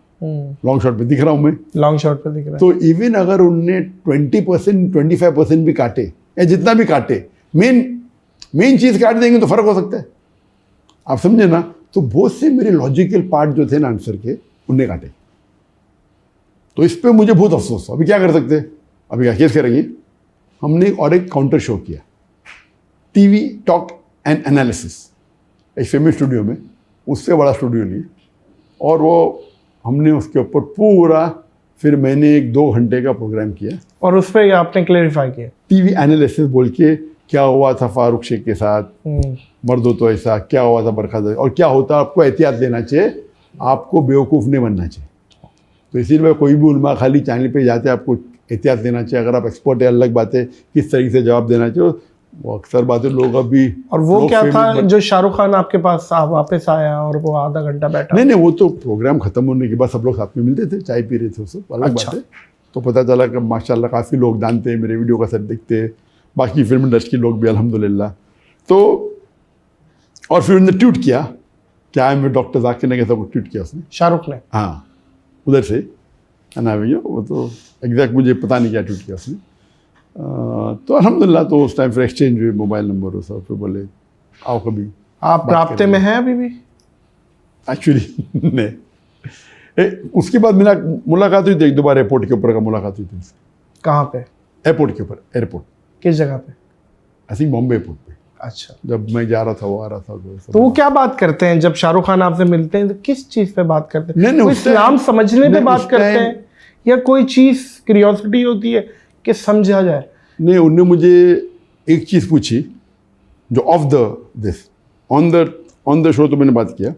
लॉन्ग शॉट पे दिख रहा हूँ, मैं लॉन्ग शॉट पे दिख रहा है। तो इवन अगर उनने 20% 25% भी काटे या जितना भी काटे, मेन चीज काट देंगे तो फर्क हो सकता है, आप समझे ना। तो बहुत से मेरे लॉजिकल पार्ट जो थे ना आंसर के, उनने काटे। तो इस पे मुझे बहुत अफसोस। अभी क्या कर सकते, अभी क्या केस करेंगे। हमने और एक काउंटर शो किया, टीवी टॉक एंड एनालिसिस, एक फेमस स्टूडियो में, उससे बड़ा स्टूडियो लिए, और वो हमने उसके ऊपर पूरा, फिर मैंने 1-2 घंटे का प्रोग्राम किया और उस पर आपने क्लेरिफाई किया, टीवी एनालिसिस बोल के, क्या हुआ था फारूक शेख के साथ, मर्द हो तो ऐसा, क्या हुआ था बरखा, और क्या होता, आपको एहतियात लेना चाहिए, आपको बेवकूफ़ नहीं बनना चाहिए। तो इसीलिए कोई भी उलमा खाली चैनल पे जाते हैं, आपको एहतियात लेना चाहिए। अगर आप एक्सपर्ट है अलग बात है, किस तरीके से जवाब देना चाहिए, वो अक्सर बातें लोग अभी। और वो क्या था जो शाहरुख खान आपके पास वापस आया और वो आधा घंटा बैठा? नहीं, वो तो प्रोग्राम खत्म होने के बाद सब लोग साथ में मिलते थे, चाय पी रहे थे, उससे अलग बात है। तो पता चला कि माशाल्लाह काफ़ी लोग जानते हैं, मेरे वीडियो का सब देखते हैं, बाकी फिल्म इंडस्ट्री के लोग भी अल्हम्दुलिल्लाह। तो और फिर उन्होंने ट्वीट किया, क्या है, मैं डॉक्टर जाकिर ने कैसा ट्वीट किया उसने, शाहरुख ने, हाँ उधर से है ना भैया, वो तो एग्जैक्ट मुझे पता नहीं क्या ट्वीट किया उसने। तो अल्हम्दुलिल्लाह, तो उस टाइम फिर एक्सचेंज हुए मोबाइल नंबर और सब, फिर बोले आओ कभी। आप राब्ते में हैं अभी भी? एक्चुअली नहीं, उसके बाद मेरा मुलाकात हुई थी 1-2 बार, एयरपोर्ट के ऊपर का मुलाकात हुई थी उससे। कहाँ पे? एयरपोर्ट के ऊपर, एयरपोर्ट किस जगह पे? आई थिंक बॉम्बे एयरपोर्ट पे। अच्छा, जब मैं जा रहा था वो आ रहा था, तो वो क्या बात करते हैं जब शाहरुख खान आपसे मिलते हैं, तो किस चीज़ पे बात करते हैं? नहीं, इस्लाम समझने पे बात करते हैं या कोई चीज़ क्यूरियोसिटी होती है कि समझा जाए? नहीं, उन्होंने मुझे एक चीज़ पूछी जो of the this on the show तो मैंने बात किया,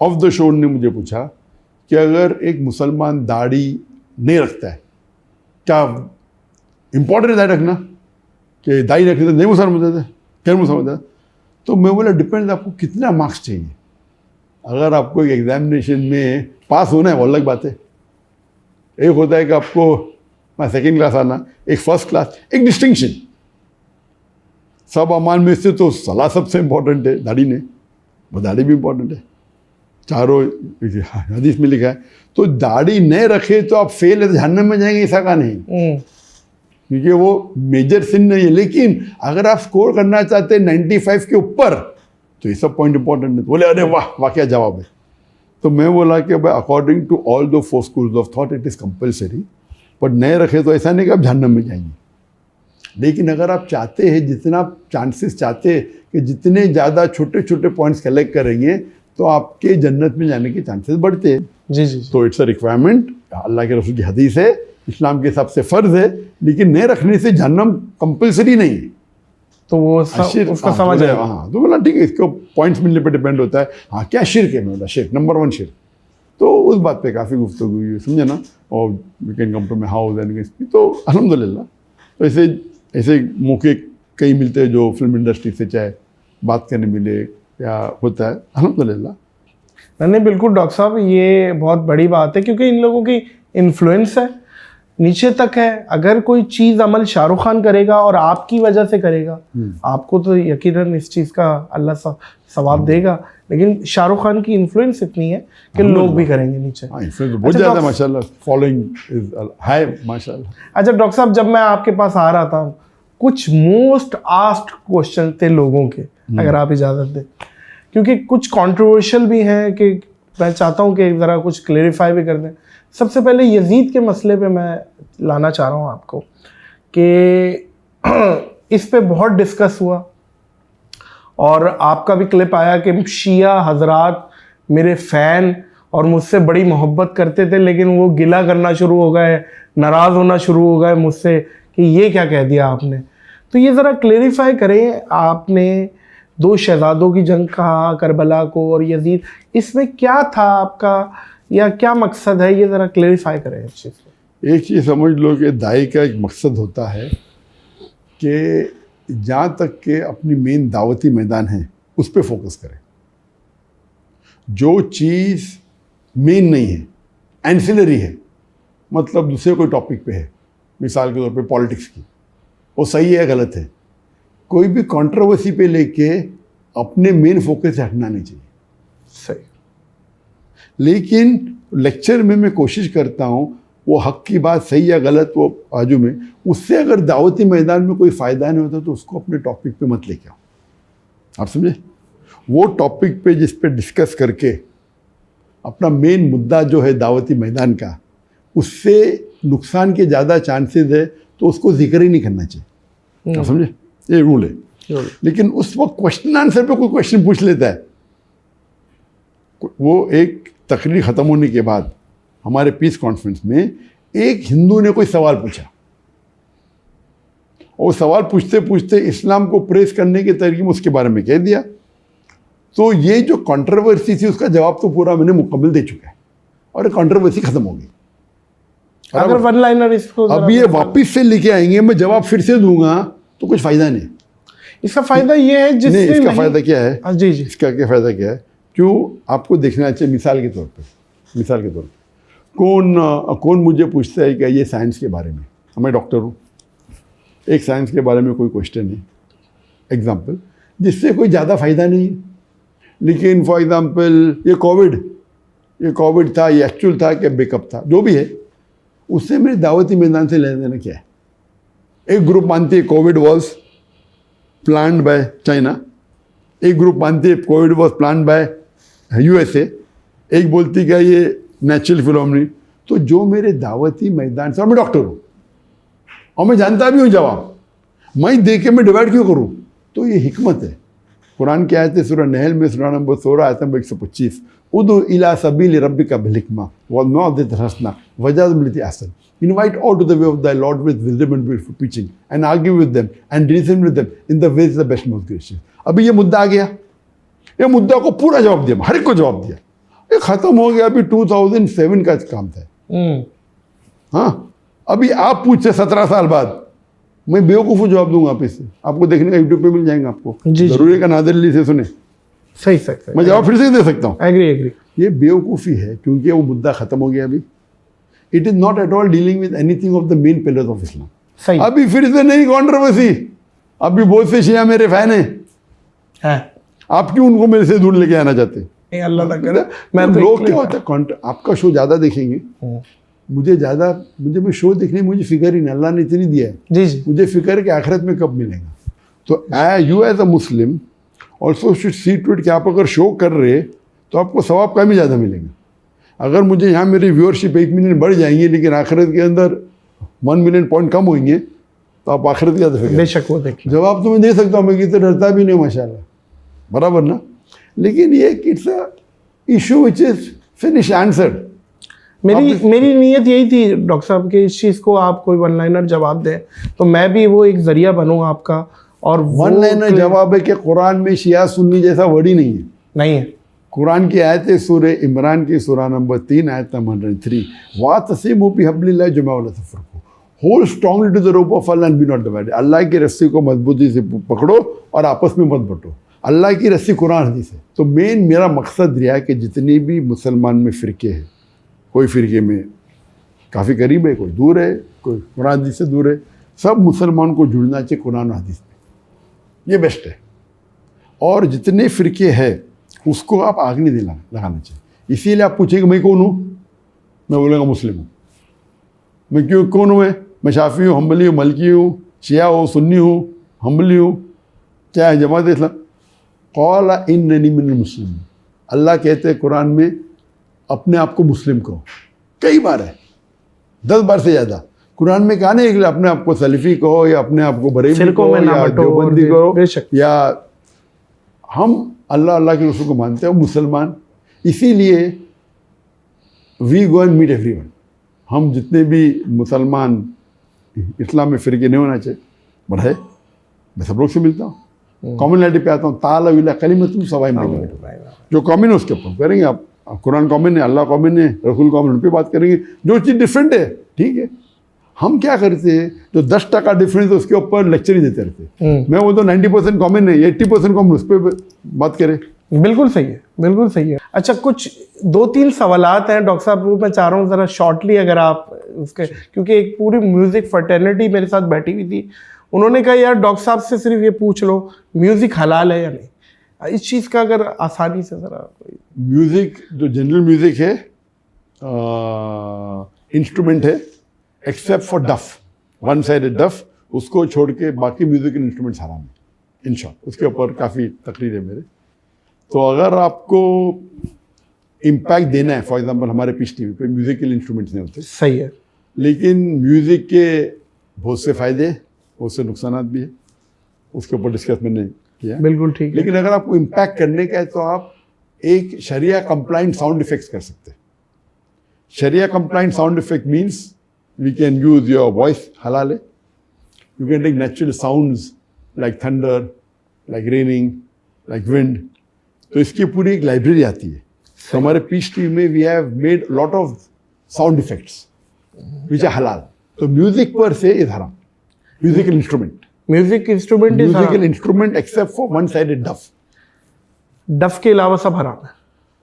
ऑफ द शो उन्होंने मुझे पूछा कि अगर एक मुसलमान दाढ़ी नहीं रखता है, क्या इम्पोर्टेंट है दाढ़ी रखना, कि दाढ़ी रखने तो नहीं मुसलमान होता है, क्या मुसलमान होता है? तो मैं बोला डिपेंड, आपको कितना मार्क्स चाहिए। अगर आपको एक एग्जामिनेशन में पास होना है वो अलग बात है, एक होता है कि आपको सेकेंड क्लास आना, एक फर्स्ट क्लास, एक डिस्टिंक्शन। सब अमान में से तो सलाह सबसे इम्पोर्टेंट है, दाढ़ी ने, वो दाढ़ी भी इम्पोर्टेंट है, चारों हदीस में लिखा है। तो दाढ़ी नहीं रखे तो आप फेल है, तो जहन्नम में जाएंगे, ऐसा का नहीं, क्योंकि वो मेजर सिन नहीं है। लेकिन अगर आप स्कोर करना चाहते हैं 95 के ऊपर, तो ये सब पॉइंट इंपॉर्टेंट है। बोले अरे वाह क्या जवाब है। तो मैं बोला कि भाई according to all the 4 schools of thought it is compulsory, but नहीं रखे तो ऐसा नहीं कि आप जहन्नम में जाएंगे। लेकिन अगर आप चाहते हैं, जितना आप चांसेस चाहते हैं कि जितने ज़्यादा छोटे छोटे पॉइंट्स कलेक्ट करेंगे तो आपके जन्नत में जाने के चांसेस बढ़ते हैं। जी जी। तो इट्स अ रिक्वायरमेंट, अल्लाह के रसूल की हदीस है, इस्लाम के हिसाब से फ़र्ज़ है, लेकिन नहीं रखने से जहन्नम कंपलसरी नहीं है। तो वो उसका समझ है। हाँ, तो बोला ठीक है, इसको पॉइंट्स मिलने पे डिपेंड होता है। हाँ, क्या शिर्क है? मैं बोला शिर्क, नंबर 1 शिर्क। तो उस बात पे काफ़ी गुफ्तगू हुई, समझे ना। और we can come to my house and, तो अल्हम्दुलिल्लाह। तो ऐसे मौके कई मिलते हैं जो फिल्म इंडस्ट्री से चाहे बात करने मिले या होता है, अल्हम्दुलिल्लाह। नहीं बिल्कुल डॉक्टर साहब, ये बहुत बड़ी बात है क्योंकि इन लोगों की इन्फ्लुएंस है। नीचे तक है। अगर कोई चीज़ अमल शाहरुख खान करेगा और आपकी वजह से करेगा, आपको तो यकीनन इस चीज़ का अल्लाह सवाब देगा, लेकिन शाहरुख खान की इन्फ्लुएंस इतनी है कि लोग भी करेंगे नीचे। बहुत ज़्यादा माशाल्लाह, फॉलोइंग इज हाई माशाल्लाह। अच्छा डॉक्टर साहब, जब मैं आपके पास आ रहा था, कुछ मोस्ट आस्क्ड क्वेश्चन थे लोगों के, अगर आप इजाज़त दें, क्योंकि कुछ कंट्रोवर्शियल भी हैं कि मैं चाहता हूं कि ज़रा कुछ क्लेरिफाई भी कर दें। सबसे पहले यजीद के मसले पे मैं लाना चाह रहा हूं आपको कि इस पे बहुत डिस्कस हुआ और आपका भी क्लिप आया कि शिया हजरात मेरे फ़ैन और मुझसे बड़ी मोहब्बत करते थे, लेकिन वो गिला करना शुरू हो गए, नाराज़ होना शुरू हो गए मुझसे कि ये क्या कह दिया आपने। तो ये ज़रा क्लेरिफाई करें, आपने 2 शहजादों की जंग कहा, करबला को और यजीद, इसमें क्या था आपका या क्या मकसद है, ये ज़रा क्लेरिफाई करें इस चीज़ को। एक चीज़ समझ लो कि दाई का एक मकसद होता है कि जहाँ तक के अपनी मेन दावती मैदान है उस पर फोकस करें। जो चीज़ मेन नहीं है, एंसिलरी है, मतलब दूसरे कोई टॉपिक पे है, मिसाल के तौर पे पॉलिटिक्स की, वो सही है गलत है, कोई भी कंट्रोवर्सी पे लेके अपने मेन फोकस से हटना नहीं चाहिए। सही। लेकिन लेक्चर में मैं कोशिश करता हूँ वो हक की बात सही या गलत वो बाजू में, उससे अगर दावती मैदान में कोई फ़ायदा नहीं होता तो उसको अपने टॉपिक पे मत लेके आओ। आप समझे? वो टॉपिक पे जिस पे डिस्कस करके अपना मेन मुद्दा जो है दावती मैदान का, उससे नुकसान के ज़्यादा चांसेस है तो उसको जिक्र ही नहीं करना चाहिए। आप समझे? ये रूल है। लेकिन उस वक्त क्वेश्चन आंसर पे कोई क्वेश्चन पूछ लेता है, वो एक तकरीर ख़त्म होने के बाद हमारे पीस कॉन्फ्रेंस में एक हिंदू ने कोई सवाल पूछा और सवाल पूछते पूछते इस्लाम को प्रेस करने के तरीके में उसके बारे में कह दिया। तो ये जो कंट्रोवर्सी थी उसका जवाब तो पूरा मैंने मुकम्मल दे चुका है और कंट्रोवर्सी ख़त्म हो गई। अगर वन लाइनर इसको अब ये वापस से लेके आएंगे, मैं जवाब फिर से दूंगा तो कुछ फ़ायदा नहीं। इसका फ़ायदा ये है जिससे नहीं, इसका फ़ायदा क्या है? जी जी, इसका क्या फ़ायदा क्या है? क्यों आपको देखना चाहिए। मिसाल के तौर पे कौन मुझे पूछता है कि ये साइंस के बारे में, मैं डॉक्टर हूँ, एक साइंस के बारे में कोई क्वेश्चन है, एग्जाम्पल जिससे कोई ज़्यादा फ़ायदा नहीं है, लेकिन फॉर एग्जाम्पल ये कोविड था, ये एक्चुअल था कि बैकअप था, जो भी है, उससे मेरे दावती मैदान से लेना देना क्या है? एक ग्रुप मानती है Covid was planned by China, एक ग्रुप मानती है Covid was planned by USA, एक बोलती क्या ये नेचुरल फिनोमेना। तो जो मेरे दावती मैदान से, और मैं डॉक्टर हूँ और मैं जानता भी हूँ जवाब, मैं दे के मैं डिवाइड क्यों करूँ? तो ये हिकमत है। कुरान की आयत है सूरह नहल में सूरह नंबर 16 आयत नंबर 125, उदु इला सबील रब्बिका बिल हिकमा व मौइज़तिल हसना वजअज़ बिल्लती Ahsan, invite all to the way of thy Lord with wisdom and beautiful preaching and argue with them and reason with them in the ways the best most gracious। अभी ये मुद्दा आ गया, ये मुद्दा को पूरा जवाब दिया, हर एक को जवाब दिया, ये ख़त्म हो गया। अभी 2007 का काम था। हाँ, अभी आप पूछे 17 साल बाद, मैं बेवकूफ़ जवाब दूंगा आप इससे, आपको देखने का यूट्यूब पे मिल जाएंगे आपको। जरूरी का नादिर अली से सुने, सही मैं जवाब फिर से दे सकता हूँ। एग्री। ये बेवकूफ़ी है क्योंकि वो मुद्दा ख़त्म हो गया। अभी it is not at all dealing with anything of the main pillars of Islam. सही। अभी फिर से नई कॉन्ट्रोवर्सी, अभी बहुत से शिया मेरे फैन हैं, आप क्यों उनको मेरे से दूर लेके आना चाहते हैं? अल्लाह ना करे। मैं तो लोग क्या होता है, आपका शो ज़्यादा देखेंगे, मुझे मैं शो देखने में मुझे फिक्र ही नहीं, अल्लाह ने इतनी दिया है जी, मुझे फिक्र है कि आखिरत में कब मिलेगा। तो you as a Muslim also should see to it कि आप अगर शो कर रहे तो आपको सवाब कम ही ज़्यादा मिलेगा। अगर मुझे यहाँ मेरी व्यूअरशिप 1 मिलियन बढ़ जाएंगी लेकिन आखिरत के अंदर 1 मिलियन पॉइंट कम होंगे तो आप आखिरत क्या फिक्र? बेशक वो देखिए, जवाब तो मैं दे सकता हूँ, मैं कितने डरता भी नहीं माशाल्लाह, बराबर ना। लेकिन ये it's a issue which is finish answered. मेरी नीयत यही थी डॉक्टर साहब कि इस चीज़ को आप कोई वन लाइनर जवाब दें तो मैं भी वो एक ज़रिया बनूँ आपका। और वन लाइनर जवाब है कि कुरान में शिया सुन्नी जैसा वर्ड ही नहीं है। कुरान की आयत है सूरह इमरान की सूरह नंबर 3 आयत नंबर 103, वातसिमू बिहब्लिल्लाहि जमीअन वला तफरकू, hold strongly to the rope of Allah and be not divided. अल्लाह की रस्सी को मजबूती से पकड़ो और आपस में मत बंटो। अल्लाह की रस्सी कुरान हदीस है। तो मेरा मकसद रहा है कि जितनी भी मुसलमान में फ़िरके हैं, कोई फ़िरके में काफ़ी करीब है, कोई दूर है, कोई कुरान हदीस से दूर है। सब मुसलमान को जुड़ना चाहिए कुरान और हदीस में, ये बेस्ट है। और जितने फ़िरके हैं उसको आप आग नहीं लगाना चाहिए। इसीलिए आप पूछेंगे मैं कौन हूँ, मैं बोलूँगा मुस्लिम हूँ। मैं क्यों कौन हूँ? मैं शाफी हूँ, हम्बली हूँ, मलकी हूँ, शिया हूँ, सुन्नी हूँ, हम्बली हूँ, क्या है जमात इस्लाम? क़ाला इन्ननी मिनल मुस्लिमीन। अल्लाह कहते हैं कुरान में अपने आप को मुस्लिम कहो, कई बार है, 10 बार से ज़्यादा। कुरान में कहा नहीं कि अपने आप को सलफ़ी कहो या अपने आप को बरेलवी कहो या देवबंदी कहो, या हम अल्लाह के रसूल को मानते हैं, मुसलमान। इसीलिए we go and meet everyone. हम जितने भी मुसलमान इस्लाम में फ़िरके नहीं होना चाहिए, बट है, मैं सब लोग से मिलता हूँ, कॉमनलिटी पे आता हूँ। ताला विला कलिमतुन सवाइम, जो कॉमन है उसके ऊपर करेंगे। आप कुरान कॉमन है, अल्लाह कॉमन है, रसूल कॉमन, उन पर बात करेंगे। जो चीज़ डिफरेंट है ठीक है। हम क्या करते हैं, जो 10% डिफरेंस है उसके ऊपर लेक्चर ही देते रहते हैं। मैं वो तो 90% कॉमन है, 80% कॉमन, उस पर बात करें। बिल्कुल सही है, बिल्कुल सही है। अच्छा, कुछ 2-3 सवालात हैं डॉक्टर साहब, वो मैं चाह रहा हूँ ज़रा शॉर्टली अगर आप उसके, क्योंकि एक पूरी म्यूज़िक फर्टर्निटी मेरे साथ बैठी हुई थी, उन्होंने कहा यार डॉक्टर साहब से सिर्फ ये पूछ लो म्यूज़िक हलाल है या नहीं। इस चीज़ का अगर आसानी से ज़रा कोई। म्यूज़िक जो जनरल म्यूज़िक है, इंस्ट्रूमेंट है, एक्सेप्ट फॉर डफ, वन साइडेड डफ, उसको छोड़ के बाकी म्यूज़िकल इंस्ट्रूमेंट्स हराम है इन शॉर्ट। उसके ऊपर काफ़ी तकरीर है मेरे। तो अगर आपको इम्पैक्ट देना है, फॉर एग्जांपल हमारे पीस टीवी पे म्यूज़िकल इंस्ट्रूमेंट्स नहीं होते, सही है, लेकिन म्यूज़िक के बहुत से फ़ायदे, बहुत से नुकसान भी है, उसके ऊपर डिस्कस मैंने किया। बिल्कुल ठीक है। लेकिन अगर आपको इम्पैक्ट करने का है तो आप एक शरिया कंप्लाइंट साउंड इफेक्ट्स कर सकते हैं। Sharia compliant sound effect means we can use your voice, हलाल है। You can take natural sounds like thunder, like raining, like wind. तो इसकी पूरी एक लाइब्रेरी आती है। तो हमारे पीस टीवी में we have made lot of sound effects which are halal. तो music per se is haram, musical instrument, musical instrument except for one sided daf. डफ के अलावा सब हराम है।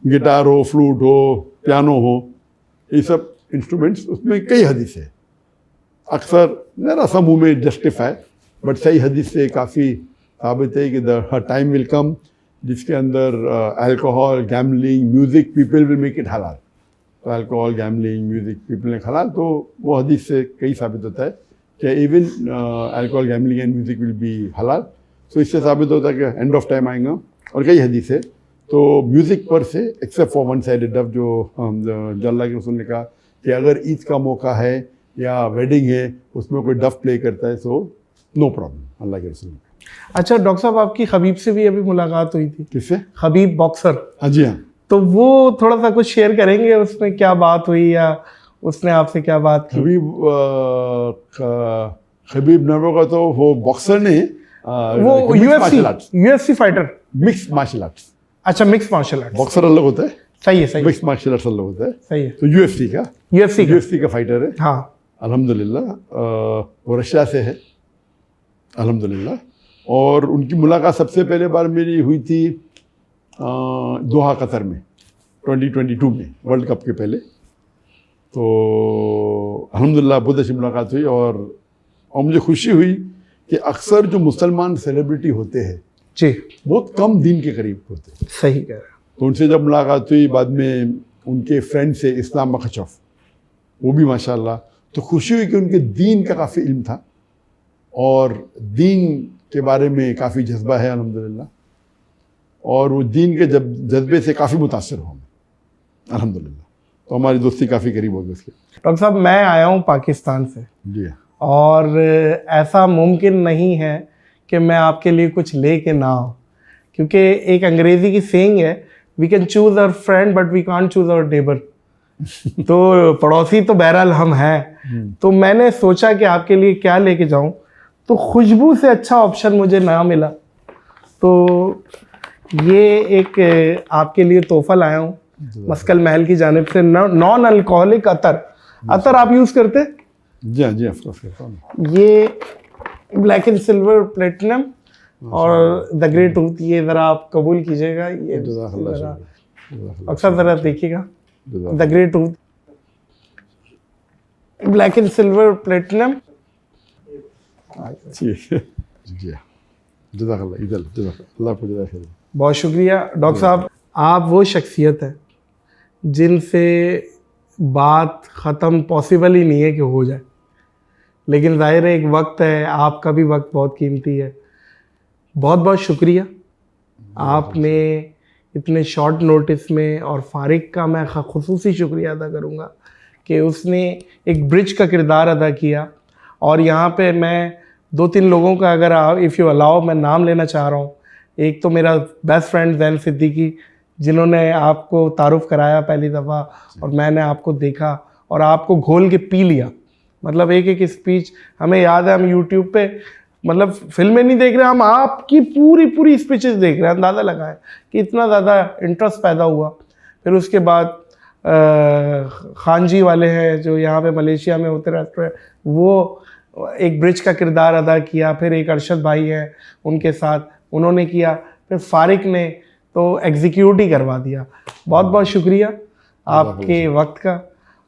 गिटार हो, फ्लूट हो, पियानो हो, ये सब इंस्ट्रूमेंट्स, उसमें कई हदीस है। अक्सर मेरा समूह में जस्टिफाई, बट सही हदीस से काफ़ी साबित है कि द टाइम विल कम जिसके अंदर alcohol, gambling, music, people will make it हलाल। तो अल्कोहल, गैमलिंग, म्यूजिक पीपल ने हलाल, तो वो हदीस से कई साबित होता है कि even alcohol, gambling and music will be हलाल। तो इससे साबित होता है कि एंड ऑफ टाइम आएगा, और कई हदीस है। तो म्यूज़िक पर से एक्सेप्ट फॉर वन साइडेड डफ, जो अल्लाह के रसूल ने कहा कि अगर ईद का मौका है या वेडिंग है उसमें कोई डफ प्ले करता है, सो नो प्रॉब्लम, अल्लाह के रसूल ने। अच्छा डॉक्टर साहब, आपकी खबीब से भी अभी मुलाकात हुई थी। किससे? Khabib boxer. हाँ जी हाँ। तो वो थोड़ा सा कुछ शेयर करेंगे, उसमें क्या बात हुई या उसने आपसे क्या बात की? खबीब नबी का तो वो बॉक्सर ने, वो UFC fighter, mix martial arts. अच्छा, मिक्स मार्शल आर्ट्स। बॉक्सर अलग होता है, सही है, सही है। मिक्स मार्शल आर्ट्स अलग होता है, सही है। तो यूएफसी का फाइटर है। हाँ, अल्हम्दुलिल्लाह, वो रशिया से है अल्हम्दुलिल्लाह। और उनकी मुलाकात सबसे पहले बार मेरी हुई थी दोहा कतर में 2022 में, वर्ल्ड कप के पहले। तो अल्हम्दुलिल्लाह बहुत अच्छी मुलाकात हुई, और मुझे खुशी हुई कि अक्सर जो मुसलमान सेलिब्रिटी होते हैं जी, बहुत कम दीन के करीब होते हैं। सही कह रहे हैं। तो उनसे जब मुलाकात हुई, बाद में उनके फ्रेंड से इस्लाम मखचफ, वो भी माशाल्लाह, तो खुशी हुई कि उनके दीन का काफ़ी इल्म था और दीन के बारे में काफ़ी जज्बा है अल्हम्दुलिल्लाह, और वो दीन के जज्बे से काफ़ी मुतासर हुआ अल्हम्दुलिल्लाह। तो हमारी दोस्ती काफ़ी करीब हो गई उसके। डॉक्टर साहब, मैं आया हूँ पाकिस्तान से, जी, और ऐसा मुमकिन नहीं है कि मैं आपके लिए कुछ ले के ना आऊँ, क्योंकि एक अंग्रेज़ी की सेइंग है, we can choose our friend but we can't choose our neighbour. तो पड़ोसी तो बहरहाल हम हैं। तो मैंने सोचा कि आपके लिए क्या लेके जाऊँ, तो खुशबू से अच्छा ऑप्शन मुझे ना मिला, तो ये एक आपके लिए तोहफा लाया हूँ मस्कल महल की जानिब से, नॉन अल्कोहलिक अतर आप यूज़ करते हैं? जी हाँ, जी ऑफ कोर्स करता हूँ। ये ब्लैक एंड सिल्वर प्लेटिनम और द ग्रे टूथ, ये ज़रा आप कबूल कीजिएगा। ये अक्सर ज़रा देखिएगा the grey tooth. Black and silver platinum. ठीक है जी, जज़ाकल्लाह, इधर अल्लाह आपको जज़ा खैर। बहुत शुक्रिया डॉक्टर साहब, आप वो शख्सियत है जिनसे बात ख़त्म पॉसिबल ही नहीं है कि हो जाए, लेकिन ज़ाहिर है एक वक्त है, आपका भी वक्त बहुत कीमती है। बहुत बहुत शुक्रिया, आपने इतने शॉर्ट नोटिस में, और फारिक का मैं ख़ुसूसी शुक्रिया अदा करूँगा कि उसने एक ब्रिज का किरदार अदा किया। और यहाँ पे मैं 2-3 लोगों का, अगर आप इफ़ यू अलाउ, मैं नाम लेना चाह रहा हूँ। एक तो मेरा बेस्ट फ्रेंड ज़ैन सिद्दीकी, जिन्होंने आपको तारुफ़ कराया पहली दफ़ा, और मैंने आपको देखा और आपको घोल के पी लिया। मतलब एक एक स्पीच हमें याद है, हम यूट्यूब पे मतलब फिल्में नहीं देख रहे, हम आपकी पूरी स्पीचेस देख रहे हैं, अंदाज़ा लगाएं कि इतना ज़्यादा इंटरेस्ट पैदा हुआ। फिर उसके बाद खान जी वाले हैं जो यहाँ पे मलेशिया में होते रहते हैं, वो एक ब्रिज का किरदार अदा किया। फिर एक अरशद भाई हैं, उनके साथ उन्होंने किया। फिर फारिक ने तो एग्जीक्यूट ही करवा दिया। बहुत बहुत शुक्रिया आपके वक्त का,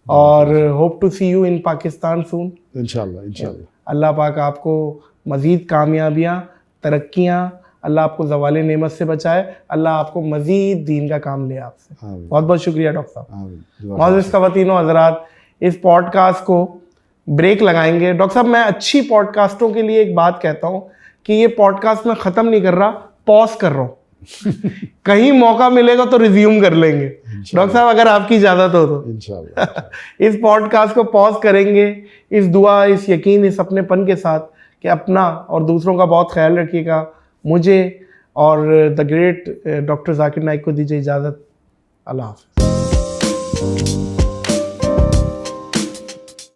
और hope to see you in Pakistan soon इंशाल्लाह। अल्लाह पाक आपको मज़ीद कामयाबियाँ, तरक्कियाँ, अल्लाह आपको ज़वाल नेमत से बचाए, अल्लाह आपको मज़ीद दीन का काम ले आपसे। बहुत बहुत शुक्रिया डॉक्टर साहब। मौजूद ख़वातीनो हज़रात, इस पॉडकास्ट को ब्रेक लगाएंगे। डॉक्टर साहब, मैं अच्छी पॉडकास्टों के लिए एक बात कहता हूँ कि ये पॉडकास्ट मैं ख़त्म नहीं कर रहा, पॉज कर रहा हूँ। कहीं मौका मिलेगा तो रिज्यूम कर लेंगे डॉक्टर साहब, अगर आपकी इजाज़त हो तो इंशाल्लाह। इस पॉडकास्ट को पॉज करेंगे, इस दुआ, इस यकीन, इस अपनेपन के साथ कि अपना और दूसरों का बहुत ख्याल रखिएगा। मुझे और the great doctor Zakir Naik को दीजिए इजाज़त। अल्लाह हाफ़िज़।